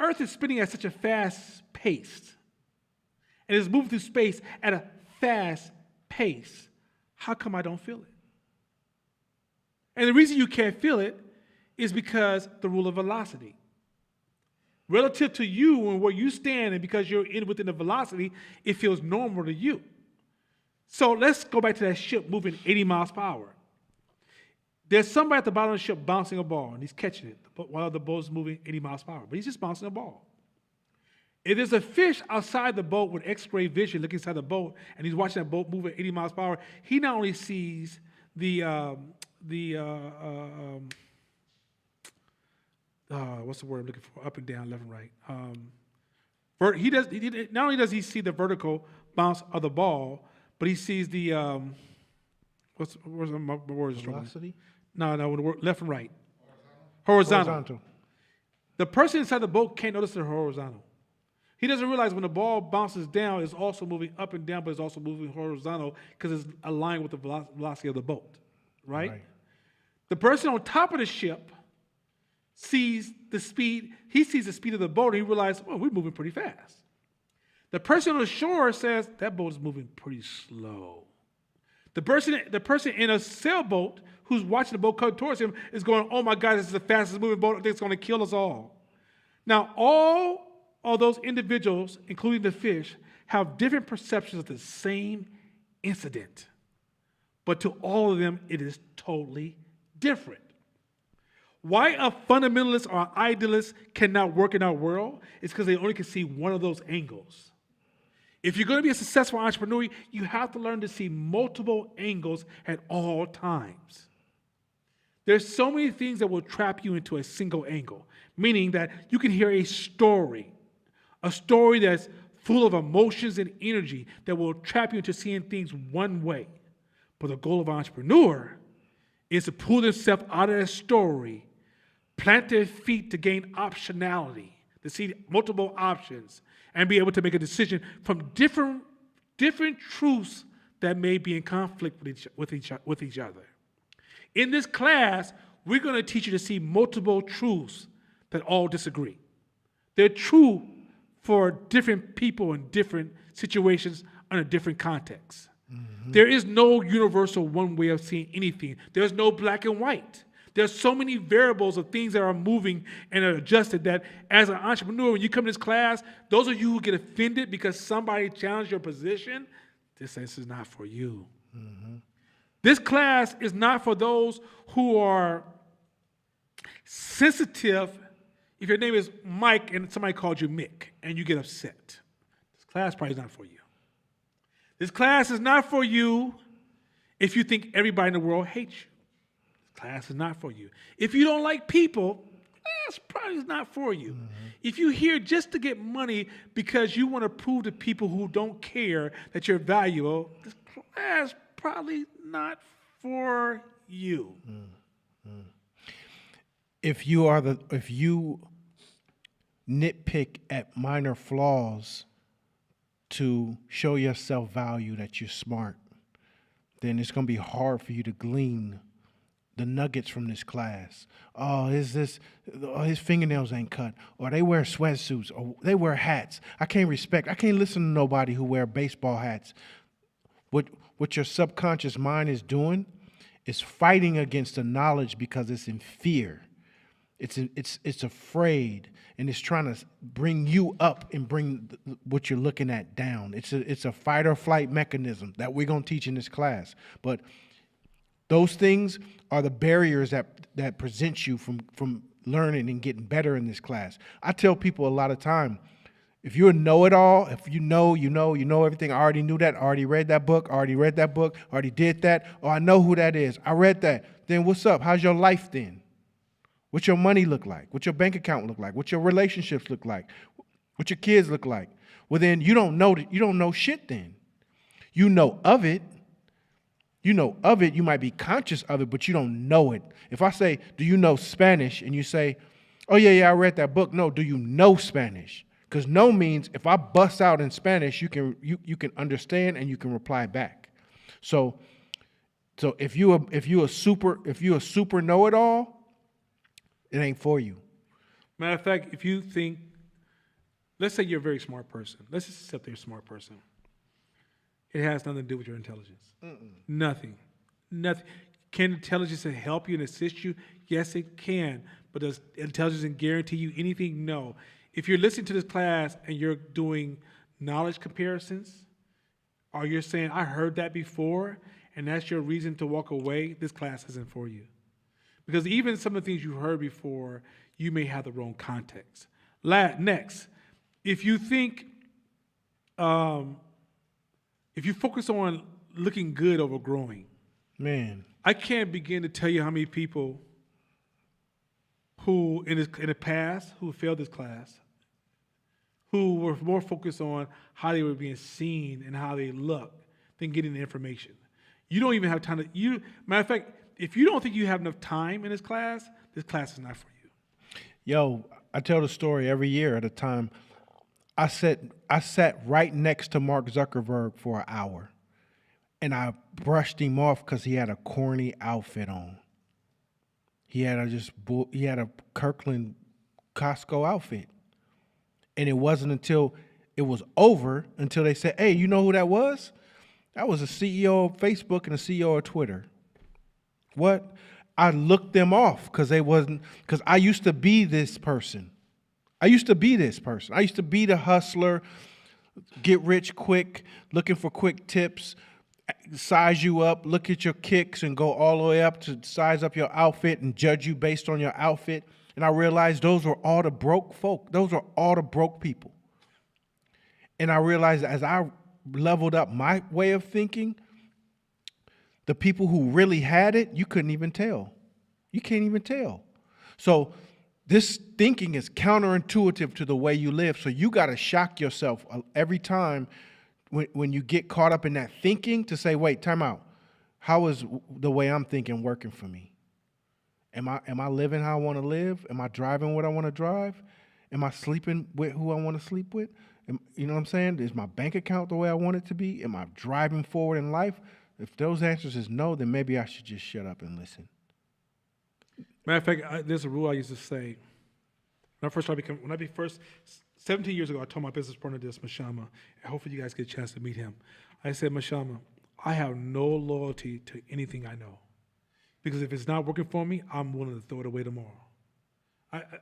earth is spinning at such a fast pace and is moving through space at a fast pace, how come I don't feel it? And the reason you can't feel it is because the rule of velocity. Relative to you and where you stand, and because you're within the velocity, it feels normal to you. So let's go back to that ship moving 80 miles per hour. There's somebody at the bottom of the ship bouncing a ball, and he's catching it while the boat is moving 80 miles per hour. But he's just bouncing a ball. If there's a fish outside the boat with X-ray vision looking inside the boat, and he's watching that boat move at 80 miles per hour, he not only sees what's the word I'm looking for? Up and down, left and right. Not only does he see the vertical bounce of the ball, but he sees the where's my words? Velocity? No, left and right. Horizontal. The person inside the boat can't notice the horizontal. He doesn't realize when the ball bounces down, it's also moving up and down, but it's also moving horizontal because it's aligned with the velocity of the boat, right? The person on top of the ship sees the speed. He sees the speed of the boat, and he realizes, well, we're moving pretty fast. The person on the shore says, that boat is moving pretty slow. The person in a sailboat who's watching the boat come towards him is going, oh my God, this is the fastest moving boat. I think it's going to kill us all. Now, all of those individuals, including the fish, have different perceptions of the same incident. But to all of them, it is totally different. Why a fundamentalist or idealist cannot work in our world is because they only can see one of those angles. If you're going to be a successful entrepreneur, you have to learn to see multiple angles at all times. There's so many things that will trap you into a single angle, meaning that you can hear a story that's full of emotions and energy that will trap you into seeing things one way. But the goal of an entrepreneur is to pull themselves out of that story, plant their feet to gain optionality, to see multiple options, and be able to make a decision from different truths that may be in conflict with each other. In this class, we're going to teach you to see multiple truths that all disagree. They're true for different people in different situations under different contexts. Mm-hmm. There is no universal one way of seeing anything. There's no black and white. There's so many variables of things that are moving and are adjusted that as an entrepreneur, when you come to this class, those of you who get offended because somebody challenged your position, this is not for you. Mm-hmm. This class is not for those who are sensitive. If your name is Mike and somebody called you Mick and you get upset, this class probably is not for you. This class is not for you if you think everybody in the world hates you. This class is not for you. If you don't like people, class probably is not for you. Mm-hmm. If you're here just to get money because you want to prove to people who don't care that you're valuable, this class probably not for you. If you nitpick at minor flaws to show your self-value that you're smart, then it's going to be hard for you to glean the nuggets from this class. Oh, his fingernails ain't cut, or they wear sweatsuits, or they wear hats. I can't listen to nobody who wear baseball hats. What your subconscious mind is doing is fighting against the knowledge because it's in fear. It's afraid, and it's trying to bring you up and bring what you're looking at down. It's a fight or flight mechanism that we're going to teach in this class. But those things are the barriers that present you from learning and getting better in this class. I tell people a lot of time, if you're a know-it-all, if you know everything, I already knew that, I already read that book, already did that, or I know who that is, I read that, then what's up? How's your life then? What's your money look like? What's your bank account look like? What's your relationships look like? What your kids look like? Well, then you don't know shit then. You know of it. You know of it. You might be conscious of it, but you don't know it. If I say, do you know Spanish? And you say, oh, yeah, I read that book. No, do you know Spanish? Because know means if I bust out in Spanish, you can understand and you can reply back. So if you a super know-it-all, it ain't for you. Matter of fact, if you think, let's say you're a very smart person. Let's just accept you're a smart person. It has nothing to do with your intelligence. Nothing. Can intelligence help you and assist you? Yes, it can. But does intelligence guarantee you anything? No. If you're listening to this class and you're doing knowledge comparisons, or you're saying, I heard that before, and that's your reason to walk away, this class isn't for you. Because even some of the things you heard before, you may have the wrong context. Next, if you think, if you focus on looking good over growing, Man, I can't begin to tell you how many people who in the past who failed this class, who were more focused on how they were being seen and how they looked than getting the information. You don't even have time to, matter of fact, if you don't think you have enough time in this class is not for you. yo, I tell the story every year at a time. I sat right next to Mark Zuckerberg for an hour, and I brushed him off because he had a corny outfit on. He had a Kirkland Costco outfit, and it wasn't until it was over until they said, "Hey, you know who that was? That was the CEO of Facebook and the CEO of Twitter." What? I looked them off because I used to be this person. I used to be the hustler, get rich quick, looking for quick tips, size you up, look at your kicks and go all the way up to size up your outfit and judge you based on your outfit. And I realized those were all the broke folk. Those are all the broke people. And I realized as I leveled up my way of thinking, the people who really had it, you couldn't even tell. You can't even tell. So this thinking is counterintuitive to the way you live. So you got to shock yourself every time when you get caught up in that thinking to say, wait, time out. How is the way I'm thinking working for me? Am I living how I want to live? Am I driving what I want to drive? Am I sleeping with who I want to sleep with? You know what I'm saying? Is my bank account the way I want it to be? Am I driving forward in life? If those answers is no, then maybe I should just shut up and listen. Matter of fact, there's a rule I used to say. When I be first 17 years ago, I told my business partner this, Mashama, and hopefully you guys get a chance to meet him. I said, Mashama, I have no loyalty to anything I know. Because if it's not working for me, I'm willing to throw it away tomorrow.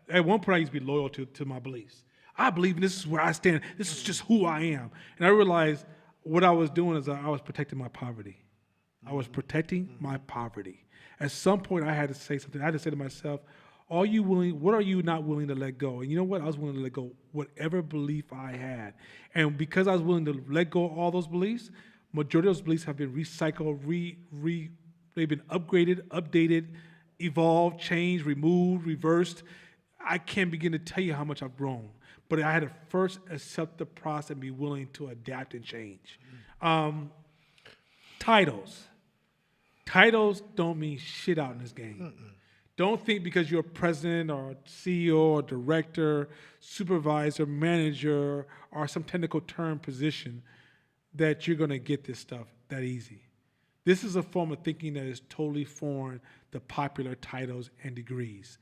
At one point, I used to be loyal to my beliefs. I believe this is where I stand. This is just who I am. And I realized what I was doing is I was protecting my poverty. I was protecting my poverty. At some point, I had to say something. I had to say to myself, what are you not willing to let go? And you know what? I was willing to let go whatever belief I had. And because I was willing to let go of all those beliefs, majority of those beliefs have been recycled, they've been upgraded, updated, evolved, changed, removed, reversed. I can't begin to tell you how much I've grown. But I had to first accept the process and be willing to adapt and change. Titles. Titles don't mean shit out in this game. Don't think because you're a president or CEO or director, supervisor, manager, or some technical term position that you're going to get this stuff that easy. This is a form of thinking that is totally foreign to popular titles and degrees.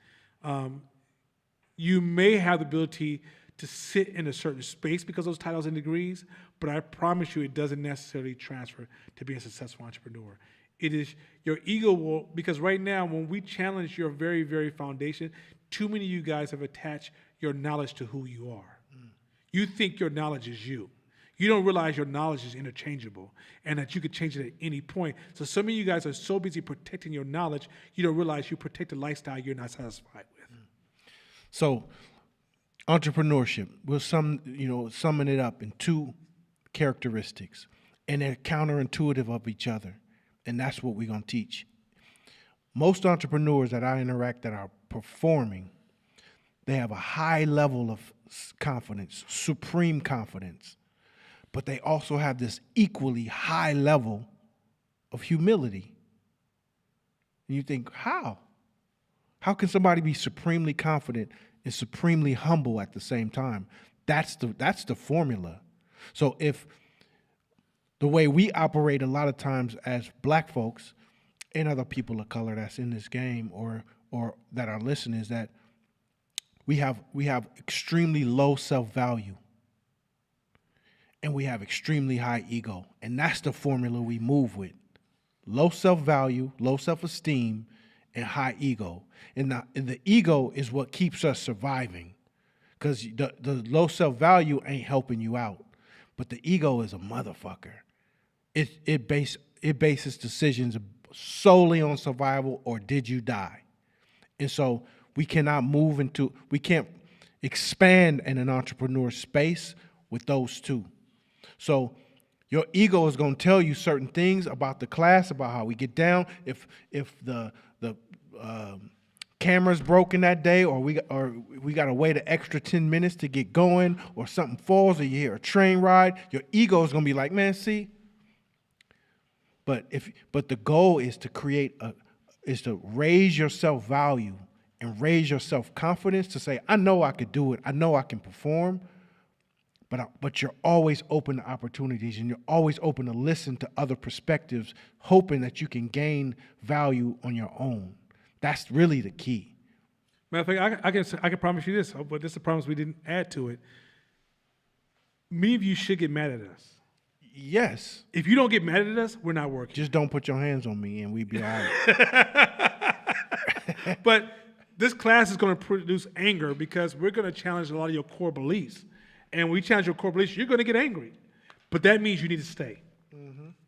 You may have the ability to sit in a certain space because of those titles and degrees, but I promise you it doesn't necessarily transfer to being a successful entrepreneur. It is your ego will, because right now when we challenge your very, very foundation, too many of you guys have attached your knowledge to who you are. You think your knowledge is you. You don't realize your knowledge is interchangeable and that you could change it at any point. So some of you guys are so busy protecting your knowledge, you don't realize you protect a lifestyle you're not satisfied with. So, entrepreneurship, we'll summon it up in 2 characteristics, and they're counterintuitive of each other, and that's what we're going to teach. Most entrepreneurs that I interact that are performing, they have a high level of confidence, supreme confidence, but they also have this equally high level of humility. And you think, how? How can somebody be supremely confident and supremely humble at the same time? That's the formula. So if the way we operate a lot of times as black folks and other people of color that's in this game or that are listening is that we have extremely low self-value and we have extremely high ego. And that's the formula we move with. Low self-value, low self-esteem, and high ego. And the ego is what keeps us surviving because the low self-value ain't helping you out. But the ego is a motherfucker. It bases decisions solely on survival or did you die. And so we can't expand in an entrepreneur space with those two. So your ego is going to tell you certain things about the class, about how we get down. If the camera's broken that day, or we got to wait an extra 10 minutes to get going, or something falls, or you hear a train ride, your ego is going to be like, man, see. But the goal is to to raise your self-value and raise your self-confidence to say, I know I could do it. I know I can perform. But you're always open to opportunities and you're always open to listen to other perspectives, hoping that you can gain value on your own. That's really the key. Matter of fact, I can promise you this, but this is a promise we didn't add to it. Many of you should get mad at us. Yes. If you don't get mad at us, we're not working. Just don't put your hands on me and we be all right. But this class is going to produce anger because we're going to challenge a lot of your core beliefs. And when we challenge your core beliefs, you're going to get angry. But that means you need to stay,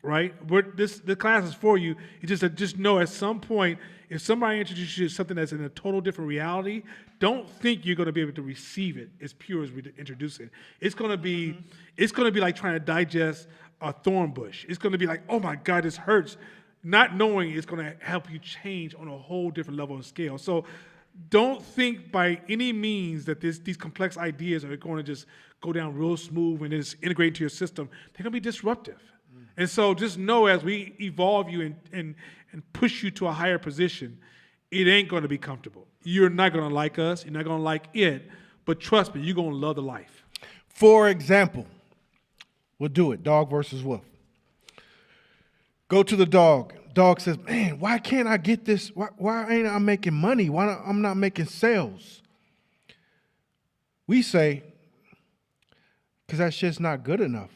right? The class is for you. You just know at some point, if somebody introduces you to something that's in a total different reality, don't think you're going to be able to receive it as pure as we introduce it. It's going to be like trying to digest a thorn bush. It's going to be like, oh my God, this hurts. Not knowing it's going to help you change on a whole different level and scale. So don't think by any means that these complex ideas are going to just go down real smooth and just integrate into your system. They're going to be disruptive. And so just know as we evolve you and push you to a higher position, it ain't going to be comfortable. You're not going to like us. You're not going to like it. But trust me, you're going to love the life. For example, we'll do it. Dog versus wolf. Go to the dog. Dog says, man, why can't I get this? Why ain't I making money? Why I'm not making sales? We say, because that shit's not good enough.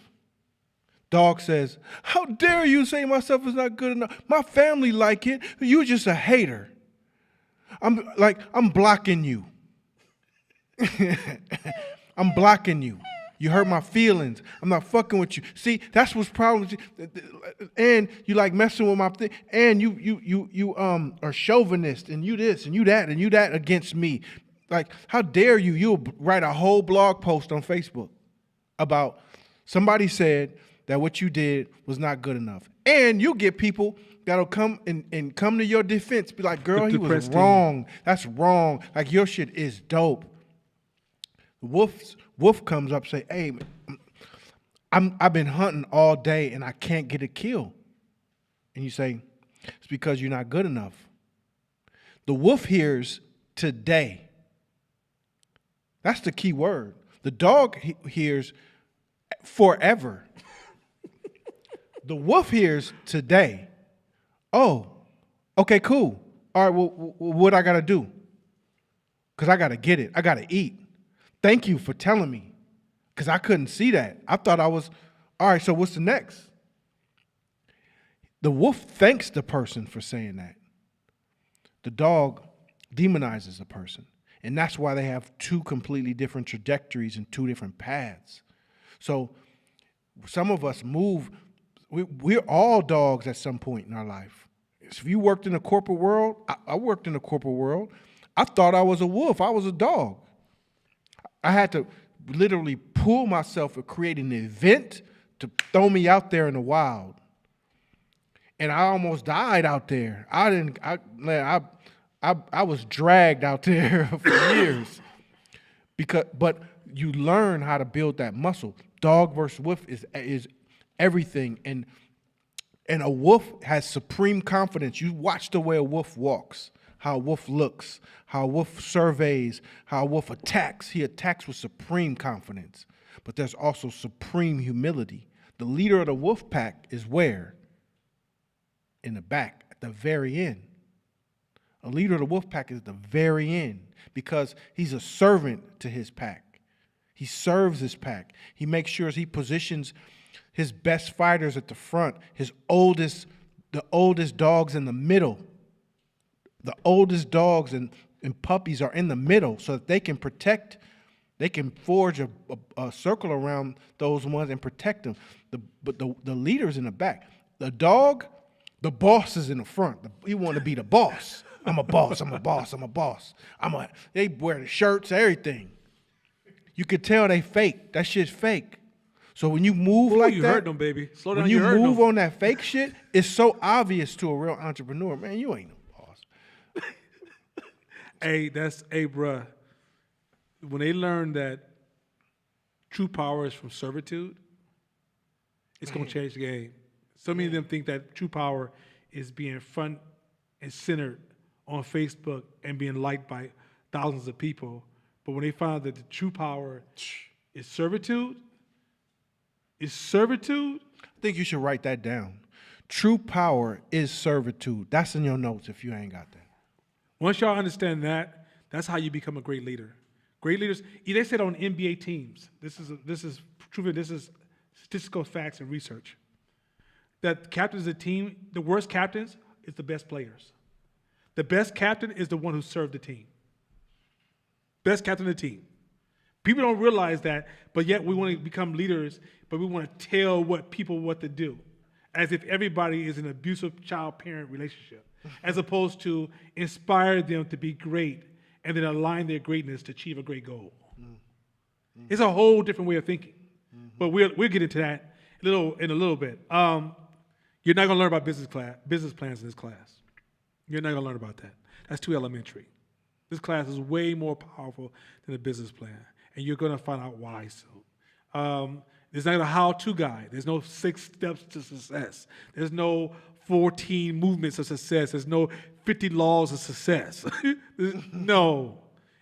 Dog says, how dare you say my stuff is not good enough? My family like it. You're just a hater. I'm blocking you. I'm blocking you. You hurt my feelings. I'm not fucking with you. See, that's what's problem. And you like messing with my thing. And you are chauvinist and you this and you that against me. Like, how dare you? You'll write a whole blog post on Facebook about somebody said that what you did was not good enough. And you get people that'll come and come to your defense, be like, girl, he was wrong. That's wrong. Like, your shit is dope. Wolf comes up and say, hey, I've been hunting all day and I can't get a kill. And you say, It's because you're not good enough. The wolf hears today. That's the key word. The dog hears forever. The wolf hears today. Oh, okay, cool. All right, well, what I got to do? Because I got to get it. I got to eat. Thank you for telling me. Because I couldn't see that. I thought I was, all right, so what's the next? The wolf thanks the person for saying that. The dog demonizes the person. And that's why they have two completely different trajectories and two different paths. So some of us move, we're all dogs at some point in our life. If you worked in the corporate world, I worked in the corporate world. I thought I was a wolf. I was a dog. I had to literally pull myself and create an event to throw me out there in the wild. And I almost died out there. I was dragged out there for years. But you learn how to build that muscle. Dog versus wolf is everything. And a wolf has supreme confidence. You watch the way a wolf walks, how a wolf looks, how a wolf surveys, how a wolf attacks. He attacks with supreme confidence. But there's also supreme humility. The leader of the wolf pack is where? In the back, at the very end. A leader of the wolf pack is the very end because he's a servant to his pack. He serves his pack. He makes sure he positions his best fighters at the front, the oldest dogs in the middle. The oldest dogs and puppies are in the middle so that they can protect, they can forge a circle around those ones and protect them. But the leader's in the back. The dog, the boss is in the front. He want to be the boss. I'm a boss, I'm a boss, I'm a boss. They wear the shirts, everything. You could tell they fake. That shit's fake. So when you move like you that, hurt them, baby. Slow down, when you hurt move them. on that fake shit, it's so obvious to a real entrepreneur. Man, you ain't no boss. Hey, bruh. When they learn that true power is from servitude, it's going to change the game. So many of them think that true power is being front and centered on Facebook and being liked by thousands of people. But when they find that the true power is servitude, I think you should write that down. True power is servitude. That's in your notes if you ain't got that. Once y'all understand that, that's how you become a great leader. Great leaders, they said on NBA teams, this is statistical facts and research, that captains of the team, the worst captains is the best players. The best captain is the one who served the team. Best captain of the team. People don't realize that, but yet we want to become leaders, but we want to tell people what to do, as if everybody is an abusive child-parent relationship, as opposed to inspire them to be great and then align their greatness to achieve a great goal. It's a whole different way of thinking, but we'll get into that in a little bit. You're not going to learn about business plans in this class. You're not going to learn about that. That's too elementary. This class is way more powerful than a business plan, and you're going to find out why so. There's not a how-to guide. There's no 6 steps to success. There's no 14 movements of success. There's no 50 laws of success. No.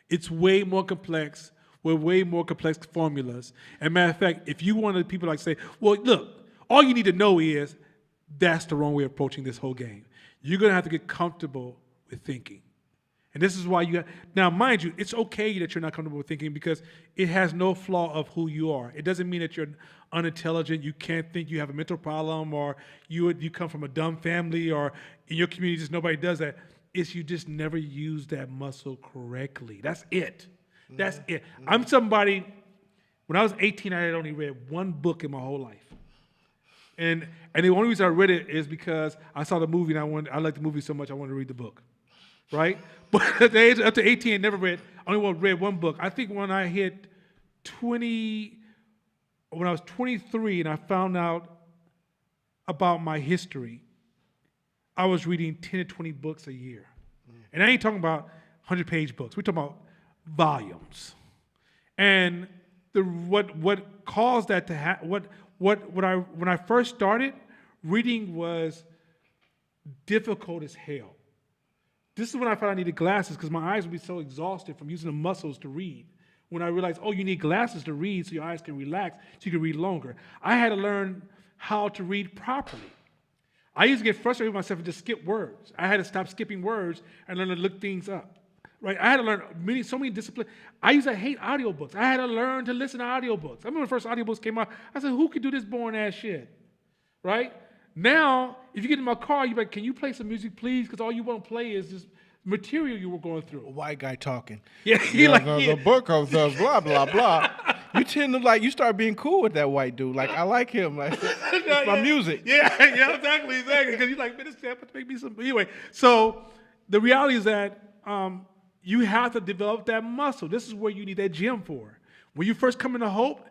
It's way more complex with way more complex formulas. And matter of fact, if you wanted people like say, well, look, all you need to know is that's the wrong way of approaching this whole game. You're going to have to get comfortable with thinking. And this is why now, mind you, it's okay that you're not comfortable with thinking because it has no flaw of who you are. It doesn't mean that you're unintelligent, you can't think, you have a mental problem, or you come from a dumb family, or in your community just nobody does that. It's you just never use that muscle correctly. That's it. That's it. I'm somebody, when I was 18, I had only read one book in my whole life. And the only reason I read it is because I saw the movie and I liked the movie so much I wanted to read the book. Right? But at the age up to 18, I only read one book. I think when I hit 20, when I was 23 and I found out about my history, I was reading 10 to 20 books a year. And I ain't talking about 100-page books. We're talking about volumes. And what caused that to happen, when I first started, reading was difficult as hell. This is when I found I needed glasses because my eyes would be so exhausted from using the muscles to read. When I realized, oh, you need glasses to read so your eyes can relax so you can read longer. I had to learn how to read properly. I used to get frustrated with myself and just skip words. I had to stop skipping words and learn to look things up. Right? I had to learn so many disciplines. I used to hate audiobooks. I had to learn to listen to audiobooks. I remember when the first audiobooks came out, I said, who could do this boring ass shit? Right? Now, if you get in my car, you're like, can you play some music, please? Because all you want to play is just material you were going through. A white guy talking. Yeah, The book of the blah, blah, blah. You tend to you start being cool with that white dude. Like, I like him. Like, it's my music. Yeah, exactly. Because you're like, man, this sample make me some. Anyway, so the reality is that you have to develop that muscle. This is where you need that gym for. When you first come into Hope,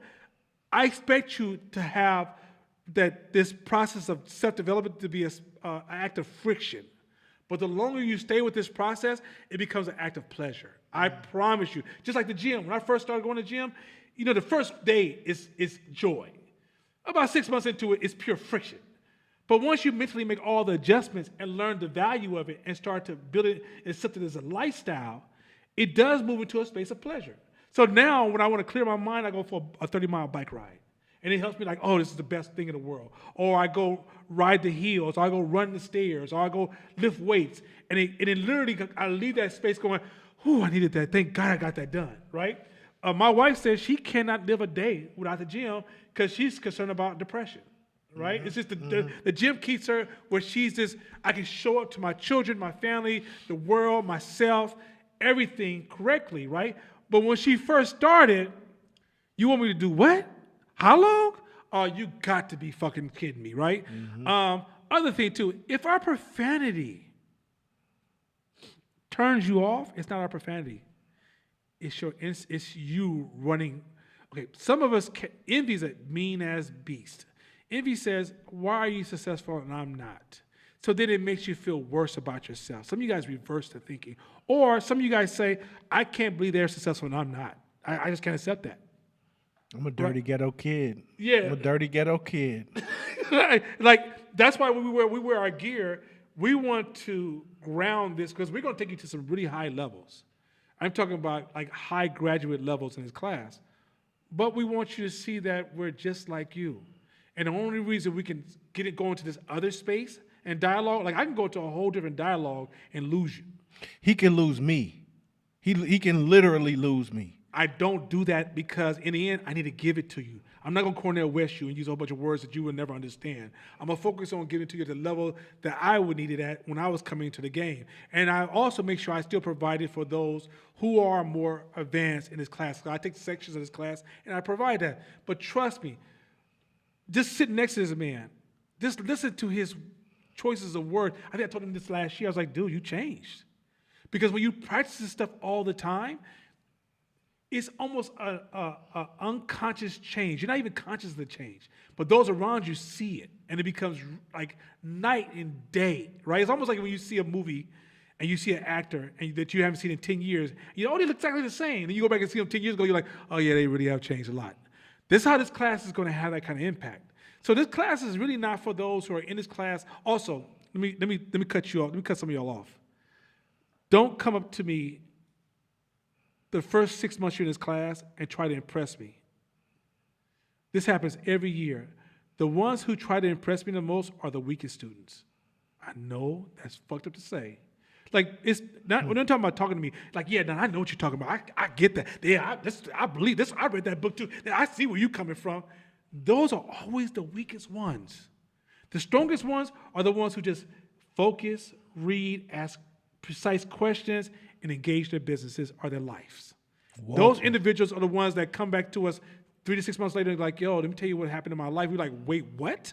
I expect you to have this process of self-development to be an act of friction. But the longer you stay with this process, it becomes an act of pleasure. I promise you. Just like the gym. When I first started going to the gym, the first day is joy. About 6 months into it, it's pure friction. But once you mentally make all the adjustments and learn the value of it and start to build it and accept it as a lifestyle, it does move into a space of pleasure. So now when I want to clear my mind, I go for a 30-mile bike ride. And it helps me like, oh, this is the best thing in the world. Or I go ride the hills, or I go run the stairs, or I go lift weights. And it literally, I leave that space going, whew, I needed that. Thank God I got that done, right? My wife says she cannot live a day without the gym because she's concerned about depression, right? It's just the gym keeps her where she's just, I can show up to my children, my family, the world, myself, everything correctly, right? But when she first started, you want me to do what? How long? Oh, you got to be fucking kidding me, right? Other thing too, if our profanity turns you off, it's not our profanity. It's you running. Okay, some of us, envy is a mean ass beast. Envy says, why are you successful and I'm not? So then it makes you feel worse about yourself. Some of you guys reverse the thinking. Or some of you guys say, I can't believe they're successful and I'm not. I just can't accept that. I'm a dirty ghetto kid. Yeah. I'm a dirty ghetto kid. Like, that's why when we wear our gear, we want to ground this because we're going to take you to some really high levels. I'm talking about like high graduate levels in this class. But we want you to see that we're just like you. And the only reason we can go into this other space and dialogue, like I can go to a whole different dialogue and lose you. He can lose me. He can literally lose me. I don't do that because in the end, I need to give it to you. I'm not going to Cornell West you and use a whole bunch of words that you will never understand. I'm going to focus on giving it to you at the level that I would need it at when I was coming into the game. And I also make sure I still provide it for those who are more advanced in this class. So I take sections of this class and I provide that. But trust me, just sit next to this man. Just listen to his choices of words. I think I told him this last year. I was like, dude, you changed. Because when you practice this stuff all the time, it's almost a unconscious change. You're not even conscious of the change, but those around you see it, and it becomes like night and day, right? It's almost like when you see a movie and you see an actor that you haven't seen in 10 years, you know, they look exactly the same. Then you go back and see them 10 years ago, you're like, oh yeah, they really have changed a lot. This is how this class is going to have that kind of impact. So this class is really not for those who are in this class. Also, let me cut you off. Let me cut some of y'all off. Don't come up to me the first 6 months you're in this class and try to impress me. This happens every year. The ones who try to impress me the most are the weakest students. I know that's fucked up to say. Like, it's not, when they're talking about talking to me, like, yeah, now I know what you're talking about. I get that. Yeah, I believe this. I read that book too. I see where you're coming from. Those are always the weakest ones. The strongest ones are the ones who just focus, read, ask precise questions, and engage their businesses or their lives. Whoa. Those individuals are the ones that come back to us 3 to 6 months later and like, yo, let me tell you what happened in my life. We're like, wait, what?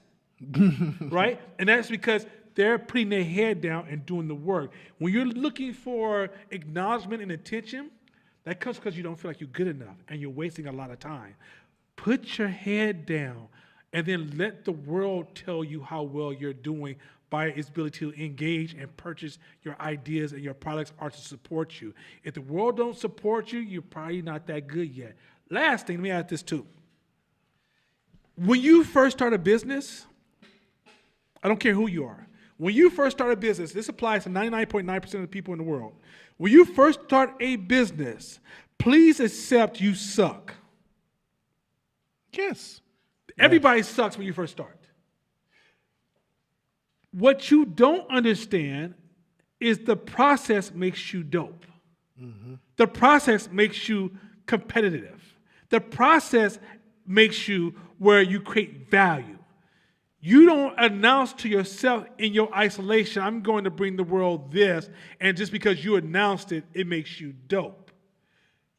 Right? And that's because they're putting their head down and doing the work. When you're looking for acknowledgement and attention, that comes because you don't feel like you're good enough and you're wasting a lot of time. Put your head down and then let the world tell you how well you're doing by its ability to engage and purchase your ideas and your products or to support you. If the world don't support you, you're probably not that good yet. Last thing, let me add this too. When you first start a business, I don't care who you are. When you first start a business, this applies to 99.9% of the people in the world. When you first start a business, please accept you suck. Yes. Everybody sucks when you first start. What you don't understand is the process makes you dope. The process makes you competitive. The process makes you where you create value. You don't announce to yourself in your isolation, I'm going to bring the world this, and just because you announced it, it makes you dope.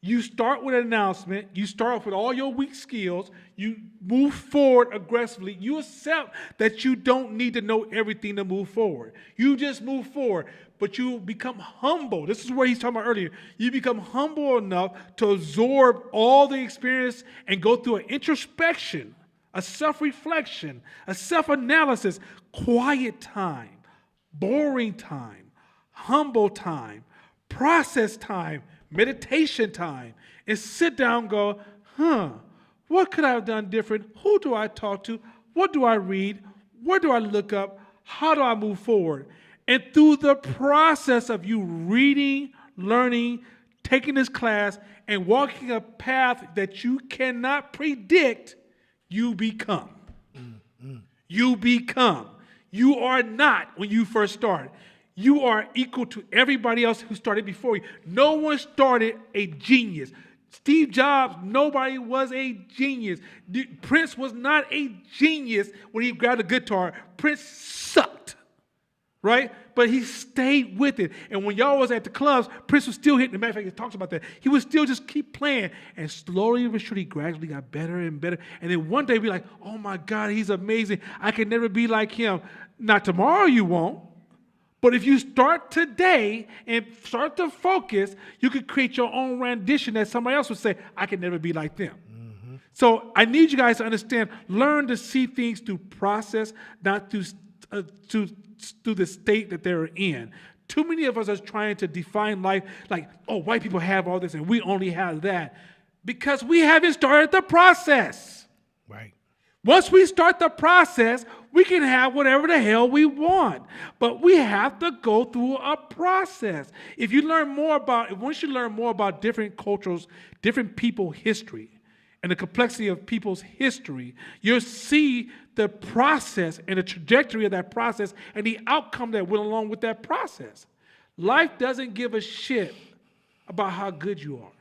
You start with an announcement, you start off with all your weak skills, you move forward aggressively, you accept that you don't need to know everything to move forward. You just move forward, but you become humble. This is where he's talking about earlier. You become humble enough to absorb all the experience and go through an introspection, a self-reflection, a self-analysis, quiet time, boring time, humble time, process time, meditation time, and sit down and go, what could I have done different? Who do I talk to? What do I read? Where do I look up? How do I move forward? And through the process of you reading, learning, taking this class, and walking a path that you cannot predict, you become. You become. You are not when you first start. You are equal to everybody else who started before you. No one started a genius. Steve Jobs, nobody was a genius. Prince was not a genius when he grabbed a guitar. Prince sucked, right? But he stayed with it. And when y'all was at the clubs, Prince was still hitting. As a matter of fact, he talks about that. He would still just keep playing. And slowly but surely, he gradually got better and better. And then one day, be like, oh my God, he's amazing. I can never be like him. Not tomorrow, you won't. But if you start today and start to focus, you can create your own rendition that somebody else would say, I can never be like them. So I need you guys to understand, learn to see things through process, not through the state that they're in. Too many of us are trying to define life like, oh, white people have all this and we only have that, because we haven't started the process. Right. Once we start the process, we can have whatever the hell we want. But we have to go through a process. Once you learn more about different cultures, different people's history, and the complexity of people's history, you'll see the process and the trajectory of that process and the outcome that went along with that process. Life doesn't give a shit about how good you are.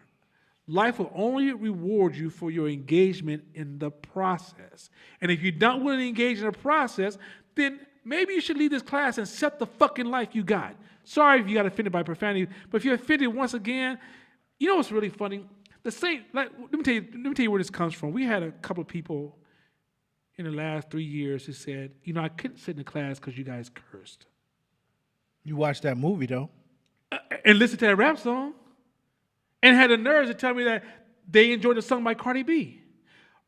Life will only reward you for your engagement in the process. And if you're not willing to engage in the process, then maybe you should leave this class and set the fucking life you got. Sorry if you got offended by profanity, but if you're offended once again, you know what's really funny? Let me tell you where this comes from. We had a couple of people in the last 3 years who said, I couldn't sit in the class because you guys cursed. You watched that movie, though. And listen to that rap song. And had the nerves to tell me that they enjoyed the song by Cardi B.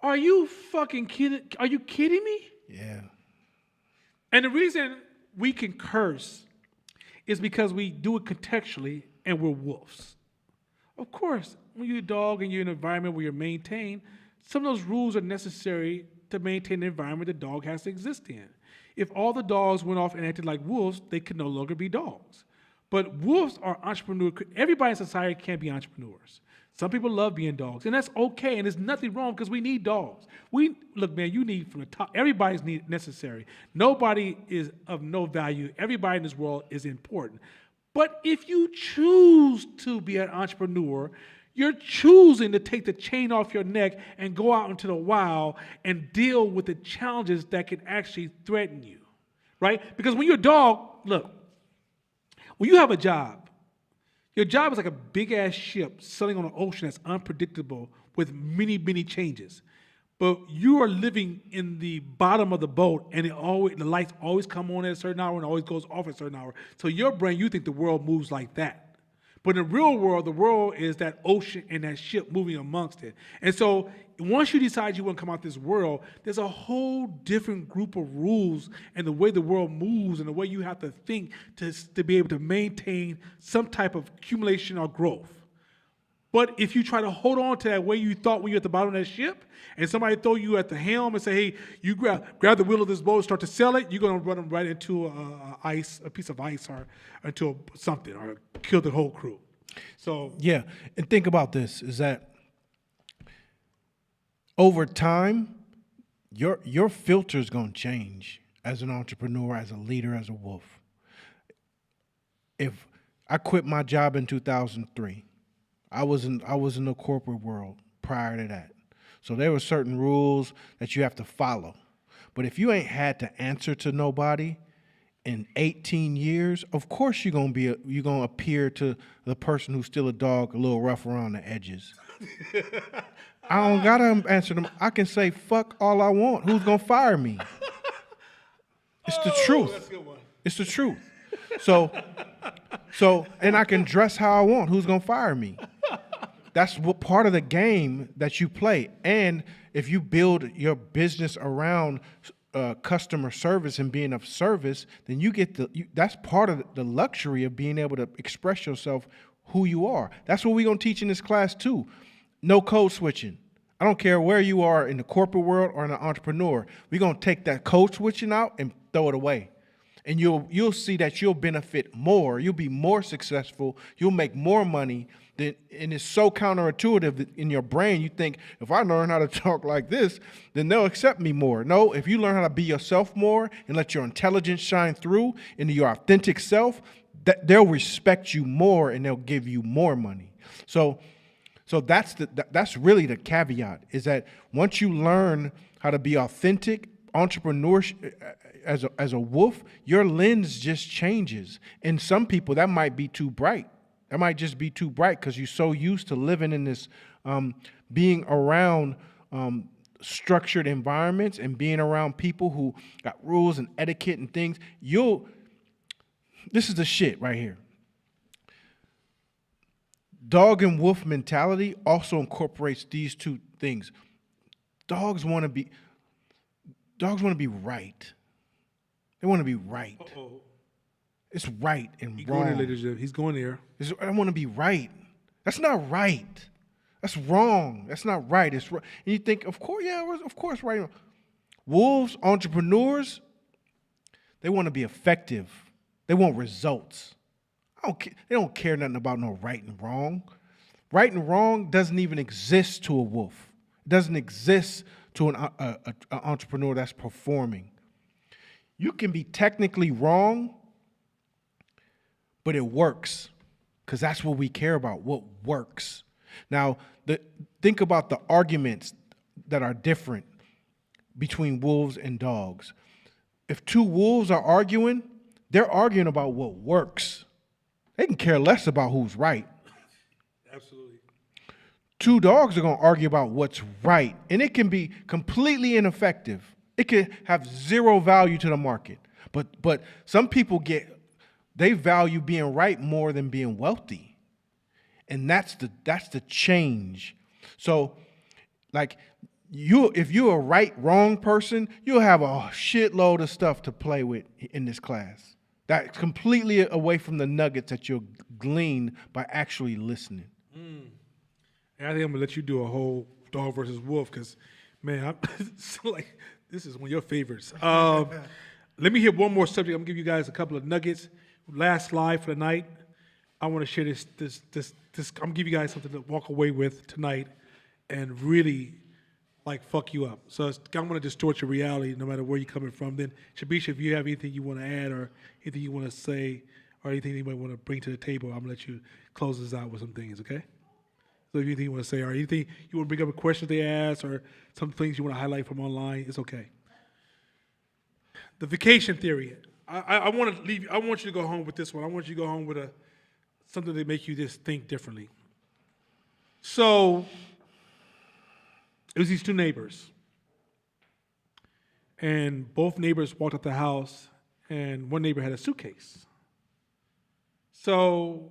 Are you fucking kidding? Are you kidding me? Yeah. And the reason we can curse is because we do it contextually and we're wolves. Of course, when you're a dog and you're in an environment where you're maintained, some of those rules are necessary to maintain the environment the dog has to exist in. If all the dogs went off and acted like wolves, they could no longer be dogs. But wolves are entrepreneurs. Everybody in society can't be entrepreneurs. Some people love being dogs, and that's okay, and there's nothing wrong because we need dogs. Look, man, you need from the top. Everybody's necessary. Nobody is of no value. Everybody in this world is important. But if you choose to be an entrepreneur, you're choosing to take the chain off your neck and go out into the wild and deal with the challenges that can actually threaten you, right? Because when you're a dog, look, when you have a job, your job is like a big-ass ship sailing on an ocean that's unpredictable with many, many changes. But you are living in the bottom of the boat, and the lights always come on at a certain hour and always goes off at a certain hour. So your brain, you think the world moves like that. But in the real world, the world is that ocean and that ship moving amongst it. And so once you decide you want to come out this world, there's a whole different group of rules and the way the world moves and the way you have to think to be able to maintain some type of accumulation or growth. But if you try to hold on to that way you thought when you're at the bottom of that ship, and somebody throw you at the helm and say, "Hey, you grab the wheel of this boat and start to sail it," you're gonna run them right into a piece of ice, or into something, or kill the whole crew. So Yeah, and think about this: is that over time, your filter is going to change as an entrepreneur, as a leader, as a wolf. If I quit my job in 2003, I was in the corporate world prior to that, so there were certain rules that you have to follow. But if you ain't had to answer to nobody in 18 years, of course you're gonna appear to the person who's still a dog, a little rough around the edges. I don't gotta answer them. I can say fuck all I want. Who's gonna fire me? It's the truth. that's a good one. It's the truth. So, and I can dress how I want. Who's gonna fire me? That's what part of the game that you play. And if you build your business around customer service and being of service, then you get that's part of the luxury of being able to express yourself who you are. That's what we're gonna teach in this class too. No code switching. I don't care where you are in the corporate world or an entrepreneur. We're gonna take that code switching out and throw it away. And you'll see that you'll benefit more. You'll be more successful. You'll make more money. And it's so counterintuitive that in your brain, you think, if I learn how to talk like this, then they'll accept me more. No, if you learn how to be yourself more and let your intelligence shine through into your authentic self, they'll respect you more and they'll give you more money. So that's really the caveat, is that once you learn how to be authentic, entrepreneurship, as a wolf, your lens just changes. And some people, that might be too bright. That might just be too bright because you're so used to living in this, being around structured environments and being around people who got rules and etiquette and things. This is the shit right here. Dog and wolf mentality also incorporates these two things. Dogs want to be right. They want to be right. Uh-oh. It's right and He's wrong. going there, ladies and gentlemen. He's going there. I want to be right. That's not right. That's wrong. That's not right. It's right. And you think, of course, right. Wolves, entrepreneurs, they want to be effective. They want results. They don't care nothing about no right and wrong. Right and wrong doesn't even exist to a wolf. It doesn't exist to an entrepreneur that's performing. You can be technically wrong, but it works, because that's what we care about, what works. Now, think about the arguments that are different between wolves and dogs. If two wolves are arguing, they're arguing about what works. They can care less about who's right. Absolutely. Two dogs are going to argue about what's right, and it can be completely ineffective. It can have zero value to the market. But some people they value being right more than being wealthy. And that's the change. So, like, if you're a right, wrong person, you'll have a shitload of stuff to play with in this class. That's completely away from the nuggets that you'll glean by actually listening. And I think I'm gonna let you do a whole dog versus wolf, because, man, this is one of your favorites. Let me hit one more subject. I'm gonna give you guys a couple of nuggets. Last slide for the night. I want to share this. I'm gonna give you guys something to walk away with tonight, and really, fuck you up. So I'm gonna distort your reality, no matter where you're coming from. Then, Shabisha, if you have anything you want to add, or anything you want to say, or anything you might want to bring to the table, I'm gonna let you close this out with some things, okay? So if anything you want to say, or anything you want to bring up, a question they asked, or some things you want to highlight from online, it's okay. The vacation theory. I want to leave. I want you to go home with this one. I want you to go home with something that make you just think differently. So it was these two neighbors, and both neighbors walked up the house, and one neighbor had a suitcase. So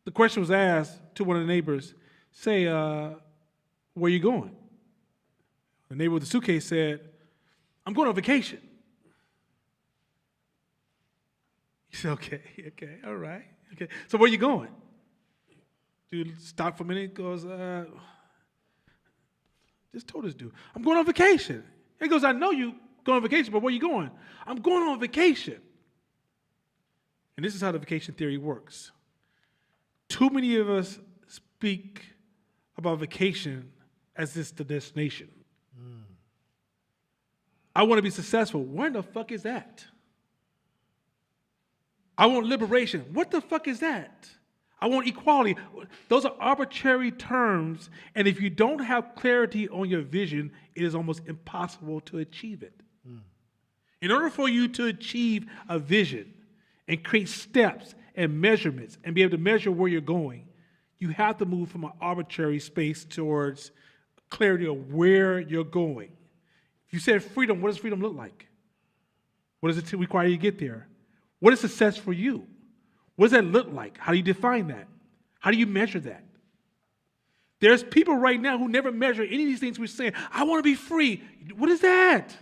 the question was asked to one of the neighbors, say, where are you going? The neighbor with the suitcase said, I'm going on vacation. He said, okay, all right. Okay. So where are you going? Dude stopped for a minute, goes, just told this dude, I'm going on vacation. He goes, I know you going on vacation, but where you going? I'm going on vacation. And this is how the vacation theory works. Too many of us speak about vacation as it's the destination. I want to be successful. Where the fuck is that? I want liberation. What the fuck is that? I want equality. Those are arbitrary terms, and if you don't have clarity on your vision, it is almost impossible to achieve it. In order for you to achieve a vision and create steps and measurements and be able to measure where you're going, you have to move from an arbitrary space towards clarity of where you're going. If you said freedom, what does freedom look like? What does it require you to get there? What is success for you? What does that look like? How do you define that? How do you measure that? There's people right now who never measure any of these things we're saying. I want to be free. What is that?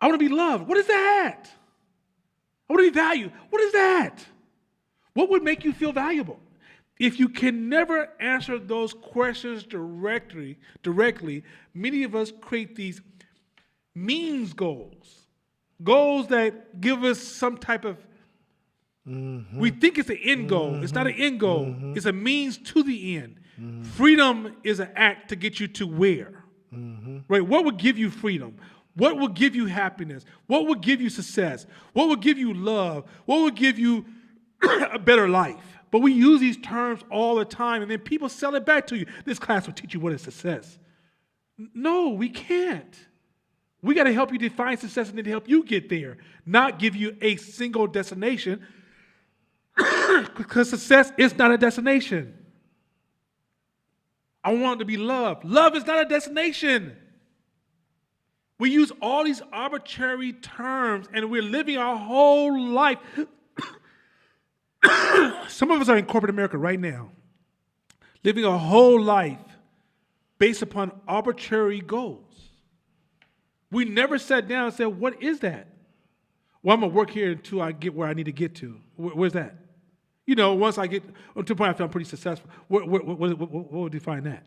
I want to be loved. What is that? I want to be valued. What is that? What would make you feel valuable? If you can never answer those questions directly, many of us create these means goals that give us some type of, we think it's an end goal. It's not an end goal. It's a means to the end. Freedom is an act to get you to where? Right? What would give you freedom? What would give you happiness? What would give you success? What would give you love? What would give you a better life? But we use these terms all the time, and then people sell it back to you. This class will teach you what is success. No, we can't. We got to help you define success and then help you get there, not give you a single destination, because success is not a destination. I want to be loved. Love is not a destination. We use all these arbitrary terms, and we're living our whole life. Some of us are in corporate America right now, living a whole life based upon arbitrary goals. We never sat down and said, what is that? Well, I'm going to work here until I get where I need to get to. Where's that? You know, once I get to the point I feel I'm pretty successful, what would define that?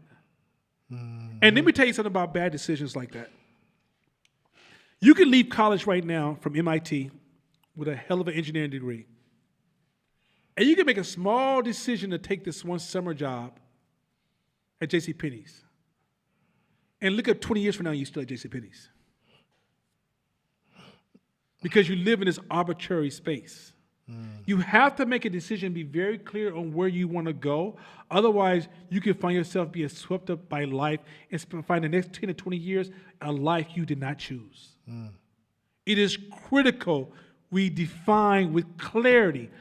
And let me tell you something about bad decisions like that. You can leave college right now from MIT with a hell of an engineering degree. And you can make a small decision to take this one summer job at JCPenney's. And look at 20 years from now, you're still at JCPenney's. Because you live in this arbitrary space. You have to make a decision, be very clear on where you want to go. Otherwise, you can find yourself being swept up by life and find the next 10 to 20 years a life you did not choose. It is critical we define with clarity.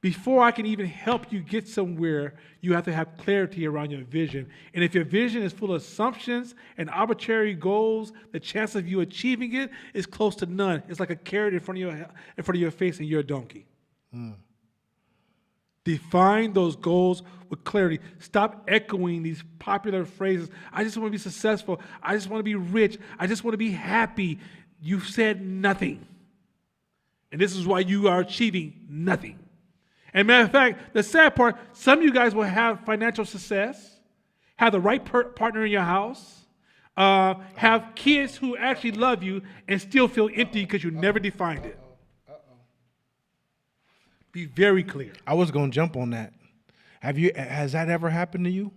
Before I can even help you get somewhere, you have to have clarity around your vision. And if your vision is full of assumptions and arbitrary goals, the chance of you achieving it is close to none. It's like a carrot in front of your face and you're a donkey. Define those goals with clarity. Stop echoing these popular phrases. I just want to be successful. I just want to be rich. I just want to be happy. You've said nothing. And this is why you are achieving nothing. And matter of fact, the sad part, some of you guys will have financial success, have the right partner in your house, have kids who actually love you, and still feel empty because you never defined it. Be very clear. I was going to jump on that. Has that ever happened to you?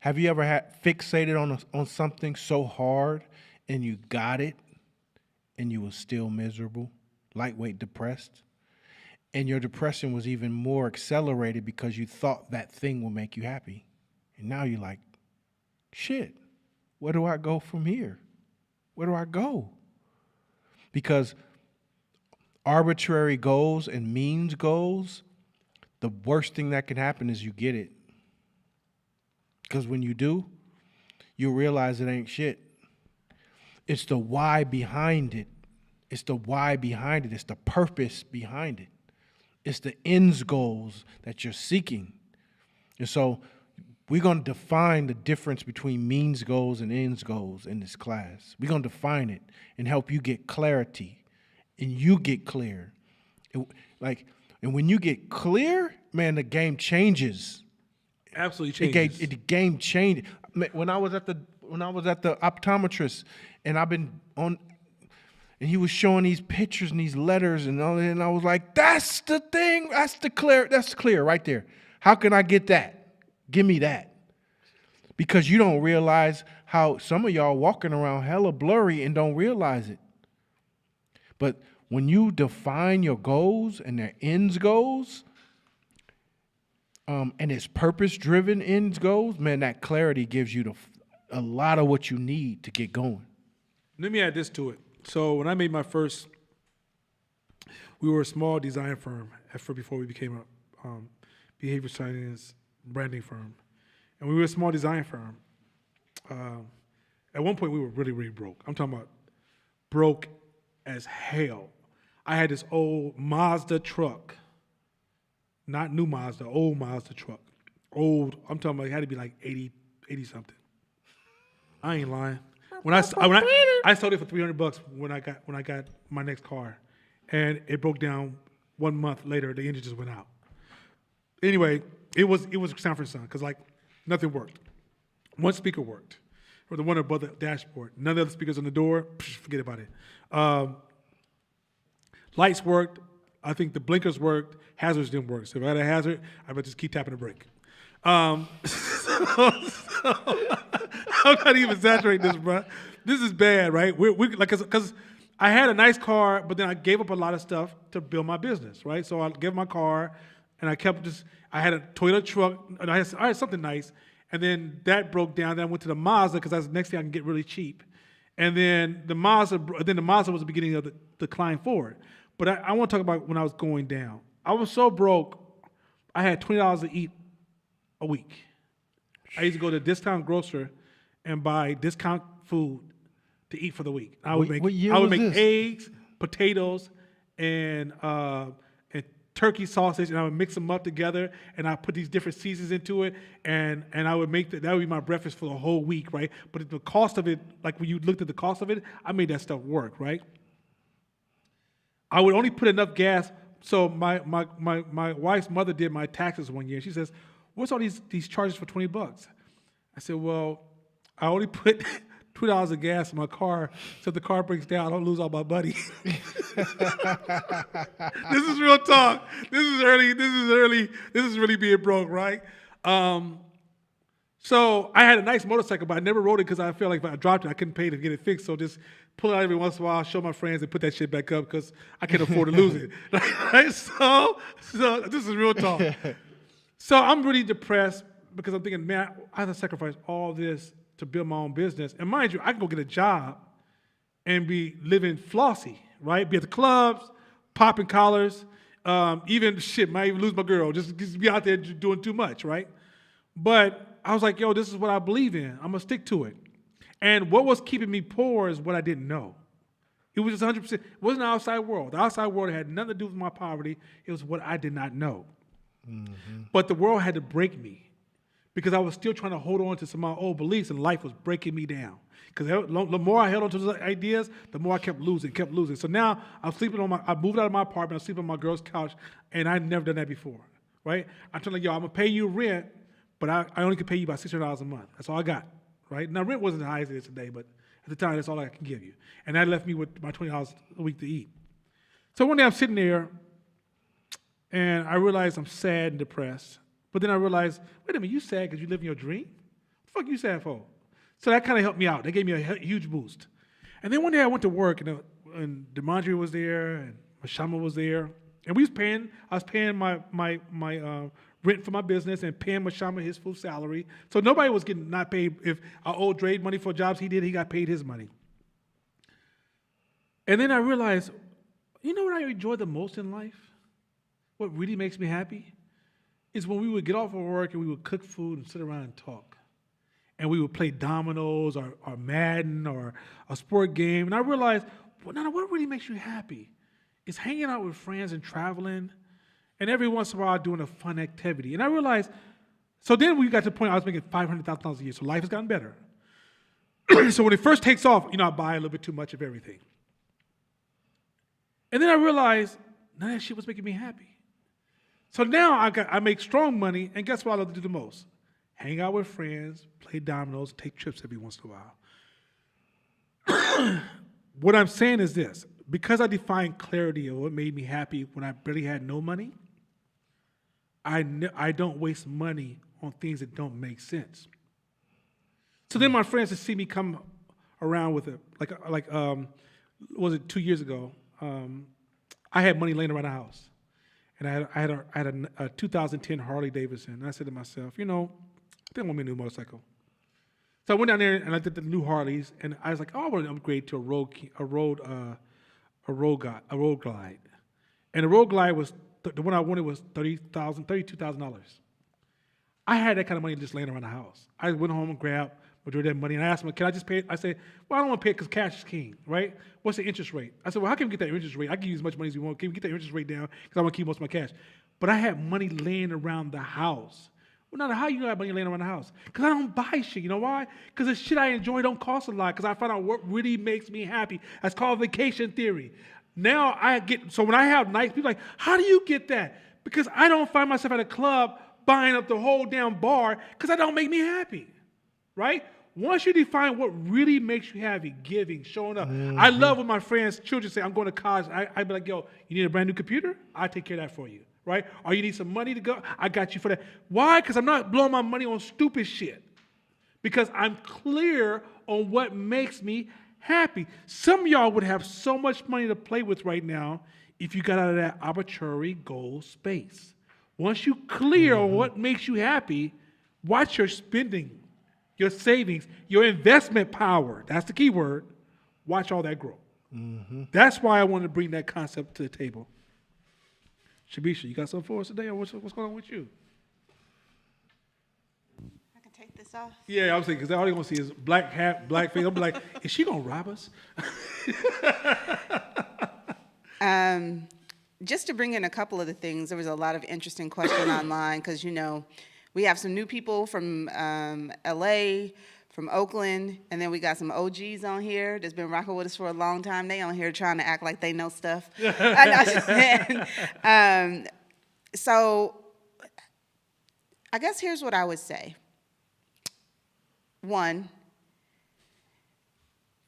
Have you ever fixated on something so hard and you got it and you were still miserable, lightweight depressed? And your depression was even more accelerated because you thought that thing would make you happy. And now you're like, shit, where do I go from here? Where do I go? Because arbitrary goals and means goals, the worst thing that can happen is you get it. Because when you do, you'll realize it ain't shit. It's the why behind it. It's the why behind it. It's the purpose behind it. It's the ends goals that you're seeking. And so we're going to define the difference between means goals and ends goals in this class. We're going to define it and help you get clarity and you get clear. And when you get clear, man, the game changes. Absolutely It changes. gave it game changed. When I was at the optometrist, and I've been on, and he was showing these pictures and these letters and all that, and I was like, "That's the thing. That's the clear. That's clear right there. How can I get that? Give me that." Because you don't realize how some of y'all walking around hella blurry and don't realize it. But when you define your goals and their ends goals, and it's purpose-driven ends goals, man, that clarity gives you a lot of what you need to get going. Let me add this to it. So when I made my first, we were a small design firm before we became a behavior science branding firm. And we were a small design firm. At one point, we were really, really broke. I'm talking about broke as hell. I had this old Mazda truck, not new Mazda, old Mazda truck. Old, I'm talking about it had to be like 80 something. I ain't lying. When I sold it for $300 when I got my next car, and it broke down 1 month later. The engine just went out. Anyway, it was Sanford Son because like nothing worked. One speaker worked, or the one above the dashboard. None of the other speakers on the door. Forget about it. Lights worked. I think the blinkers worked. Hazards didn't work. So if I had a hazard, I would just keep tapping the brake. I'm not even exaggerating this, bro. This is bad, right? We like, because I had a nice car, but then I gave up a lot of stuff to build my business, right? So I gave my car, and I kept I had a Toyota truck, and I had something nice, and then that broke down. Then I went to the Mazda because that's the next thing I can get really cheap. And then the Mazda was the beginning of the decline forward. But I want to talk about when I was going down. I was so broke, I had $20 to eat a week. I used to go to a discount grocer and buy discount food to eat for the week. I would What year was make this? eggs, potatoes, and turkey sausage, and I would mix them up together, and I put these different seasons into it, and I would make that would be my breakfast for the whole week, right? But the cost of it, like when you looked at the cost of it, I made that stuff work, right? I would only put enough gas. So my wife's mother did my taxes one year. She says, "What's all these charges for $20?" I said, "Well, I only put $2 of gas in my car, so if the car breaks down, I don't lose all my money." This is real talk. This is really being broke, right? So I had a nice motorcycle, but I never rode it because I felt like if I dropped it, I couldn't pay to get it fixed. So just pull it out every once in a while, show my friends, and put that shit back up because I can't afford to lose it. Right? So this is real talk. So I'm really depressed because I'm thinking, man, I have to sacrifice all this to build my own business. And mind you, I can go get a job and be living flossy, right? Be at the clubs, popping collars, even shit, might even lose my girl, just be out there doing too much, right? But I was like, yo, this is what I believe in. I'm gonna stick to it. And what was keeping me poor is what I didn't know. It was just 100%. It wasn't the outside world. The outside world had nothing to do with my poverty. It was what I did not know. Mm-hmm. But the world had to break me because I was still trying to hold on to some of my old beliefs, and life was breaking me down. Because the more I held on to those ideas, the more I kept losing. So now I'm sleeping I moved out of my apartment, I'm sleeping on my girl's couch, and I'd never done that before, right? I'm telling like, yo, I'm gonna pay you rent, but I only can pay you about $600 a month. That's all I got, right? Now rent wasn't the highest it is today, but at the time, that's all I can give you. And that left me with my $20 a week to eat. So one day I'm sitting there, and I realize I'm sad and depressed. But then I realized, wait a minute, you sad because you live in your dream? What the fuck you sad for? So that kind of helped me out. That gave me a huge boost. And then one day I went to work, and DeMondre was there, and Mashama was there. And I was paying my rent for my business and paying Mashama his full salary. So nobody was getting not paid. If I owed Dre money for jobs he did, he got paid his money. And then I realized, you know what I enjoy the most in life? What really makes me happy? Is when we would get off of work and we would cook food and sit around and talk. And we would play dominoes or Madden or a sport game. And I realized, well, Nana, what really makes you happy is hanging out with friends and traveling, and every once in a while doing a fun activity. And I realized, so then we got to the point I was making $500,000 a year, so life has gotten better. So when it first takes off, I buy a little bit too much of everything. And then I realized, none of that shit was making me happy. So now I make strong money, and guess what I love to do the most? hang out with friends, play dominoes, take trips every once in a while. What I'm saying is this: because I defined clarity of what made me happy when I barely had no money, I don't waste money on things that don't make sense. So then my friends would see me come around with it, was it 2 years ago? I had money laying around the house, and I had a 2010 Harley Davidson. And I said to myself, I think I want me a new motorcycle. So I went down there and I did the new Harleys, and I was like, oh, I want to upgrade to a road glide, and the road glide was the one I wanted was $32,000. I had that kind of money just laying around the house. I went home and grabbed majority of that money, and I asked him, can I just pay it? I said, well, I don't want to pay it because cash is king, right? What's the interest rate? I said, well, how can we get that interest rate? I can use as much money as you want. Can we get that interest rate down? Because I want to keep most of my cash. But I had money laying around the house. Well, now, how you have money laying around the house? Because I don't buy shit. You know why? Because the shit I enjoy don't cost a lot. Because I found out what really makes me happy. That's called vacation theory. Now so when I have nights, people are like, how do you get that? Because I don't find myself at a club buying up the whole damn bar because that don't make me happy, right? Once you define what really makes you happy, giving, showing up. I love when my friends' children say, I'm going to college. I'd be like, yo, you need a brand new computer? I'll take care of that for you, right? Or you need some money to go? I got you for that. Why? Because I'm not blowing my money on stupid shit. Because I'm clear on what makes me happy. Some of y'all would have so much money to play with right now if you got out of that arbitrary goal space. Once you clear on what makes you happy, watch your spending, your savings, your investment power. That's the key word. Watch all that grow. That's why I wanted to bring that concept to the table. Shabisha, you got something for us today, or what's going on with you? I can take this off. Yeah, I was thinking, because all you're going to see is black hat, black face. I'm like, is she going to rob us? Just to bring in a couple of the things, there was a lot of interesting question online because, we have some new people from LA, from Oakland, and then we got some OGs on here that's been rocking with us for a long time. They on here trying to act like they know stuff. So I guess here's what I would say. One,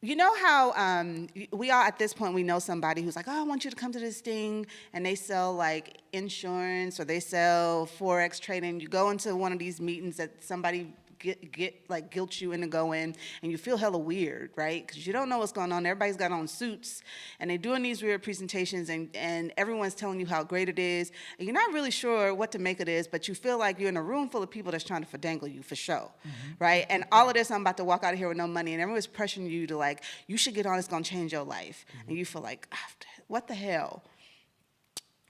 you know how we all at this point, we know somebody who's like, oh, I want you to come to this thing, and they sell like insurance or they sell Forex trading. You go into one of these meetings that somebody guilt you into going, and you feel hella weird, right? Because you don't know what's going on. Everybody's got on suits, and they're doing these weird presentations, and everyone's telling you how great it is, and you're not really sure what to make of this, but you feel like you're in a room full of people that's trying to finagle you for show, right? And all of this, I'm about to walk out of here with no money, and everyone's pressuring you to like, you should get on, it's gonna change your life. And you feel like, what the hell?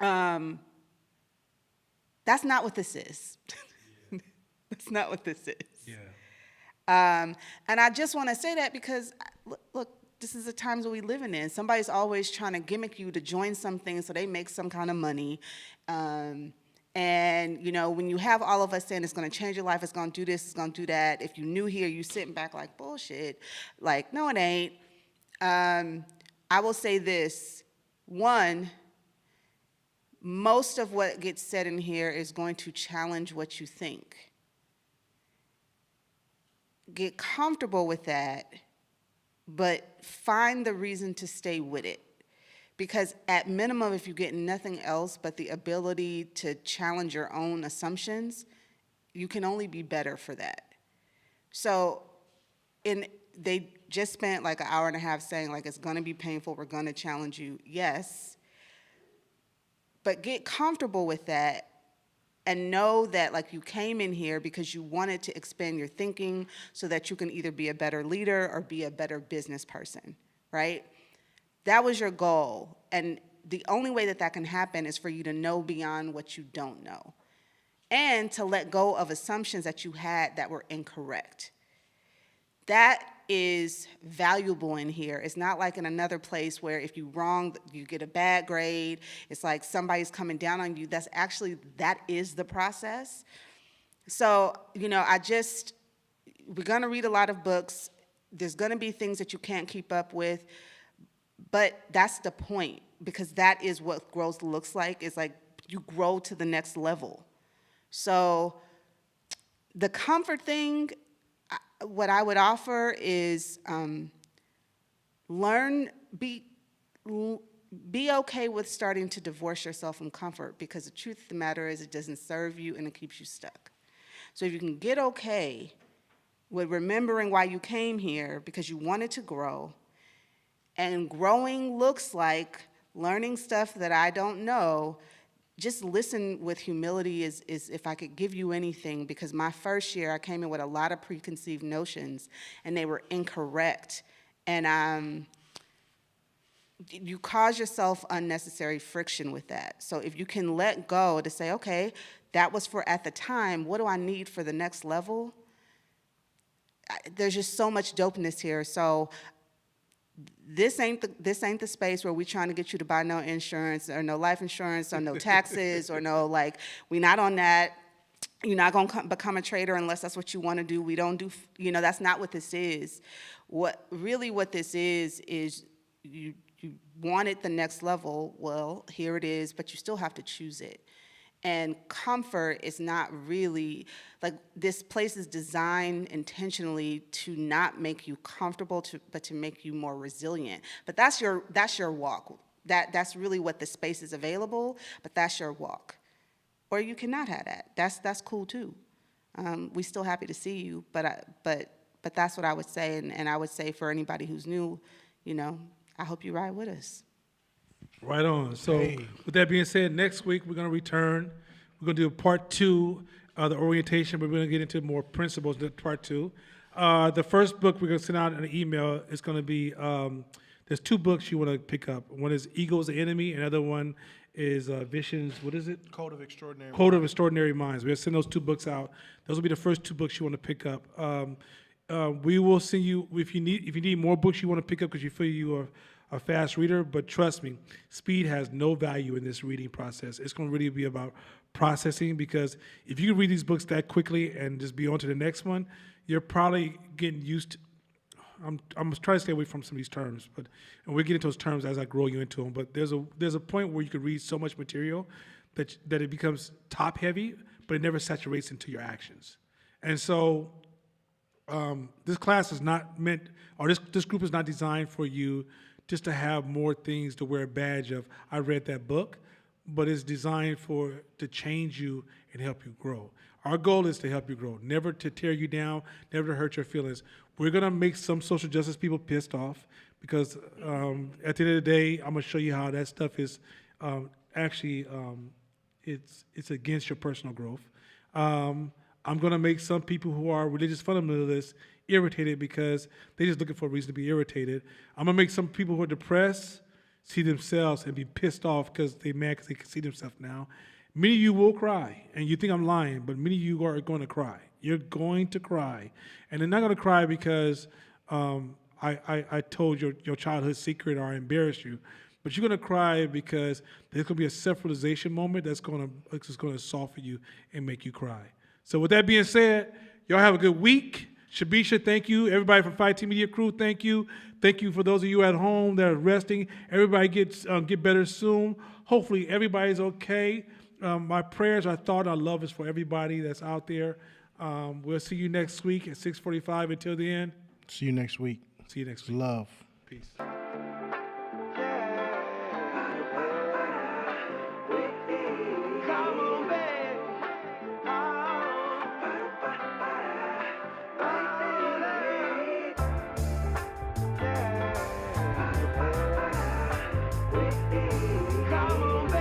That's not what this is. That's not what this is. Yeah. And I just want to say that because, look, this is the times that we living in. Somebody's always trying to gimmick you to join something so they make some kind of money. And, when you have all of us saying it's going to change your life, it's going to do this, it's going to do that, if you're new here, you sitting back like, bullshit. Like, no, it ain't. I will say this. One, most of what gets said in here is going to challenge what you think. Get comfortable with that, but find the reason to stay with it. Because at minimum, if you get nothing else but the ability to challenge your own assumptions, you can only be better for that. So they just spent like an hour and a half saying like, it's gonna be painful, we're gonna challenge you. Yes, but get comfortable with that. And know that like you came in here because you wanted to expand your thinking so that you can either be a better leader or be a better business person, right? That was your goal. And the only way that can happen is for you to know beyond what you don't know. And to let go of assumptions that you had that were incorrect. That is valuable in here. It's not like in another place where if you wrong, you get a bad grade. It's like somebody's coming down on you. That is the process. So, we're going to read a lot of books. There's going to be things that you can't keep up with. But that's the point, because that is what growth looks like. It's like you grow to the next level. So the comfort thing, what I would offer is be okay with starting to divorce yourself from comfort, because the truth of the matter is it doesn't serve you and it keeps you stuck. So if you can get okay with remembering why you came here, because you wanted to grow, and growing looks like learning stuff that I don't know, just listen with humility is if I could give you anything, because my first year I came in with a lot of preconceived notions and they were incorrect. And you cause yourself unnecessary friction with that. So if you can let go to say, okay, that was for at the time, what do I need for the next level? There's just so much dopeness here. So this ain't the space where we're trying to get you to buy no insurance or no life insurance or no taxes or no, like, we're not on that. You're not going to become a trader unless that's what you want to do. We don't do, that's not what this is. What this is you wanted the next level. Well, here it is, but you still have to choose it. And comfort is not really, like, this place is designed intentionally to not make you comfortable, but to make you more resilient. But that's your walk. That's really what the space is available, but that's your walk. Or you cannot have that. That's cool too. We're still happy to see you, but that's what I would say. And I would say for anybody who's new, I hope you ride with us. Right on. So with that being said, next week we're going to return. We're going to do a part 2 of the orientation, but we're going to get into more principles in part 2. The first book we're going to send out in an email is going to be, there's 2 books you want to pick up. One is Ego's the Enemy, and the other one is Visions, what is it? Code of Extraordinary Code of Extraordinary Minds. We're going to send those 2 books out. Those will be the first 2 books you want to pick up. We will send you, if you need more books you want to pick up because you feel you are a fast reader, but trust me, speed has no value in this reading process. It's going to really be about processing, because if you read these books that quickly and just be on to the next one, you're probably getting used to, I'm trying to stay away from some of these terms, and we'll get into those terms as I grow you into them, but there's a point where you could read so much material that it becomes top heavy, but it never saturates into your actions. And so this class is not meant, or this group is not designed for you just to have more things to wear a badge of, I read that book, but it's designed to change you and help you grow. Our goal is to help you grow, never to tear you down, never to hurt your feelings. We're gonna make some social justice people pissed off, because at the end of the day, I'm gonna show you how that stuff is actually, it's against your personal growth. I'm gonna make some people who are religious fundamentalists irritated because they're just looking for a reason to be irritated. I'm gonna make some people who are depressed see themselves and be pissed off because they're mad because they can see themselves now. Many of you will cry, and you think I'm lying, but many of you are going to cry. You're going to cry. And they're not going to cry because I told your childhood secret or I embarrassed you, but you're going to cry because there's going to be a self-realization moment that's going to soften you and make you cry. So with that being said, y'all have a good week. Shabisha, thank you. Everybody from Fight Team Media Crew, thank you. Thank you for those of you at home that are resting. Everybody get better soon. Hopefully everybody's okay. My prayers, our thought, our love is for everybody that's out there. We'll see you next week at 6:45. Until the end. See you next week. See you next week. Love. Peace.